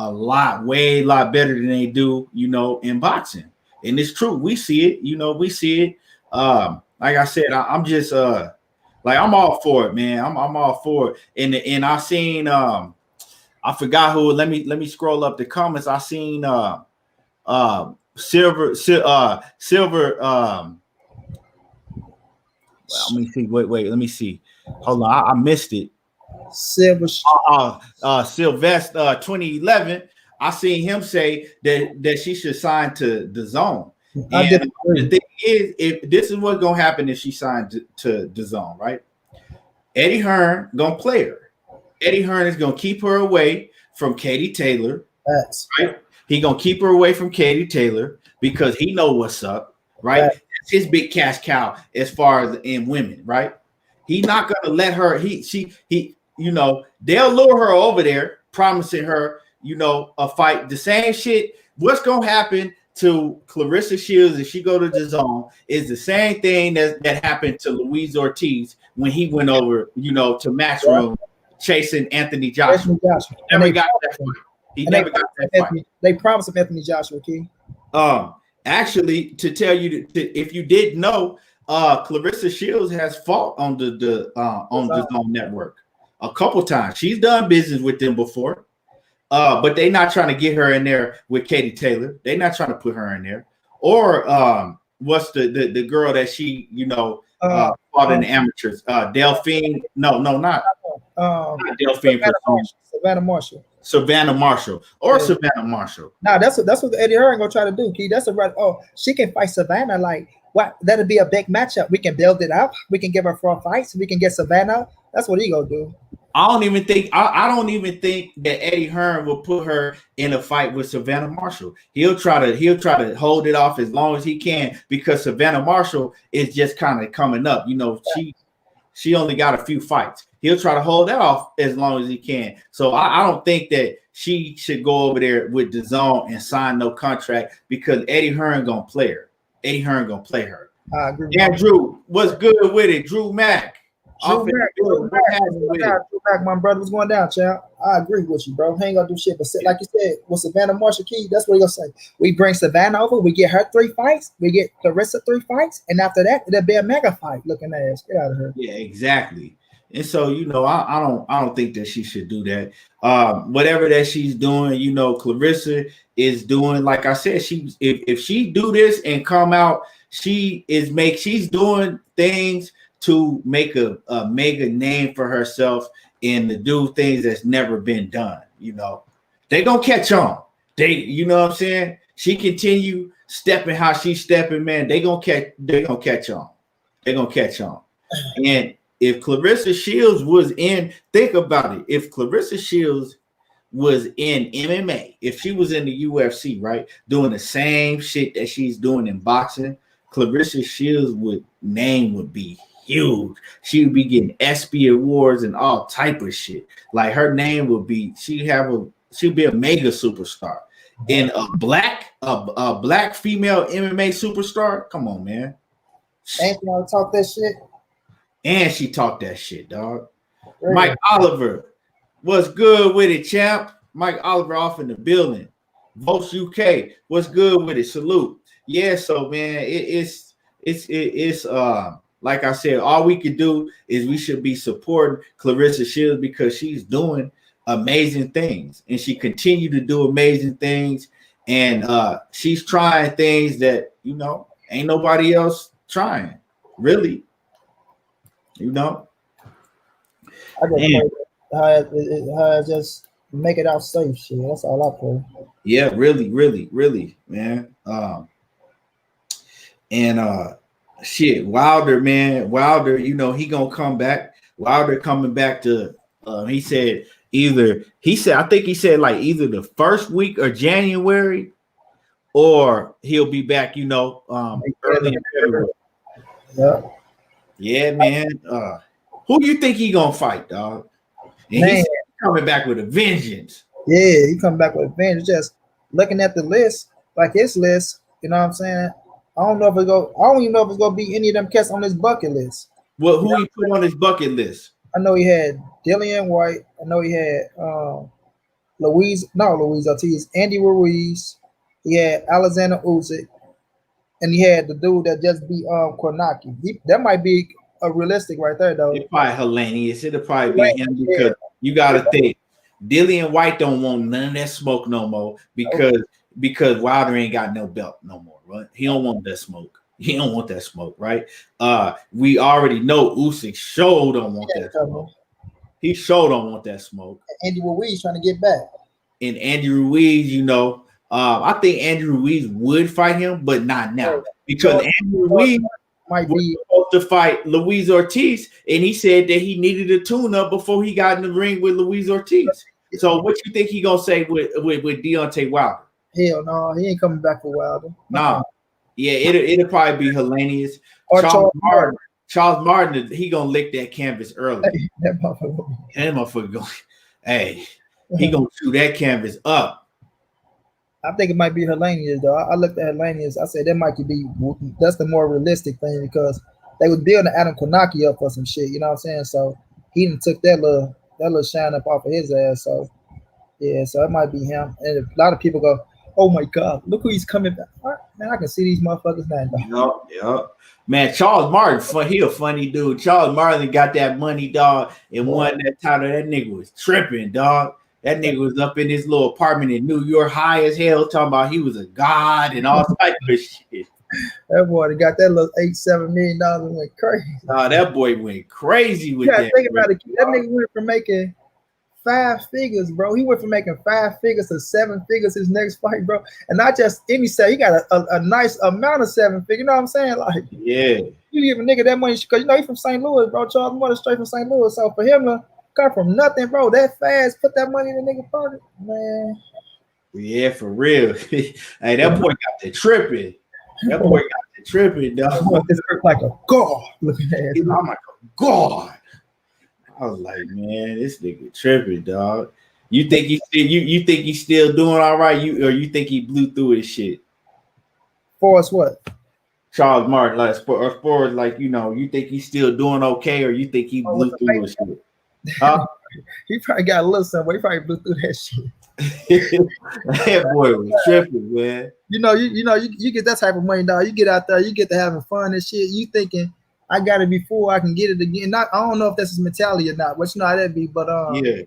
Speaker 1: way better than they do, in boxing. And it's true. We see it, we see it. Like I said, I'm just I'm all for it, man. I'm all for it. And I seen I forgot who. Let me scroll up the comments. I seen Silver. Let me see. Wait. Let me see. Hold on. I missed it.
Speaker 2: Silver.
Speaker 1: Sylvester 2011. I seen him say that she should sign to the Zone. And the thing is, if this is what's gonna happen if she signed to the Zone, right? Eddie Hearn gonna play her. Eddie Hearn is gonna keep her away from Katie Taylor. Right? He gonna keep her away from Katie Taylor because he know what's up, right? That's his big cash cow as far as in women, right? He's not gonna let her. They'll lure her over there, promising her, a fight. The same shit. What's gonna happen to Clarissa Shields if she go to the Zone is the same thing that happened to Luis Ortiz when he went over, to Matchroom chasing Anthony Joshua. He never got that fight.
Speaker 2: They promised him Anthony Joshua, Key.
Speaker 1: Actually, to tell you, if you didn't know, Clarissa Shields has fought on the Zone Network a couple times. She's done business with them before. But they're not trying to get her in there with Katie Taylor. They're not trying to put her in there. Or what's the girl that she, fought in the amateurs? Delphine. No, not Delphine. Savannah Marshall. Savannah Marshall.
Speaker 2: Nah, that's what Eddie Hearn gonna try to do, Key. That's right. Oh, she can fight Savannah. Like, what? That'll be a big matchup. We can build it up. We can give her 4 fights. We can get Savannah. That's what he gonna do.
Speaker 1: I don't even think that Eddie Hearn will put her in a fight with Savannah Marshall. He'll try to hold it off as long as he can because Savannah Marshall is just kind of coming up. She only got a few fights. He'll try to hold that off as long as he can. So I don't think that she should go over there with the Zone and sign no contract because Eddie Hearn gonna play her. Eddie Hearn gonna play her.
Speaker 2: I agree.
Speaker 1: Yeah, Drew, what's good with it? Drew Mack.
Speaker 2: Drew Mack, my brother, what's going down, child? I agree with you, bro. He ain't gonna do shit, but like you said, with Savannah Marshall Key, that's what he gonna say. We bring Savannah over, we get her 3 fights, we get Clarissa 3 fights, and after that, it'll be a mega fight. Looking ass, get out of here.
Speaker 1: Yeah, exactly. And so, you know, I don't think that she should do that. Whatever that she's doing, you know, Clarissa is doing, like I said, if she do this and come out, she's doing things to make a mega name for herself and to do things that's never been done. You know, they gonna catch on. You know what I'm saying? She continue stepping how she's stepping, man. They gonna catch on. They're gonna catch on. And if Clarissa Shields was in, think about it. If Clarissa Shields was in MMA, if she was in the UFC, right, doing the same shit that she's doing in boxing, Clarissa Shields' name would be huge. She would be getting ESPY awards and all type of shit. Like her name would be, she'd be a mega superstar. And a black female MMA superstar. Come on, man.
Speaker 2: Ain't gonna talk that shit.
Speaker 1: And she talked that shit, dog. Really? Mike Oliver, what's good with it, champ? Mike Oliver off in the building. Votes UK, what's good with it? Salute. Yeah, so man, it's like I said, all we could do is we should be supporting Clarissa Shields because she's doing amazing things, and she continue to do amazing things, and she's trying things that, you know, ain't nobody else trying, really. You know,
Speaker 2: I just make it out safe. Shit, that's all I pray.
Speaker 1: Yeah, really, man. Shit, Wilder, man, Wilder. You know he gonna come back. Wilder coming back to. He said I think he said like either the first week of January, or he'll be back. You know, early in February.
Speaker 2: Yeah.
Speaker 1: Yeah, man. Who do you think he gonna fight, dog? And he's coming back with a vengeance.
Speaker 2: Yeah, he coming back with a vengeance. Just looking at the list, like his list, you know what I'm saying? I don't even know if it's gonna be any of them cats on his bucket list.
Speaker 1: Well, who he put on his bucket list?
Speaker 2: I know he had Dillian White. I know he had Luis Ortiz, Andy Ruiz. He had Alexander Usyk. And he had the dude that just beat Kornacki. That might be a realistic right there, though.
Speaker 1: It's probably Hellenius. It'll probably be him because you got to think Dillian White don't want none of that smoke no more because Wilder ain't got no belt no more, right? He don't want that smoke. He don't want that smoke, right? We already know Usyk sure don't want that smoke. He sure don't want that smoke.
Speaker 2: Andy Ruiz trying to get back.
Speaker 1: And Andy Ruiz, you know, I think Andrew Ruiz would fight him, but not now because Andrew Ruiz was supposed to fight Luis Ortiz, and he said that he needed a tune-up before he got in the ring with Luis Ortiz. So, what you think he gonna say with Deontay Wilder?
Speaker 2: Hell no, he ain't coming back for Wilder.
Speaker 1: Nah, yeah, it'll probably be Hellenius or Charles Martin. He gonna lick that canvas early.
Speaker 2: Hey, that
Speaker 1: motherfucker going. Hey, he gonna chew that canvas up.
Speaker 2: I think it might be Hellenius, though. I looked at Hellenius. I said that's the more realistic thing because they was building Adam Kornacki up for some shit. You know what I'm saying? So he done took that little shine up off of his ass. So yeah, so it might be him. And a lot of people go, "Oh my God, look who he's coming back!" Right, man, I can see these motherfuckers now.
Speaker 1: Yeah. Man, Charles Martin, he a funny dude. Charles Martin got that money, dog, and won that title. That nigga was tripping, dog. That nigga was up in his little apartment in New York, high as hell, talking about he was a god and all type of shit.
Speaker 2: That boy got that little $8-7 million and went crazy.
Speaker 1: That boy went crazy with that.
Speaker 2: Think about it. That nigga went from making 5 figures, bro. He went from making 5 figures to 7 figures his next fight, bro. And not just any set. He got a nice amount of 7 figures. You know what I'm saying? Like,
Speaker 1: yeah.
Speaker 2: You give a nigga that money because you know he's from St. Louis, bro. Charles Martin straight from St. Louis. So for him to come from nothing, bro, that fast, put that money in the nigga pocket, man.
Speaker 1: Yeah, for real. Hey, that boy got the tripping. That boy got the tripping, dog.
Speaker 2: It's like a god looking at it.
Speaker 1: I'm like a god. I was like, man, this nigga tripping, dog. You think he's still doing all right? You think he blew through his shit?
Speaker 2: For us, what?
Speaker 1: Charles Martin, like for like, you know, you think he's still doing okay, or you think he blew through his shit? Huh?
Speaker 2: He probably got a little something. He probably blew through that shit.
Speaker 1: That boy was tripping, man.
Speaker 2: You get that type of money, dog. You get out there, you get to having fun and shit. You thinking, I got it before I can get it again. I don't know if that's his mentality or not, but you know how that be. But
Speaker 1: Yeah.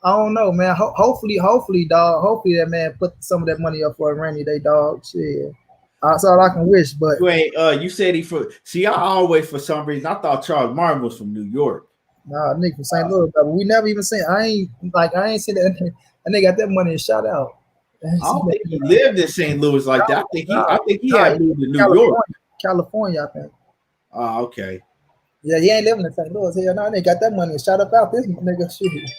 Speaker 2: I don't know, man. Hopefully, dog. Hopefully that man put some of that money up for a rainy day, dog. Shit. That's all I can wish. But
Speaker 1: you ain't. You said he for. See, I always for some reason I thought Charles Martin was from New York.
Speaker 2: nah, nigga from St. Louis, but we never even seen. I ain't seen that. And they got that money and shot out.
Speaker 1: I don't think he lived in St. Louis like that. I think he had moved to New York.
Speaker 2: California, I think.
Speaker 1: Oh, okay.
Speaker 2: Yeah, he ain't living in St. Louis. Hell no, they got that money and shot up out this nigga shit.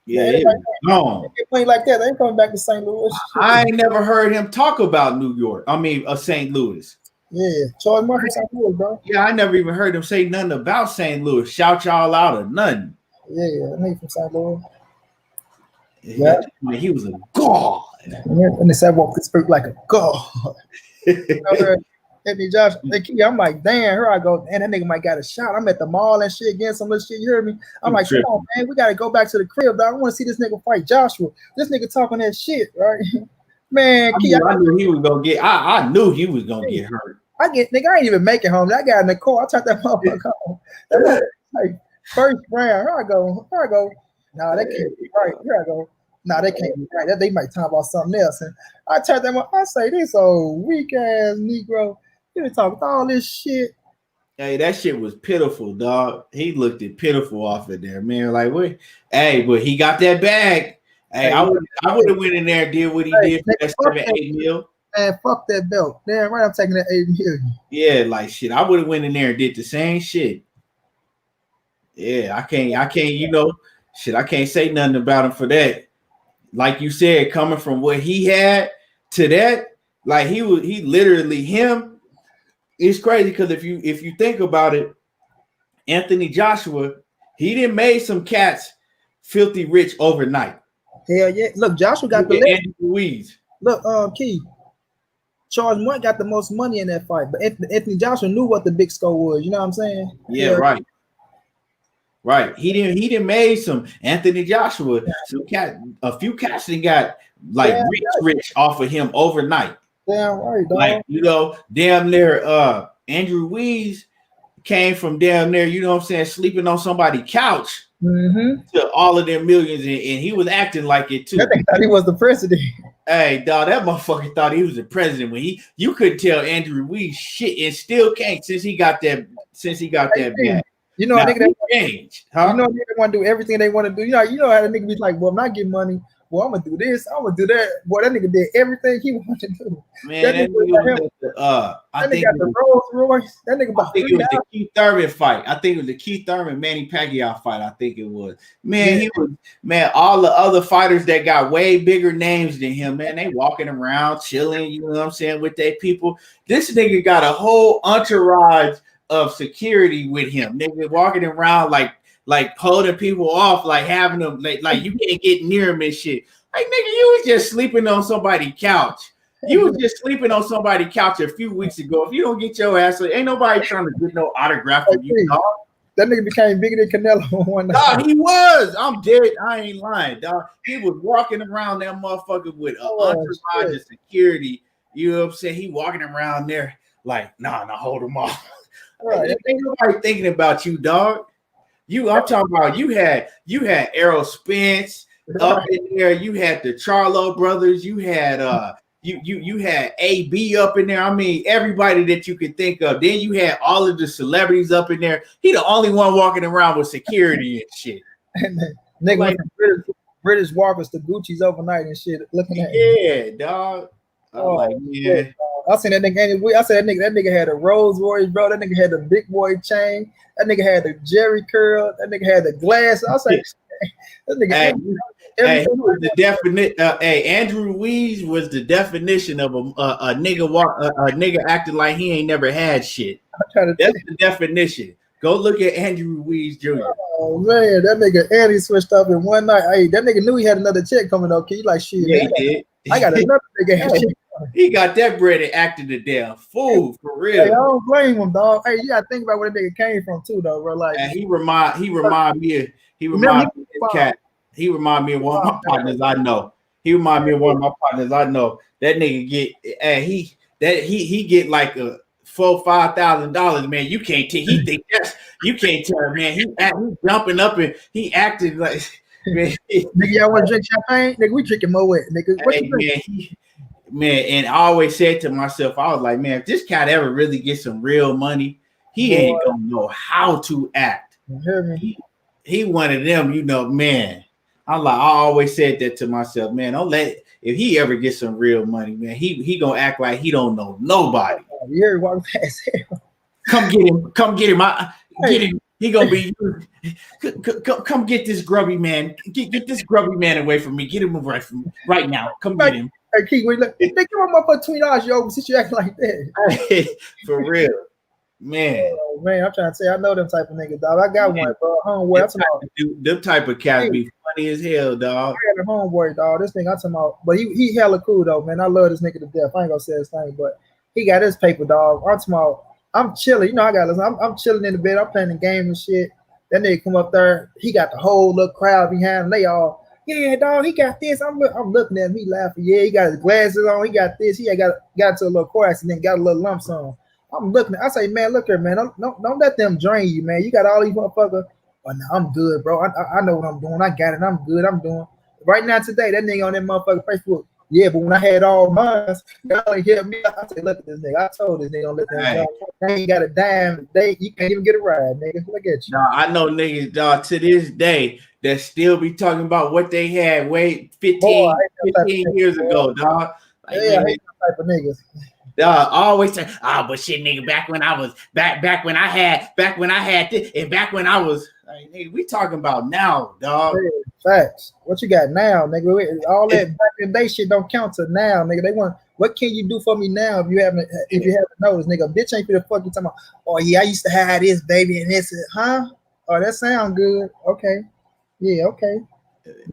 Speaker 1: Yeah, it was gone.
Speaker 2: Money like that, they ain't coming back to St. Louis.
Speaker 1: I ain't never heard him talk about New York. I mean, St. Louis.
Speaker 2: Yeah, Charles Martin from St. Louis, bro.
Speaker 1: Yeah, I never even heard him say nothing about St. Louis. Shout y'all out or nothing.
Speaker 2: Yeah, nigga from St. Louis.
Speaker 1: Yeah, he was a god.
Speaker 2: And they said walk the spirit like a god. Anthony Josh, I'm like, damn, here I go. And that nigga might got a shot. I'm at the mall and shit, getting some little shit. You heard me? I'm like, come on, man, we gotta go back to the crib, dog. I want to see this nigga fight Joshua. This nigga talking that shit, right? Man,
Speaker 1: I knew he was gonna get. I knew he was gonna get hurt.
Speaker 2: Nigga, I ain't even make it home. That guy in the car, I turned that motherfucker on. That like first round. Here I go. Nah, that can't be right. Here I go. Nah, that can't be right. That they might talk about something else. And I turned them on. I say, this old weak ass Negro. You been talking all this shit.
Speaker 1: Hey, that shit was pitiful, dog. He looked it pitiful off of there, man. Like, what? Hey, but he got that bag. Hey, I would have went in there and did what he did for that 7-8 mil.
Speaker 2: Man, fuck that belt. Damn right, I'm taking that 8 million.
Speaker 1: Yeah, like shit. I would have went in there and did the same shit. Yeah, I can't, you know, shit, I can't say nothing about him for that. Like you said, coming from what he had to that, like he literally him. It's crazy because if you think about it, Anthony Joshua, he didn't made some cats filthy rich overnight.
Speaker 2: Hell yeah. Look, Joshua got the
Speaker 1: Andrew Ruiz.
Speaker 2: Look, Key. Charles Martin got the most money in that fight, but Anthony Joshua knew what the big score was. You know what I'm saying?
Speaker 1: Yeah, right. Right. He didn't made some Anthony Joshua, a few cats that got like rich off of him overnight.
Speaker 2: Damn right, dog.
Speaker 1: Like, you know, damn near Andrew Ruiz came from damn near, you know what I'm saying, sleeping on somebody's couch to all of their millions, and he was acting like it too.
Speaker 2: I thought he was the president.
Speaker 1: Hey, dog, that motherfucker thought he was the president when you couldn't tell Andrew Ruiz shit, and still can't since he got that bag.
Speaker 2: You know, nigga that
Speaker 1: change, huh?
Speaker 2: You know, nigga want to do everything they want to do. You know how the nigga be like, well, I'm not getting money. Well, I'm gonna do this. I'm gonna do that. Boy, that nigga did everything he wanted to do.
Speaker 1: Man, that nigga I think got the Rolls Royce. That nigga I think it was the Keith Thurman fight. I think it was the Keith Thurman Manny Pacquiao fight. I think it was. Man, he was all the other fighters that got way bigger names than him, man, they walking around chilling, you know what I'm saying, with their people. This nigga got a whole entourage of security with him. Nigga walking around like holding people off, like having them like you can't get near him and shit. Like, nigga, you was just sleeping on somebody's couch. You was just sleeping on somebody's couch a few weeks ago. If you don't get your ass, ain't nobody trying to get no autograph from you, dog.
Speaker 2: That nigga became bigger than Canelo one night.
Speaker 1: Dog, he was. I'm dead. I ain't lying, dog. He was walking around that motherfucker with an entourage of security. You know what I'm saying? He walking around there like, nah, hold him off. Right. Ain't nobody thinking about you, dog. I'm talking about you had Errol Spence up in there. You had the Charlo brothers. You had you had AB up in there. I mean, everybody that you could think of. Then you had all of the celebrities up in there. He the only one walking around with security and shit.
Speaker 2: Nigga like, British walkers to Gucci's overnight and shit. Looking at
Speaker 1: dog. I'm like, yeah.
Speaker 2: I seen that nigga. I said that nigga had a Rolls Royce, bro. That nigga had the big boy chain. That nigga had the Jerry curl. That nigga had the glass. I was like, that nigga.
Speaker 1: He was the definition. Andrew Ruiz was the definition of a nigga acting like he ain't never had shit. That's the definition. Go look at Andrew Ruiz Jr.
Speaker 2: Oh man, that nigga Andy switched up in one night. Hey, that nigga knew he had another check coming up. He like, shit.
Speaker 1: Yeah,
Speaker 2: man,
Speaker 1: he did.
Speaker 2: I got another nigga.
Speaker 1: He got that bread and acted the damn fool for real.
Speaker 2: Hey, I don't blame him, dog. Hey, you gotta think about where that nigga came from too, though, bro. Like,
Speaker 1: and he remind me of this cat. He remind me of one of my partners I know. That nigga get he get like a $4,000-$5,000, man. You can't take. He think that's you can't tell, man. He jumping up and he acted like, man.
Speaker 2: Nigga, y'all want to drink champagne? Nigga, we drinking Moet. Nigga, what you
Speaker 1: Man, man, and I always said to myself, I was like, man, if this cat ever really gets some real money, he ain't gonna know how to act.
Speaker 2: You hear me?
Speaker 1: He one of them, man. I always said that to myself, man. Don't let if he ever gets some real money, man, he gonna act like he don't know nobody.
Speaker 2: You heard walk past him.
Speaker 1: Come get him. Get him. He gonna be. Come get this grubby man. Get this grubby man away from me. Get him away from me right now. Come get him.
Speaker 2: Hey, Keith, they give him up for $20, yo, since you acting like that.
Speaker 1: For real, man.
Speaker 2: Oh, man, I'm trying to say, I know them type of niggas, dog. I got one, bro. Homeboy.
Speaker 1: Them type of cats be funny as hell, dog.
Speaker 2: I had a homeboy, dog. This thing I'm talking about, but he hella cool though, man. I love this nigga to death. I ain't gonna say his thing, but he got his paper, dog. I'm talking about. I'm chilling, I got listen. I'm chilling in the bed. I'm playing the game and shit. That nigga come up there. He got the whole little crowd behind him. They all, yeah, dog. He got this. I'm looking at him. He laughing. Yeah, he got his glasses on. He got this. He got to a little car accident. Got a little lumps on. I'm looking. I say, man, look here, man. Don't let them drain you, man. You got all these motherfuckers. Oh, no, I'm good, bro. I know what I'm doing. I got it. I'm good. I'm doing right now today. That nigga on that motherfucker Facebook. Yeah, but when I had all mine, y'all ain't hear me. I said, look at this nigga. I told this nigga, don't let them They ain't got a dime. You can't even get a ride, nigga. Look at you.
Speaker 1: Nah, I know niggas, dog, to this day that still be talking about what they had 15 years ago, dog. Like,
Speaker 2: yeah, I hate that type of niggas.
Speaker 1: Dog, always say, but shit, nigga, back when I was back when I had this, and back when I was like, nigga, we talking about now, dog.
Speaker 2: Facts. What you got now, nigga? All that back in the day shit don't count to now, nigga. They want, what can you do for me now if you haven't noticed, nigga? Bitch ain't finna fuck you talking about, oh yeah, I used to have this baby and this, huh? Oh, that sound good. Okay. Yeah, okay.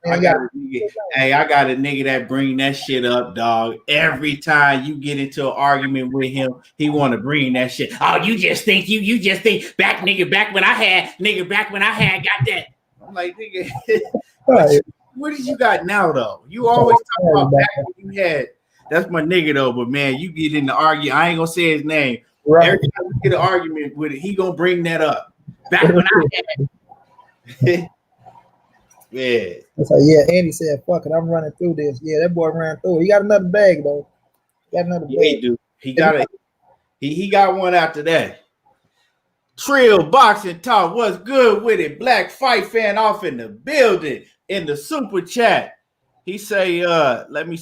Speaker 1: I got a nigga that bring that shit up, dog. Every time you get into an argument with him, he want to bring that shit. Oh, you just think back when I had got that. I'm like, nigga, what did you got now though? You always talk about back when you had. That's my nigga though, but man, you get in the argument. I ain't gonna say his name. Right. Every time we get an argument with it, he gonna bring that up. Back when I had. Yeah.
Speaker 2: That's like, yeah, Andy said, fuck it, I'm running through this. Yeah, that boy ran through it. He got another bag, though.
Speaker 1: Yeah, he do. He got one after that. Trill Boxing Talk, what's good with it? Black Fight Fan off in the building in the super chat. He say, let me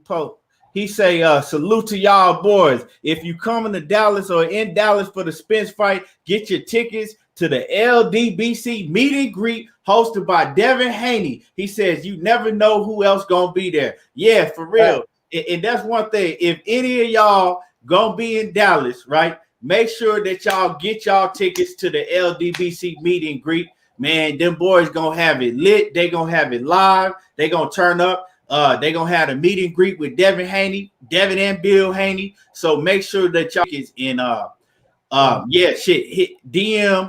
Speaker 1: post. He say, salute to y'all boys. If you coming to Dallas or in Dallas for the Spence fight, get your tickets to the LDBC meet and greet hosted by Devin Haney. He says, you never know who else gonna be there. Yeah, for real. And that's one thing. If any of y'all gonna be in Dallas, right, make sure that y'all get y'all tickets to the LDBC meet and greet. Man, them boys gonna have it lit. They gonna have it live. They gonna turn up. They gonna have a meet and greet with Devin and Bill Haney. So make sure that y'all is in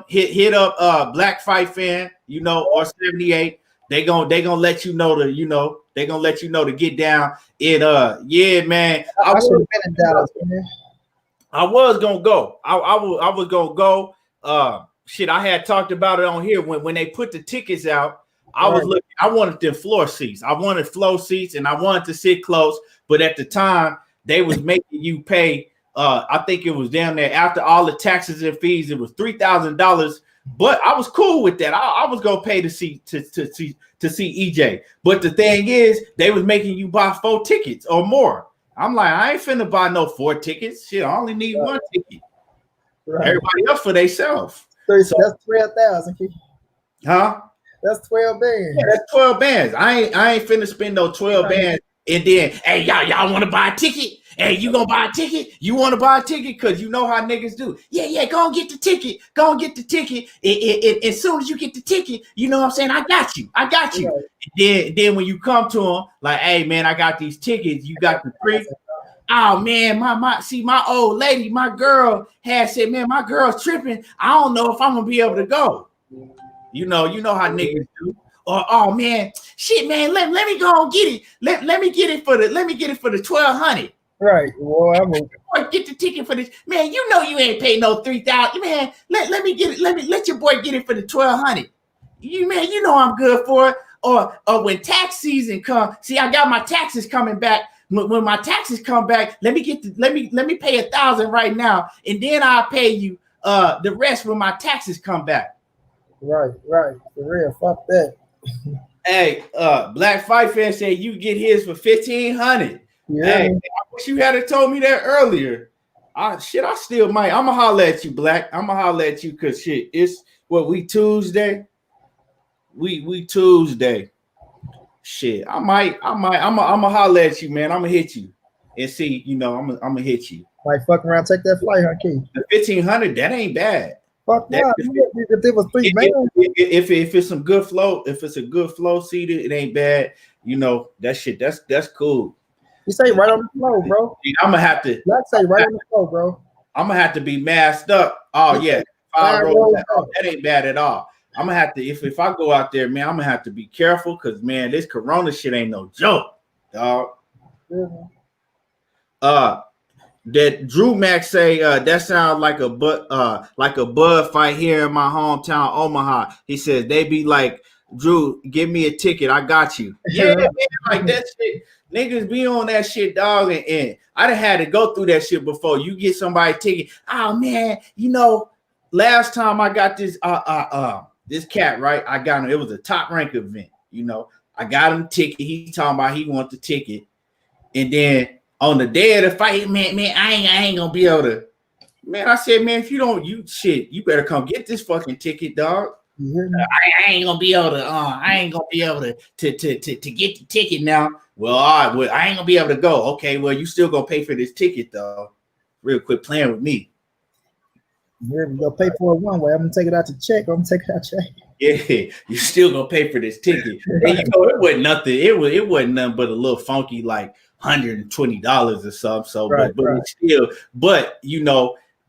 Speaker 1: hit up Black Fight Fan, or 78. They gonna let you know to get down. Yeah, man. I should have been in Dallas, man. I was gonna go. I was gonna go. I had talked about it on here when they put the tickets out. I was looking. I wanted them floor seats. I wanted floor seats, and I wanted to sit close. But at the time, they was making you pay. I think it was down there after all the taxes and fees. It was $3,000. But I was cool with that. I was gonna pay to see EJ. But the thing is, they was making you buy 4 tickets or more. I'm like, I ain't finna buy no 4 tickets. Shit, I only need 1 ticket. Right. Everybody else for themselves.
Speaker 2: So that's 12,000.
Speaker 1: Huh?
Speaker 2: That's 12 bands.
Speaker 1: Yeah, that's 12 bands. I ain't finna spend no 12 bands. And then, hey, y'all want to buy a ticket? Hey, you gonna buy a ticket? You want to buy a ticket? Because you know how niggas do. Yeah, go and get the ticket. Go and get the ticket. And as soon as you get the ticket, you know what I'm saying? I got you. Right. Then when you come to them, like, hey, man, I got these tickets. You got the free. Oh, man, my old lady, my girl had said, man, my girl's tripping. I don't know if I'm going to be able to go. You know how niggas do. Or, oh man, shit, man, let me go and get it. Let me get it for the 1,200.
Speaker 2: Right. Boy,
Speaker 1: Boy, get the ticket for this. Man, you know you ain't paid no 3,000. Man, let me get it. Let your boy get it for the 1,200. You know I'm good for it. Or when tax season come, see, I got my taxes coming back. When my taxes come back, let me pay 1,000 right now, and then I'll pay you the rest when my taxes come back.
Speaker 2: Right. For real. Fuck that.
Speaker 1: Hey, Black Fight Fan said you get his for 1,500.
Speaker 2: Yeah.
Speaker 1: Hey, I wish you had told me that earlier. I still might. I'ma holler at you, Black. I'ma holler at you because shit, it's what we Tuesday. We Tuesday. Shit, I'ma holler at you, man. I'ma hit you and see, I'ma hit you.
Speaker 2: Might fuck around, take that flight, huh, Keith?
Speaker 1: The 1,500, that ain't bad.
Speaker 2: Fuck yeah. If there was 3 bands.
Speaker 1: If it's some good flow, if it's a good flow seated, it ain't bad. That shit, that's cool.
Speaker 2: You say right on the flow, bro.
Speaker 1: I'm gonna have to.
Speaker 2: Let's say right on the flow, bro.
Speaker 1: I'm gonna have to be masked up. Oh yeah, that ain't bad at all. I'm gonna have to if I go out there, man. I'm gonna have to be careful because man, this Corona shit ain't no joke, dog.
Speaker 2: Mm-hmm.
Speaker 1: That Drew Max say that sounds like a bud fight here in my hometown, Omaha. He says they be like, Drew, give me a ticket, I got you. Yeah, man, like that shit. Niggas be on that shit, dog, and I done had to go through that shit before. You get somebody a ticket. Oh man, last time I got this this cat, right? I got him. It was a top rank event. I got him a ticket. He talking about he want the ticket, and then on the day of the fight, man, I ain't gonna be able to. Man, I said, man, if you don't, you better come get this fucking ticket, dog.
Speaker 2: Mm-hmm.
Speaker 1: I ain't gonna be able to. I ain't gonna be able to get the ticket now. Well, all right, well, I ain't gonna be able to go. Okay, well, you still gonna pay for this ticket, though. Real quick, playing with me.
Speaker 2: Yeah, you gonna pay for it one way. I'm gonna take it out to check. I'm gonna take it out check.
Speaker 1: Yeah, you still gonna pay for this ticket. And it wasn't nothing. It wasn't nothing but a little funky like $120 or something. So,
Speaker 2: right,
Speaker 1: but
Speaker 2: right.
Speaker 1: It's still, but when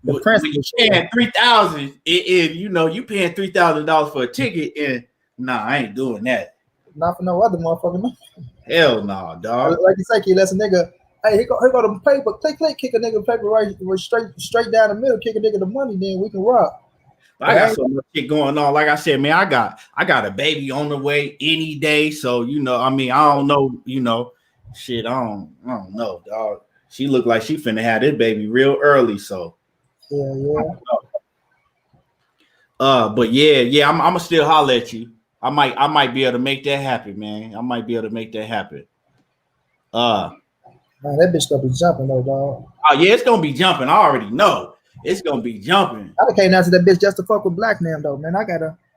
Speaker 1: you paying $3,000, you paying $3,000 for a ticket, and nah, I ain't doing that.
Speaker 2: Not for no other motherfucker. No.
Speaker 1: Hell no, dog.
Speaker 2: Like you say, kid, that's a nigga. Hey, here go the paper. Click, kick a nigga paper right straight down the middle, kick a nigga the money, then we can rock.
Speaker 1: I got so much shit going on. Like I said, man, I got a baby on the way any day. So I don't know, shit, I don't know, dog. She looked like she finna have this baby real early, so
Speaker 2: yeah.
Speaker 1: But yeah, I'm gonna still holler at you. I might be able to make that happen, man. I might be able to make that happen.
Speaker 2: Man, that bitch gonna be jumping though, dog.
Speaker 1: Oh yeah, it's gonna be jumping. I already know it's gonna be jumping.
Speaker 2: I came down to that bitch just to fuck with Black man though, man.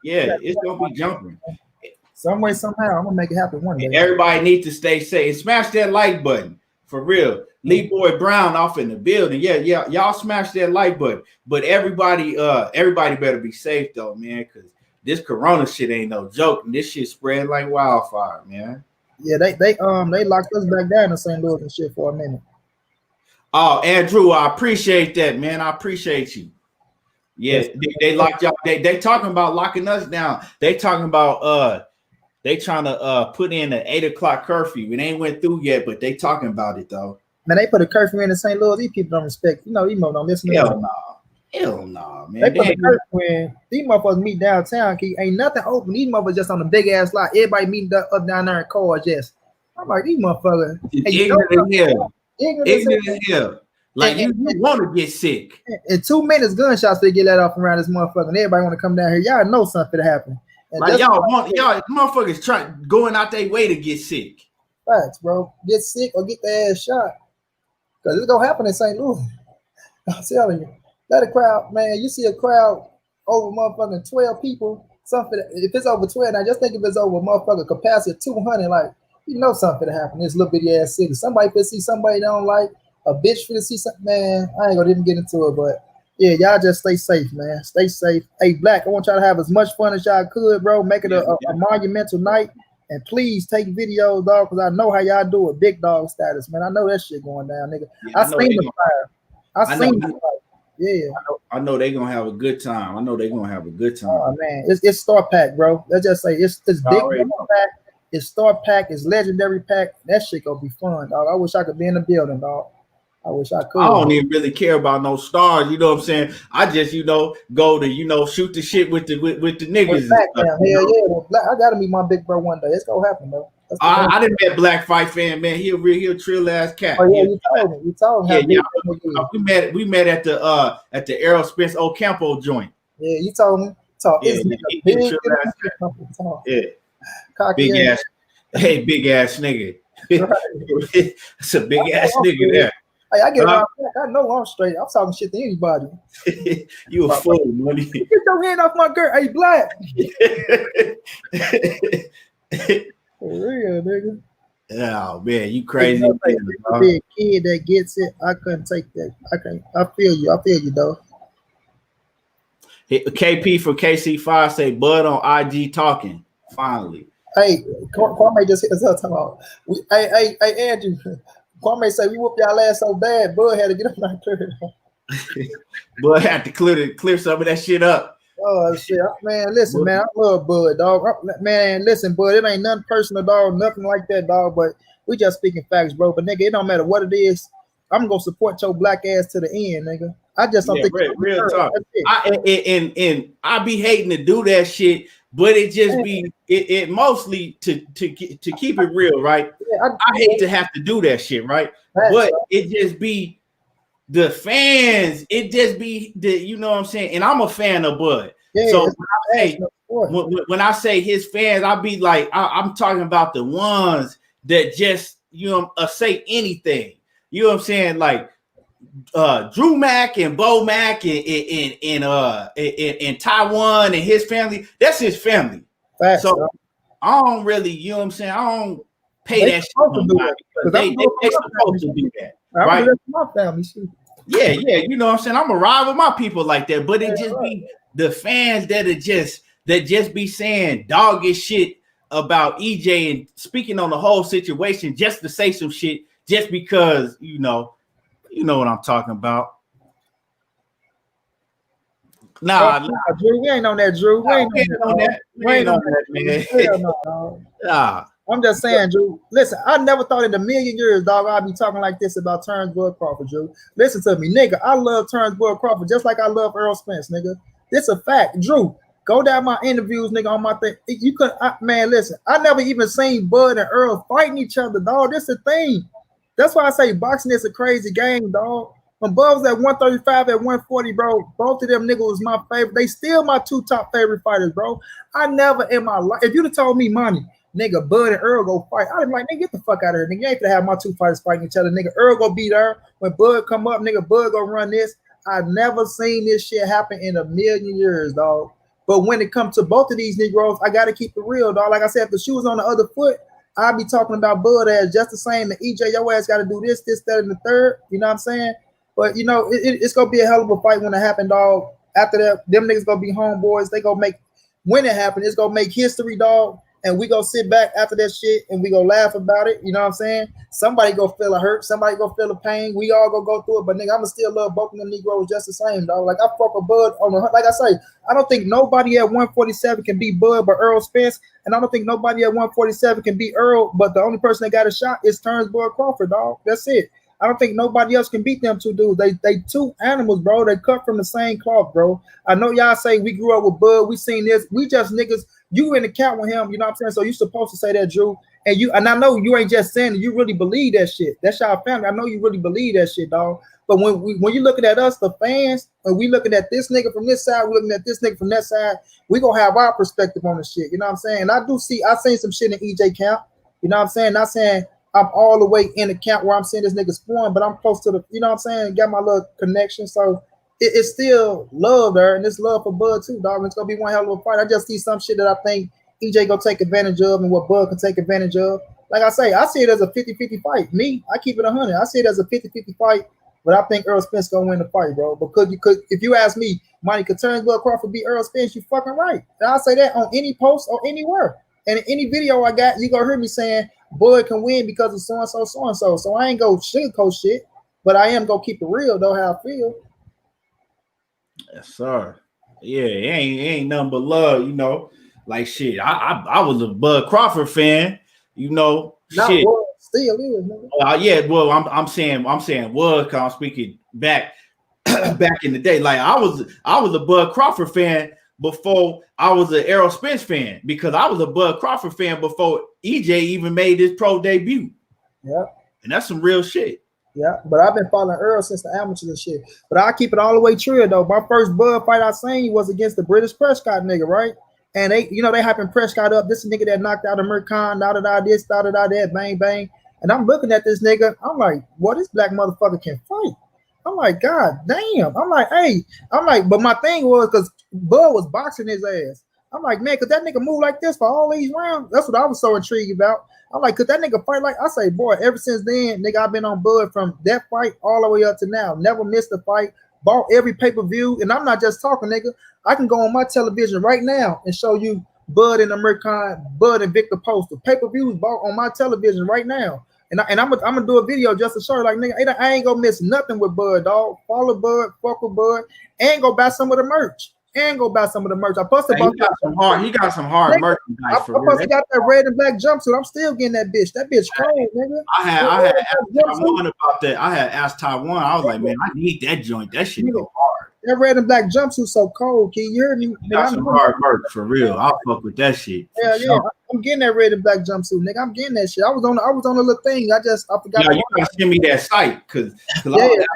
Speaker 1: It's gonna be jumping.
Speaker 2: Some way, somehow, I'm gonna make it happen one day.
Speaker 1: Everybody needs to stay safe and smash that like button for real. Lee Boy Brown off in the building. Yeah, y'all smash that like button. But everybody better be safe though, man, because this Corona shit ain't no joke, and this shit spread like wildfire, man.
Speaker 2: Yeah, they locked us back down in St. Louis and shit for a minute.
Speaker 1: Oh, Andrew, I appreciate that, man. I appreciate you. Yeah, they locked y'all. They talking about locking us down. They talking about they trying to put in an 8 o'clock curfew. It ain't went through yet, but they talking about it though.
Speaker 2: Man, they put a curfew in St. Louis. These people don't respect. These motherfuckers don't listen to them.
Speaker 1: Hell no, man.
Speaker 2: They put a curfew in. These motherfuckers meet downtown. Ain't nothing open. These motherfuckers just on the big ass lot. Everybody meeting up down there in cars. Just, I'm like, these motherfuckers.
Speaker 1: Ignorant as hell. Like you want to get sick.
Speaker 2: In 2 minutes, gunshots they get let off around this motherfucker, and everybody want to come down here. Y'all know something to happen. And
Speaker 1: like y'all motherfuckers going out their way to get sick.
Speaker 2: Facts, bro. Get sick or get their ass shot. Because it's gonna happen in St. Louis. I'm telling you. Let a crowd, man. You see a crowd over motherfucking 12 people. Something if it's over 12, now just think if it's over motherfucking capacity of 200, like something to happen. This little bitty ass city. Somebody could see somebody they don't like. A bitch finna see something, man. I ain't gonna even get into it, but yeah, y'all just stay safe, man. Stay safe. Hey, Black, I want y'all to have as much fun as y'all could, bro. Make it a monumental night, and please take videos, dog, because I know how y'all do it. Big dog status, man. I know that shit going down, nigga.
Speaker 1: Yeah,
Speaker 2: I seen the fire. I seen the fire. Yeah,
Speaker 1: I know they gonna have a good time.
Speaker 2: Oh man, it's Star Pack, bro. Let's just say it's big pack. It's Star Pack. It's legendary pack. That shit gonna be fun, dog. I wish I could be in the building, dog. I wish I could.
Speaker 1: I don't even really care about no stars. You know what I'm saying? I just, go to, shoot the shit with the niggas.
Speaker 2: Hell yeah. I gotta meet my big bro one day. It's gonna happen, though.
Speaker 1: I didn't met Black Fight Fan, man. He a trill ass cat.
Speaker 2: Oh yeah, you told me.
Speaker 1: Yeah. We met at the Errol Spence Ocampo joint.
Speaker 2: Yeah, you told me.
Speaker 1: Yeah, big ass. Hey, big ass nigga.
Speaker 2: Right.
Speaker 1: It's a big ass nigga there.
Speaker 2: Hey, I get around back. I know I'm straight. I'm talking shit to anybody.
Speaker 1: You a fool, Money.
Speaker 2: Get your hand off my girl. Hey, Black. For real, nigga.
Speaker 1: Oh man, you crazy.
Speaker 2: Be a kid that gets it. I couldn't take that. I feel you though.
Speaker 1: KP for KC5 say Bud on IG talking. Finally.
Speaker 2: Hey, Kwame just hit us up talking about. Hey, Andrew. Kwame say we whoop y'all ass so bad, Bud had to get up my curve.
Speaker 1: Bud had to clear some of that shit up.
Speaker 2: Oh shit, man! Listen, man, I love Bud, dog. Man, listen, Bud, it ain't nothing personal, dog. Nothing like that, dog. But we just speaking facts, bro. But nigga, it don't matter what it is. I'm gonna support your black ass to the end, nigga. I just don't think
Speaker 1: real talk. I be hating to do that shit, but it just be it mostly to keep it real, right? Yeah, I hate to have to do that shit, right? But it just be the fans. It just be you know what I'm saying. And I'm a fan of Bud. Yeah, so when I say his fans, I be like I'm talking about the ones that just say anything. You know what I'm saying? Like Drew Mack and Bo Mack in Taiwan and his family. That's his family. Facts, so I don't really, you know what I'm saying? I don't pay that shit on they supposed to do that. Right?
Speaker 2: My family, shit.
Speaker 1: Yeah, you know what I'm saying? I'm gonna ride with my people like that, but it just be the fans that just be saying doggish shit about EJ and speaking on the whole situation just to say some shit just because you know what I'm talking about. Nah,
Speaker 2: Drew, we ain't on that, Drew. We ain't on that.
Speaker 1: We ain't on that, man. Nah.
Speaker 2: I'm just saying, Drew. Listen, I never thought in a million years, dog, I'd be talking like this about Terrence Bud Crawford, Drew. Listen to me, nigga. I love Terrence Bud Crawford just like I love Errol Spence, nigga. This a fact, Drew. Go down my interviews, nigga, on my thing. You could, man, listen. I never even seen Bud and Earl fighting each other, dog. This a thing. That's why I say boxing is a crazy game, dog. When Bud was at 135, at 140, bro, both of them niggas was my favorite. They still my two top favorite fighters, bro. I never in my life, if you'd have told me, Money, nigga, Bud and Earl go fight, I'd be like, nigga, get the fuck out of here, nigga. You ain't gonna have my two fighters fighting each other, nigga. Earl go beat her. When Bud come up, nigga, Bud go run this. I've never seen this shit happen in a million years, dog. But when it comes to both of these Negroes, I gotta keep it real, dog. Like I said, if the shoe was on the other foot, I'd be talking about Bud as just the same. The EJ, your ass got to do this, that, and the third. You know what I'm saying? But, it's going to be a hell of a fight when it happens, dog. After that, them niggas going to be homeboys. They going to make, when it happens, it's going to make history, dog. And we going to sit back after that shit and we going to laugh about it. You know what I'm saying? Somebody going to feel a hurt. Somebody going to feel a pain. We all going to go through it. But, nigga, I'm going to still love both of them Negroes just the same, dog. Like, I fuck with Bud on the hunt. Like I say, I don't think nobody at 147 can beat Bud but Errol Spence. And I don't think nobody at 147 can beat Earl. But the only person that got a shot is Terrence Bud Crawford, dog. That's it. I don't think nobody else can beat them two dudes. They two animals, bro. They cut from the same cloth, bro. I know y'all say we grew up with Bud. We seen this. We just niggas. You in the count with him, you know what I'm saying? So you supposed to say that, Drew. And I know you ain't just saying it. You really believe that shit. That's y'all family. I know you really believe that shit, dog. But when you looking at us, the fans, and we looking at this nigga from this side, we looking at this nigga from that side, we gonna have our perspective on the shit. You know what I'm saying? And I seen some shit in EJ camp. You know what I'm saying? Not saying I'm all the way in the camp where I'm seeing this nigga spawn, but I'm close to the, you know what I'm saying? Got my little connection. So it's still love there, and it's love for Bud too, dog. And it's gonna be one hell of a fight. I just see some shit that I think EJ gonna take advantage of and what Bud can take advantage of. Like I say, I see it as a 50-50 fight. Me, I keep it 100. I see it as a 50-50 fight, but I think Errol Spence gonna win the fight, bro. Because if you ask me, Money, could Terrence Bud Crawford beat Errol Spence? You fucking right. And I'll say that on any post or anywhere. And in any video I got, you gonna hear me saying Bud can win because of so-and-so, so-and-so. So I ain't gonna sugarcoat shit, but I am gonna keep it real, though, how I feel.
Speaker 1: Yes, sir. Yeah, it ain't nothing but love, you know. Like shit. I was a Bud Crawford fan, you know.
Speaker 2: Not
Speaker 1: shit.
Speaker 2: was, Still is, nigga.
Speaker 1: Yeah, well, I'm saying was because I'm speaking back back in the day. Like I was a Bud Crawford fan before I was an Errol Spence fan, because I was a Bud Crawford fan before EJ even made his pro debut.
Speaker 2: Yeah.
Speaker 1: And that's some real shit.
Speaker 2: Yeah, but I've been following Earl since the amateurs and shit. But I keep it all the way true though. My first Bud fight I seen was against the British Prescott nigga, right? And they, they hyping Prescott up. This nigga that knocked out American, this, that, bang, bang. And I'm looking at this nigga. I'm like, what, this black motherfucker can fight. I'm like, God damn. I'm like, but my thing was because Bud was boxing his ass. I'm like, man, could that nigga move like this for all these rounds? That's what I was so intrigued about. I'm like, could that nigga fight like? I say, boy, ever since then, nigga, I've been on Bud from that fight all the way up to now. Never missed a fight. Bought every pay-per-view. And I'm not just talking, nigga. I can go on my television right now and show you Bud and American, Bud and Victor Postal. Pay-per-views bought on my television right now. And I'm gonna do a video just to show you, like, nigga, I ain't gonna miss nothing with Bud, dog. Follow Bud, fuck with Bud, and go buy some of the merch. I posted about
Speaker 1: he got some hard merchandise.
Speaker 2: I posted got that red and black jumpsuit. I'm still getting that bitch. That bitch cold, nigga.
Speaker 1: I had asked Taiwan about that. I had asked Taiwan. I was like, man, I need that joint. That shit go hard.
Speaker 2: That red and black jumpsuit so cold. Can you hear me?
Speaker 1: You got some hard merch for real. I'll fuck with that shit.
Speaker 2: Yeah, yeah. I'm getting that red and black jumpsuit, nigga. I'm getting that shit. I was on a little thing. I forgot.
Speaker 1: Yeah, you gotta send me that site, because I was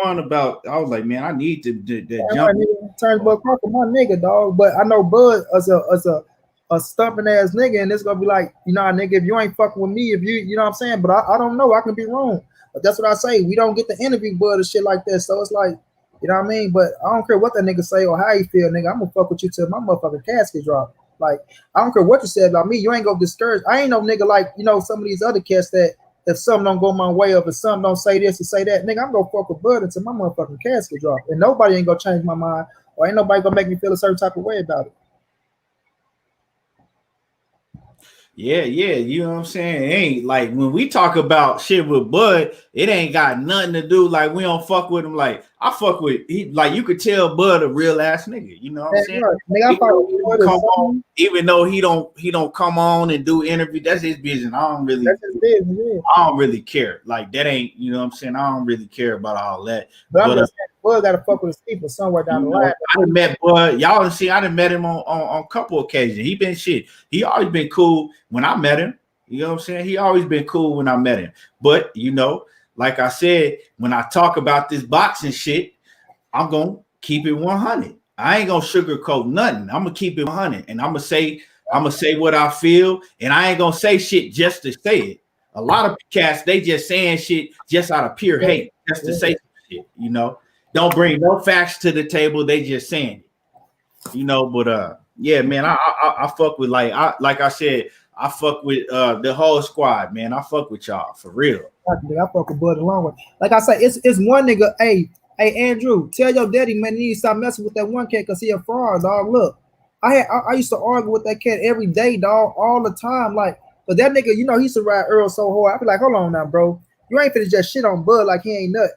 Speaker 1: asking about. I was like, man, I need to jump.
Speaker 2: Turn Bud Crawford, my nigga, dog. But I know Bud as a stumping ass nigga, and it's gonna be like, nigga, if you ain't fucking with me, if you know what I'm saying. But I don't know. I can be wrong. But that's what I say. We don't get to interview Bud and shit like that. So it's like, you know what I mean? But I don't care what that nigga say or how he feel, nigga. I'm gonna fuck with you till my motherfucking casket drop. Like, I don't care what you said about me. You ain't gonna discourage. I ain't no nigga like, some of these other cats that if something don't go my way or if something don't say this or say that, nigga, I'm gonna fuck with Bud until my motherfucking casket drop. And nobody ain't gonna change my mind, or ain't nobody gonna make me feel a certain type of way about it.
Speaker 1: Yeah, you know what I'm saying? It ain't like when we talk about shit with Bud, it ain't got nothing to do. Like, we don't fuck with him. Like, I fuck with like, you could tell Bud a real ass nigga. You know what I'm saying? Nigga, even though he don't come on and do interview, that's his business. I don't really care. Like, that ain't, you know what I'm saying? I don't really care about all that.
Speaker 2: But I'm just saying, Bud gotta fuck with his people somewhere down the line.
Speaker 1: I done met Bud. Y'all done see, I done met him on a couple occasions. He been shit. He always been cool when I met him. You know what I'm saying? He always been cool when I met him. But, like I said, when I talk about this boxing shit, I'm gonna keep it 100. I ain't gonna sugarcoat nothing. I'm gonna keep it 100, and I'm gonna say what I feel, and I ain't gonna say shit just to say it. A lot of cats, they just saying shit just out of pure hate, just to say shit. Don't bring no facts to the table. They just saying it. But yeah, man, I fuck with, like I said, I fuck with the whole squad, man. I fuck with y'all for real.
Speaker 2: I fuck with Bud along with. Like I say, it's one nigga. Hey, Andrew, tell your daddy, man, you need to stop messing with that one cat because he a fraud, dog. Look, I used to argue with that cat every day, dog, all the time. Like, but that nigga, he used to ride Earl so hard. I be like, hold on now, bro. You ain't finna just shit on Bud like he ain't nut.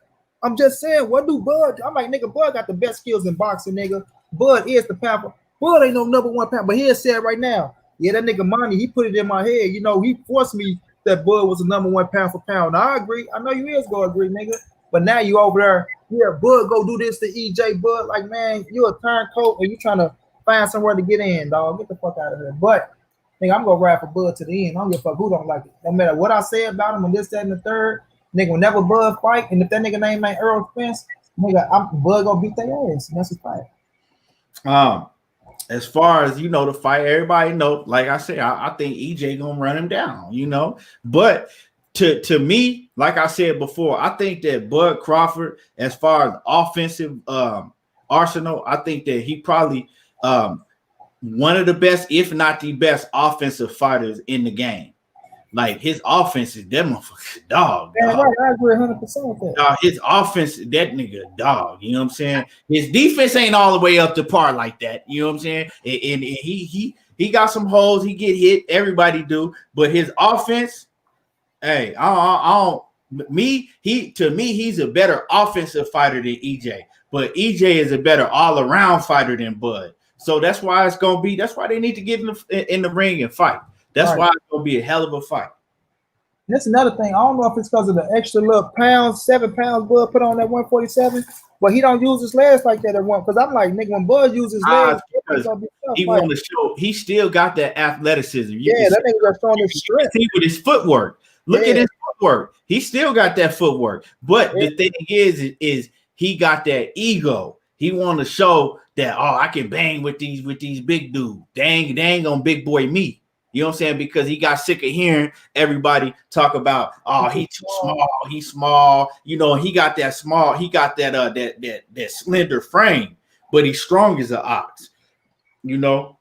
Speaker 2: I'm just saying, what do Bud? I'm like, nigga, Bud got the best skills in boxing, nigga. Bud is the pound. Bud ain't no number one pound, but he said right now, yeah, that nigga Monnie, he put it in my head. He forced me that Bud was the number one pound for pound. Now, I agree. I know you is gonna agree, nigga. But now you over there, yeah, Bud, go do this to EJ. Bud, like, man, you a turncoat and you trying to find somewhere to get in, dog. Get the fuck out of here. But, nigga, I'm gonna ride for Bud to the end. I don't give a fuck who don't like it. No matter what I say about him and this, that, and the third, nigga, whenever Bud fight, and if that nigga name ain't Errol Spence, nigga, Bud gonna beat their ass. And that's a fight.
Speaker 1: As far as the fight, everybody know. Like I said, I think EJ gonna run him down. But to me, like I said before, I think that Bud Crawford, as far as offensive arsenal, I think that he probably one of the best, if not the best, offensive fighters in the game. Like, his offense is that motherfucker dog.
Speaker 2: Yeah, right. I agree 100% with that.
Speaker 1: His offense, that nigga dog. You know what I'm saying? His defense ain't all the way up to par like that. You know what I'm saying? And he got some holes. He get hit. Everybody do. But his offense, hey, he's a better offensive fighter than EJ. But EJ is a better all-around fighter than Bud. So that's why it's gonna be. That's why they need to get in the ring and fight. That's why it's gonna be a hell of a fight.
Speaker 2: That's another thing. I don't know if it's because of the extra little pounds, 7 pounds Bud put on that 147, but he don't use his legs like that at one. Because I'm like, nigga, when Bud uses his legs,
Speaker 1: because he want to show he still got that athleticism. You
Speaker 2: yeah, that nigga got showing his strength.
Speaker 1: See with his footwork. Look at his footwork. He still got that footwork. But the thing is he got that ego. He want to show that I can bang with these big dudes. Dang on big boy me. You know what I'm saying? Because he got sick of hearing everybody talk about, he too small, he's small. You know, he got that small, he got that slender frame, but he's strong as an ox. You know,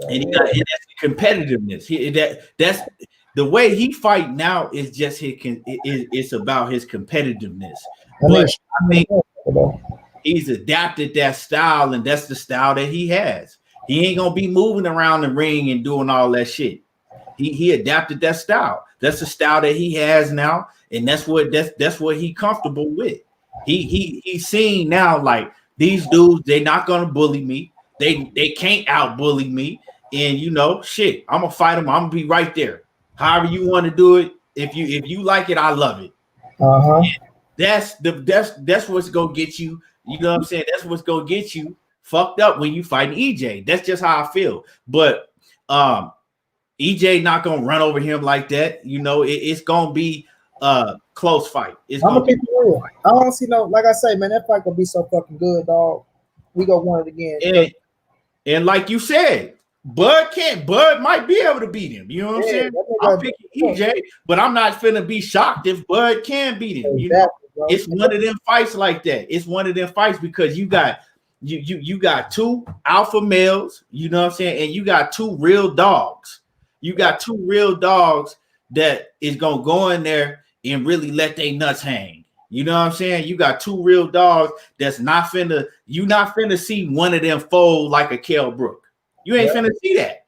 Speaker 1: and that's the competitiveness. That's the way he fight now is just it's about his competitiveness. But I think he's adapted that style, and that's the style that he has. He ain't gonna be moving around the ring and doing all that shit. He adapted that style. That's the style that he has now, and that's what he comfortable with. He's seen now, like, these dudes, they're not gonna bully me. They can't out bully me. And you know, shit, I'm gonna fight them. I'm gonna be right there. However you want to do it. If you like it, I love it. That's what's gonna get you. You know what I'm saying? That's what's gonna get you fucked up when you fight EJ. That's just how I feel. But EJ not gonna run over him like that. You know, it's gonna be a close fight. I'm gonna
Speaker 2: keep it real. I don't see no, like I say, man, that fight gonna be so fucking good, dog. We gonna win it again.
Speaker 1: And like you said, Bud might be able to beat him. You know what I'm saying? I'm picking EJ, but I'm not finna be shocked if Bud can beat him. You know, it's one of them fights like that. It's one of them fights because you got you got two alpha males, you know what I'm saying, and you got two real dogs. You got two real dogs that is gonna go in there and really let their nuts hang. You know what I'm saying? You got two real dogs that's not finna see one of them fold like a Kell Brook. You ain't finna see that.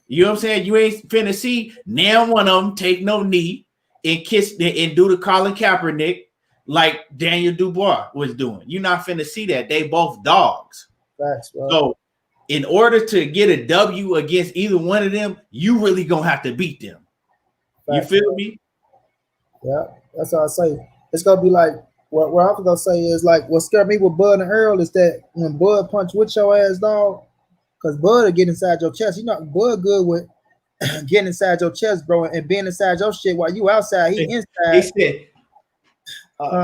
Speaker 1: You know what I'm saying? You ain't finna see now one of them take no knee and kiss and do the Colin Kaepernick like Daniel Dubois was doing. You're not finna see that. They both dogs.
Speaker 2: That's right.
Speaker 1: So in order to get a W against either one of them, you really gonna have to beat them. That's you feel me?
Speaker 2: Yeah, that's what I say. It's gonna be like what I'm gonna say is like what scared me with Bud and Earl is that when Bud punch with your ass, dog, because Bud will get inside your chest. You know, Bud good with getting inside your chest, bro, and being inside your shit while you outside. He inside.
Speaker 1: He said,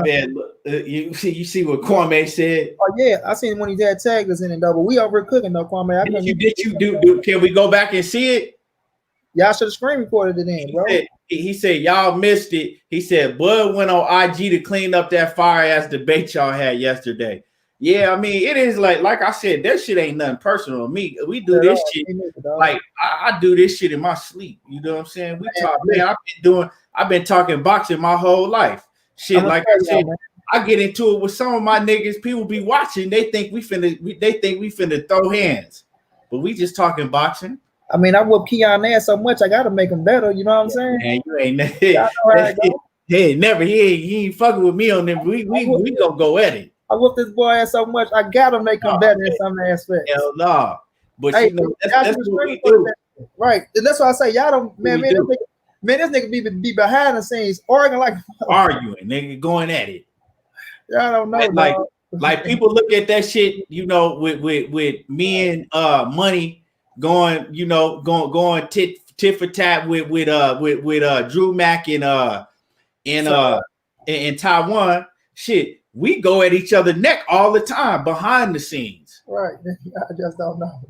Speaker 1: man, look, you see what Kwame said?
Speaker 2: Oh yeah, I seen when he had tagged us in it though. But we over cooking though, Kwame.
Speaker 1: Did you do? Can we go back and see it?
Speaker 2: Y'all should have screen recorded it in, bro.
Speaker 1: He said y'all missed it. He said Bud went on IG to clean up that fire ass debate y'all had yesterday. Yeah, I mean, it is like I said, that shit ain't nothing personal to me. We do this shit like I do this shit in my sleep. You know what I'm saying? We talk, man. I've been talking boxing my whole life. Shit, like I said, I get into it with some of my niggas. People be watching. They think we finna throw hands, but we just talking boxing.
Speaker 2: I mean, I whoop Keon ass so much, I gotta make him better. You know what I'm saying?
Speaker 1: Man, you ain't never. He ain't fucking with me on them. We gonna go at it.
Speaker 2: I whooped this boy ass so much, I gotta make him better in some aspects.
Speaker 1: Hell no. But hey, you know, that's what we do.
Speaker 2: Right. That's why I say y'all don't, man, this nigga be behind the scenes arguing,
Speaker 1: nigga, going at it.
Speaker 2: Y'all don't know.
Speaker 1: Like people look at that shit, you know, with me and Money going, you know, going tit for tat with Drew Mack in Taiwan. Shit, we go at each other's neck all the time behind the scenes.
Speaker 2: Right. I just don't know.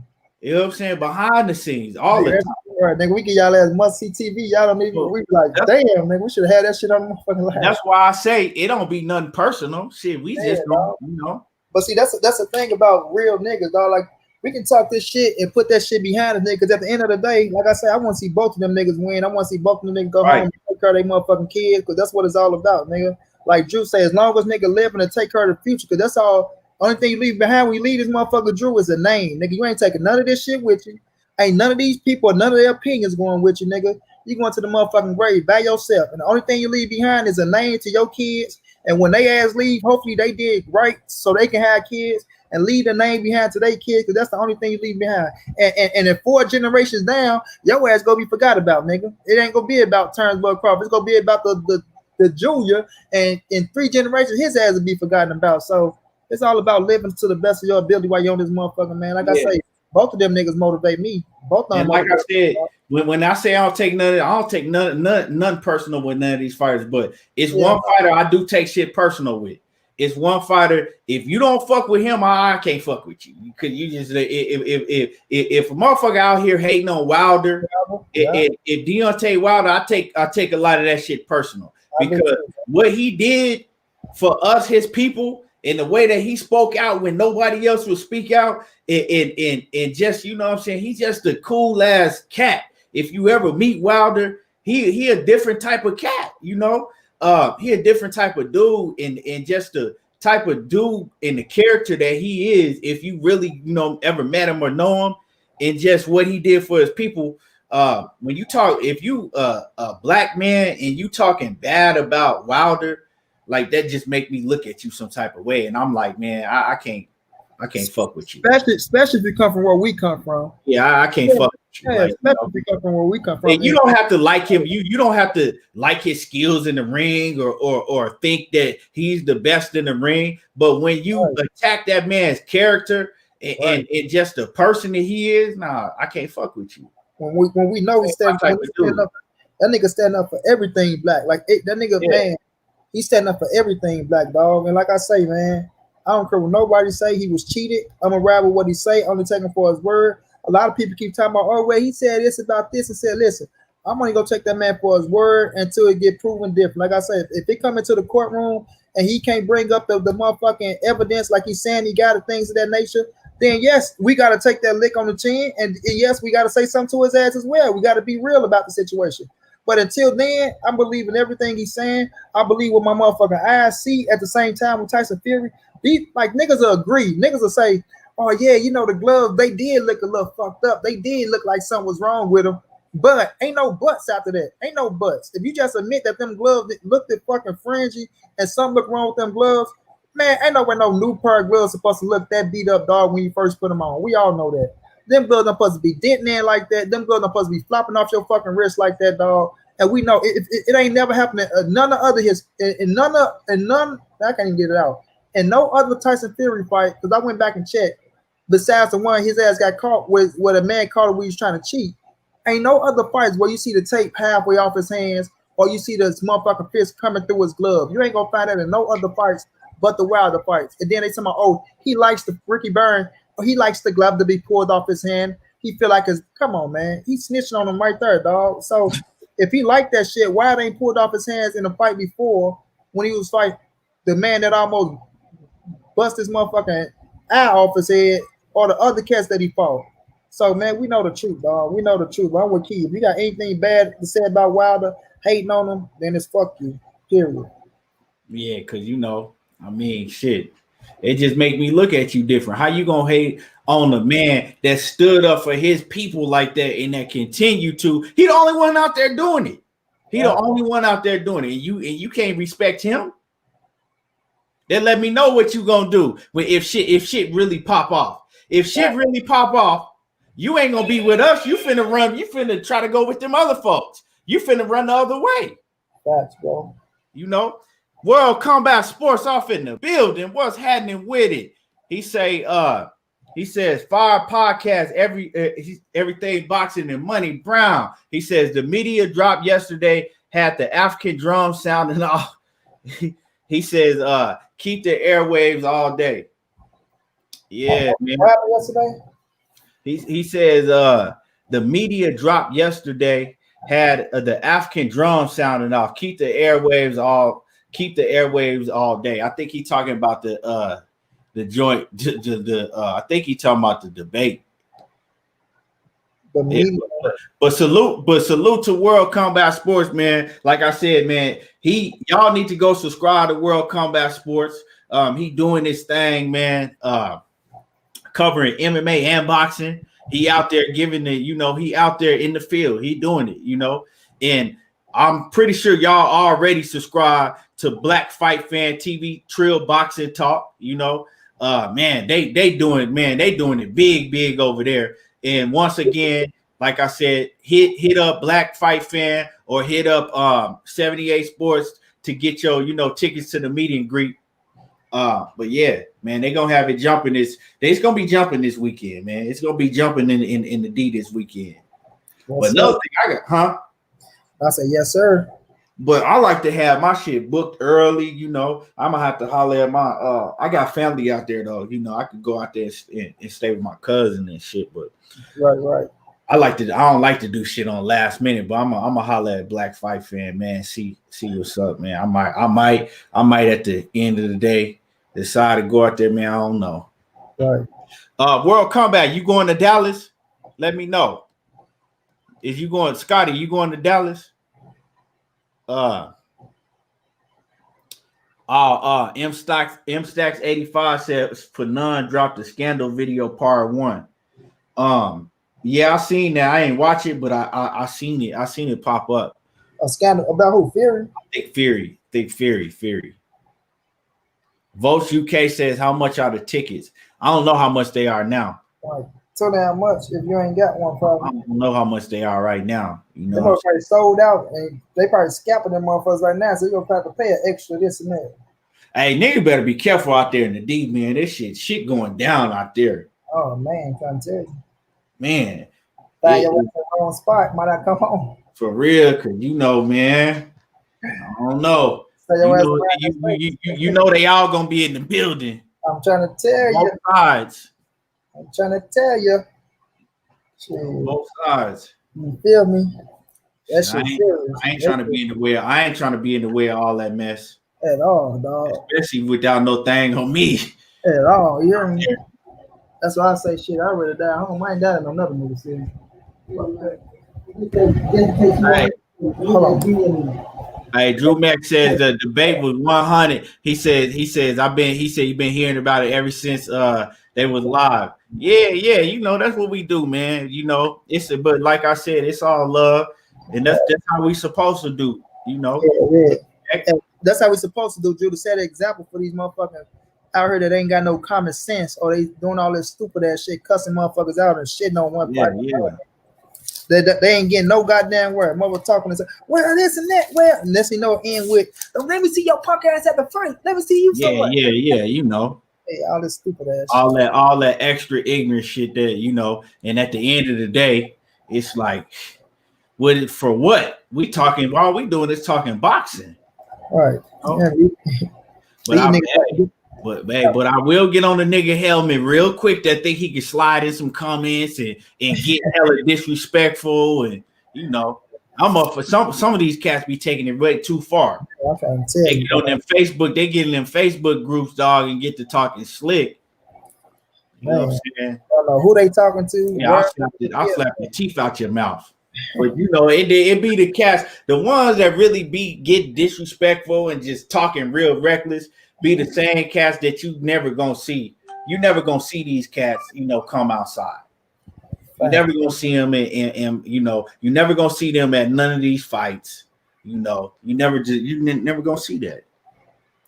Speaker 1: You know what I'm saying? Behind the scenes, all the time.
Speaker 2: Right, nigga, we get y'all ass must see TV. Y'all don't even. We be like, damn, nigga, we should have had that shit on the motherfucking line.
Speaker 1: That's why I say it don't be nothing personal. Shit, we just don't, you know.
Speaker 2: But see, that's the thing about real niggas, dog. Like, we can talk this shit and put that shit behind us, nigga. Because at the end of the day, like I said, I want to see both of them niggas win. I want to see both of them niggas go home and take care of their motherfucking kids. Because that's what it's all about, nigga. Like Drew said, as long as nigga living and take care of the future, because that's all. Only thing you leave behind when you leave this motherfucker Drew is a name, nigga. You ain't taking none of this shit with you. Ain't none of these people, none of their opinions going with you, nigga. You going to the motherfucking grave by yourself. And the only thing you leave behind is a name to your kids. And when they ass leave, hopefully they did right so they can have kids. and leave the name behind to their kids, because that's the only thing you leave behind. And in 4 generations down, your ass gonna be forgot about, nigga. It ain't gonna be about Turnbull Crawford. It's gonna be about the junior, and in 3 generations, his ass will be forgotten about. So it's all about living to the best of your ability while you're on this motherfucker, man. Like I say, both of them niggas motivate me. Both of them.
Speaker 1: And like I said, when I say I don't take none personal with none of these fighters, but it's one fighter I do take shit personal with. It's one fighter. If you don't fuck with him, I can't fuck with you. Because you just if a motherfucker out here hating on Wilder, if Deontay Wilder, I take a lot of that shit personal, because what he did for us, his people, and the way that he spoke out when nobody else would speak out, and just, you know what I'm saying, he's just a cool ass cat. If you ever meet Wilder, he a different type of cat, you know. He a different type of dude, and just the type of dude and the character that he is, if you really, you know, ever met him or know him, and just what he did for his people. When you talk, if you a black man and you talking bad about Wilder, like, that just make me look at you some type of way, and I'm like, man, I can't fuck with you.
Speaker 2: Especially if you come from where we come from.
Speaker 1: Yeah, I can't fuck with you.
Speaker 2: Yeah, like, especially if you come from where we come from.
Speaker 1: And you don't have to like him. You don't have to like his skills in the ring or think that he's the best in the ring. But when you attack that man's character and just the person that he is, nah, I can't fuck with you.
Speaker 2: When we know he's standing up, that nigga standing up for everything black. Like that nigga, man, he's standing up for everything black, dog. And like I say, man, I don't care what nobody say. He was cheated. I'm gonna ride with what he say. Only take him for his word. A lot of people keep talking about, oh, well, he said this about this, and said, listen, I'm only gonna take that man for his word until it get proven different. Like I said, if he come into the courtroom and he can't bring up the motherfucking evidence like he's saying he got, things of that nature, then yes, we gotta take that lick on the chin, and yes, we gotta say something to his ass as well. We gotta be real about the situation. But until then, I'm believing everything he's saying. I believe what my motherfucking eyes see. At the same time with Tyson Fury, these like niggas will agree. Niggas will say, oh yeah, you know, the gloves, they did look a little fucked up. They did look like something was wrong with them. But ain't no buts after that. Ain't no buts. If you just admit that them gloves looked at fucking fringy and something looked wrong with them gloves, man, ain't no way no new pair of gloves supposed to look that beat up, dog, when you first put them on. We all know that. Them gloves are supposed to be denting in like that. Them gloves are supposed to be flopping off your fucking wrist like that, dog. And we know it ain't never happened. None of other his and none I can't even get it out. And no other Tyson Fury fight, because I went back and checked, besides the one his ass got caught with, where a man caught him when he was trying to cheat. Ain't no other fights where you see the tape halfway off his hands, or you see this motherfucking fist coming through his glove. You ain't gonna find that in no other fights but the Wilder fights. And then they tell me, oh, he likes the Ricky Byrne, or he likes the glove to be pulled off his hand. He feel like come on, man, he snitching on him right there, dog. So if he liked that shit, why they ain't pulled off his hands in the fight before when he was fighting the man that almost bust his motherfucking eye off his head, or the other cats that he fought? So, man, we know the truth, dog. We know the truth. I'm with Key. If you got anything bad to say about Wilder, hating on him, then it's fuck you, period.
Speaker 1: Yeah, because, you know, I mean, shit. It just make me look at you different. How you gonna hate on a man that stood up for his people like that and that continue to? He the only one out there doing it. He the only one out there doing it. And you can't respect him. Then let me know what you gonna do when if shit really pop off. If shit really pop off, you ain't gonna be with us. You finna run. You finna try to go with them other folks. You finna run the other way.
Speaker 2: That's bro.
Speaker 1: You know, World Combat Sports off in the building. What's happening with it? He says fire podcast, everything boxing and Monnie Brown. He says the media drop yesterday had the African drum sounding off. He says keep the airwaves all day. Yeah, man.
Speaker 2: What happened yesterday?
Speaker 1: He says the media drop yesterday had the African drum sounding off. Keep the airwaves all day. I think he's talking about the joint. I think he's talking about the debate. But salute to World Combat Sports, man. Like I said, man, y'all need to go subscribe to World Combat Sports. He doing this thing, man. Covering MMA and boxing. He out there giving it, you know, he out there in the field. He doing it, you know. And I'm pretty sure y'all already subscribe to Black Fight Fan TV, Trill Boxing Talk, you know. Man, they doing it big over there. And once again, like I said, hit up Black Fight Fan or hit up 78 Sports to get your tickets to the meet and greet. But yeah, man, they gonna have it jumping it's gonna be jumping this weekend, man. It's gonna be jumping in the D this weekend. But another thing
Speaker 2: I said, yes, sir.
Speaker 1: But I like to have my shit booked early, I'm gonna have to holler at my I got family out there though, I could go out there and stay with my cousin and shit, but
Speaker 2: right.
Speaker 1: I don't like to do shit on last minute, but I'm gonna holler at Black Fight Fan, man. See what's up, man. I might at the end of the day decide to go out there, man. I don't know.
Speaker 2: Right.
Speaker 1: World Combat, you going to Dallas? Let me know. If you going, Scotty, you going to Dallas? M Stacks 85 says Fanon dropped the scandal video part 1. Yeah, I seen that. I ain't watch it, but I seen it. I seen it pop up.
Speaker 2: A scandal about who? Fury?
Speaker 1: Think Fury. Votes UK says how much are the tickets? I don't know how much they are now.
Speaker 2: Right. So damn much if you ain't got one, probably.
Speaker 1: I don't know how much they are right now.
Speaker 2: They probably sold out and they probably scalping them motherfuckers right now, so you're gonna have to pay an extra this and that.
Speaker 1: Hey, nigga better be careful out there in the D, man. This shit going down out there.
Speaker 2: Oh man, trying to tell you.
Speaker 1: Man.
Speaker 2: Find your way to the wrong spot, might not come home.
Speaker 1: For real, cause man. I don't know. You know they all gonna be in the building.
Speaker 2: I'm trying to tell you.
Speaker 1: Both sides.
Speaker 2: I'm trying to tell you.
Speaker 1: Both sides.
Speaker 2: You feel me? That shit serious.
Speaker 1: I ain't trying to be in the way. I ain't trying to be in the way of all that mess.
Speaker 2: At all, dog.
Speaker 1: Especially without no thing on me.
Speaker 2: At all. You hear me? That's why I say shit. I rather die home. I ain't dying on another movie series.
Speaker 1: Hey, Drew Mack says the debate was 100. He said you've been hearing about it ever since they was live. Yeah, that's what we do, man. But like I said, it's all love, and that's how we supposed to do.
Speaker 2: Yeah. That's how we supposed to do, Drew. To set an example for these motherfuckers out here that ain't got no common sense, or they doing all this stupid ass shit, cussing motherfuckers out and shitting on one party. Yeah. They ain't getting no goddamn word. Mother talking and say, well, this and that. Well, unless you know end with, let me see your punk ass at the fight. Let me see you.
Speaker 1: Yeah.
Speaker 2: Hey, all this stupid ass.
Speaker 1: All that extra ignorant shit that and at the end of the day, it's like, for what we talking? All we doing is talking boxing.
Speaker 2: Right.
Speaker 1: But I will get on the nigga helmet real quick that think he can slide in some comments and get hella disrespectful and I'm up for some of these cats be taking it way too far. They get on them Facebook, they get in them Facebook groups, dog, and get to talking slick. You know what I'm saying?
Speaker 2: I don't know who they talking to.
Speaker 1: Yeah, I'll slap the teeth out your mouth. But it be the cats, the ones that really get disrespectful and just talking real reckless, be the same cats that you never gonna see. You never gonna see these cats, come outside. You never gonna see them and you never gonna see them at none of these fights. You never gonna see that.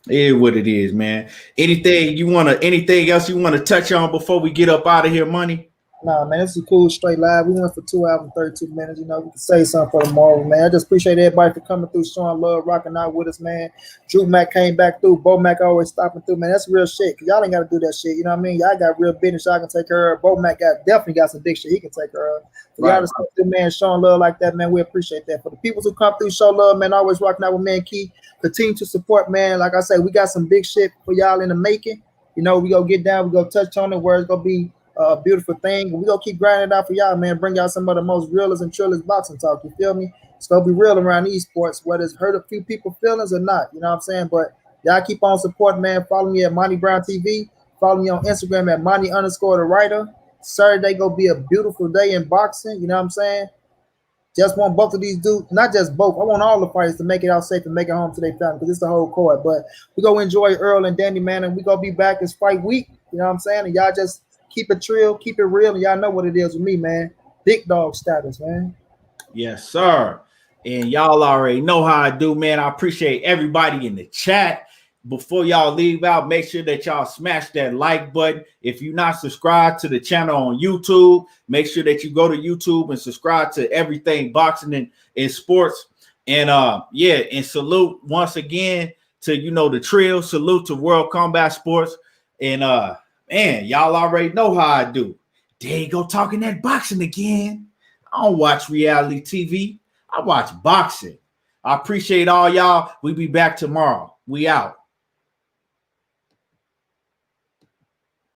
Speaker 1: It is what it is, man. Anything else you wanna touch on before we get up out of here, Money?
Speaker 2: Nah, man, this is a cool straight live. We went for 2 hours and 32 minutes. We can say something for tomorrow, man. I just appreciate everybody for coming through, showing love, rocking out with us, man. Drew Mack came back through. Bo Mack always stopping through, man. That's real shit. Cause y'all ain't got to do that shit. You know what I mean? Y'all got real business. Y'all can take care of. Bo Mack definitely got some big shit he can take care of. So y'all just come through, man, showing love like that, man. We appreciate that. For the people who come through, show love, man. Always rocking out with Man Key. Continue to support, man. Like I said, we got some big shit for y'all in the making. We go get down. We go touch on it where it's gonna be a beautiful thing. We gonna keep grinding it out for y'all, man. Bring y'all some of the most realest and trillest boxing talk. You feel me? It's gonna be real around these sports, whether it's hurt a few people feelings or not. You know what I'm saying? But y'all keep on supporting, man. Follow me at Monnie Brown TV. Follow me on Instagram at Monnie_the writer. Saturday gonna be a beautiful day in boxing. You know what I'm saying? Just want both of these dudes, not just both. I want all the fighters to make it out safe and make it home to their family because it's the whole court. But we gonna enjoy Errol and Danny, man, and we gonna be back as fight week. You know what I'm saying? And y'all just keep it trill, keep it real, and y'all know what it is with me, man. Big dog status, man.
Speaker 1: Yes, sir. And y'all already know how I do, man. I appreciate everybody in the chat. before y'all leave out, make sure that y'all smash that like button. If you're not subscribed to the channel on YouTube, make sure that you go to YouTube and subscribe to everything boxing and sports. And yeah, and salute once again to, you know, the trio. Salute to World Combat Sports. And man, y'all already know how I do. There you go, talking that boxing again. I don't watch reality TV. I watch boxing. I appreciate all y'all. We be back tomorrow. We out.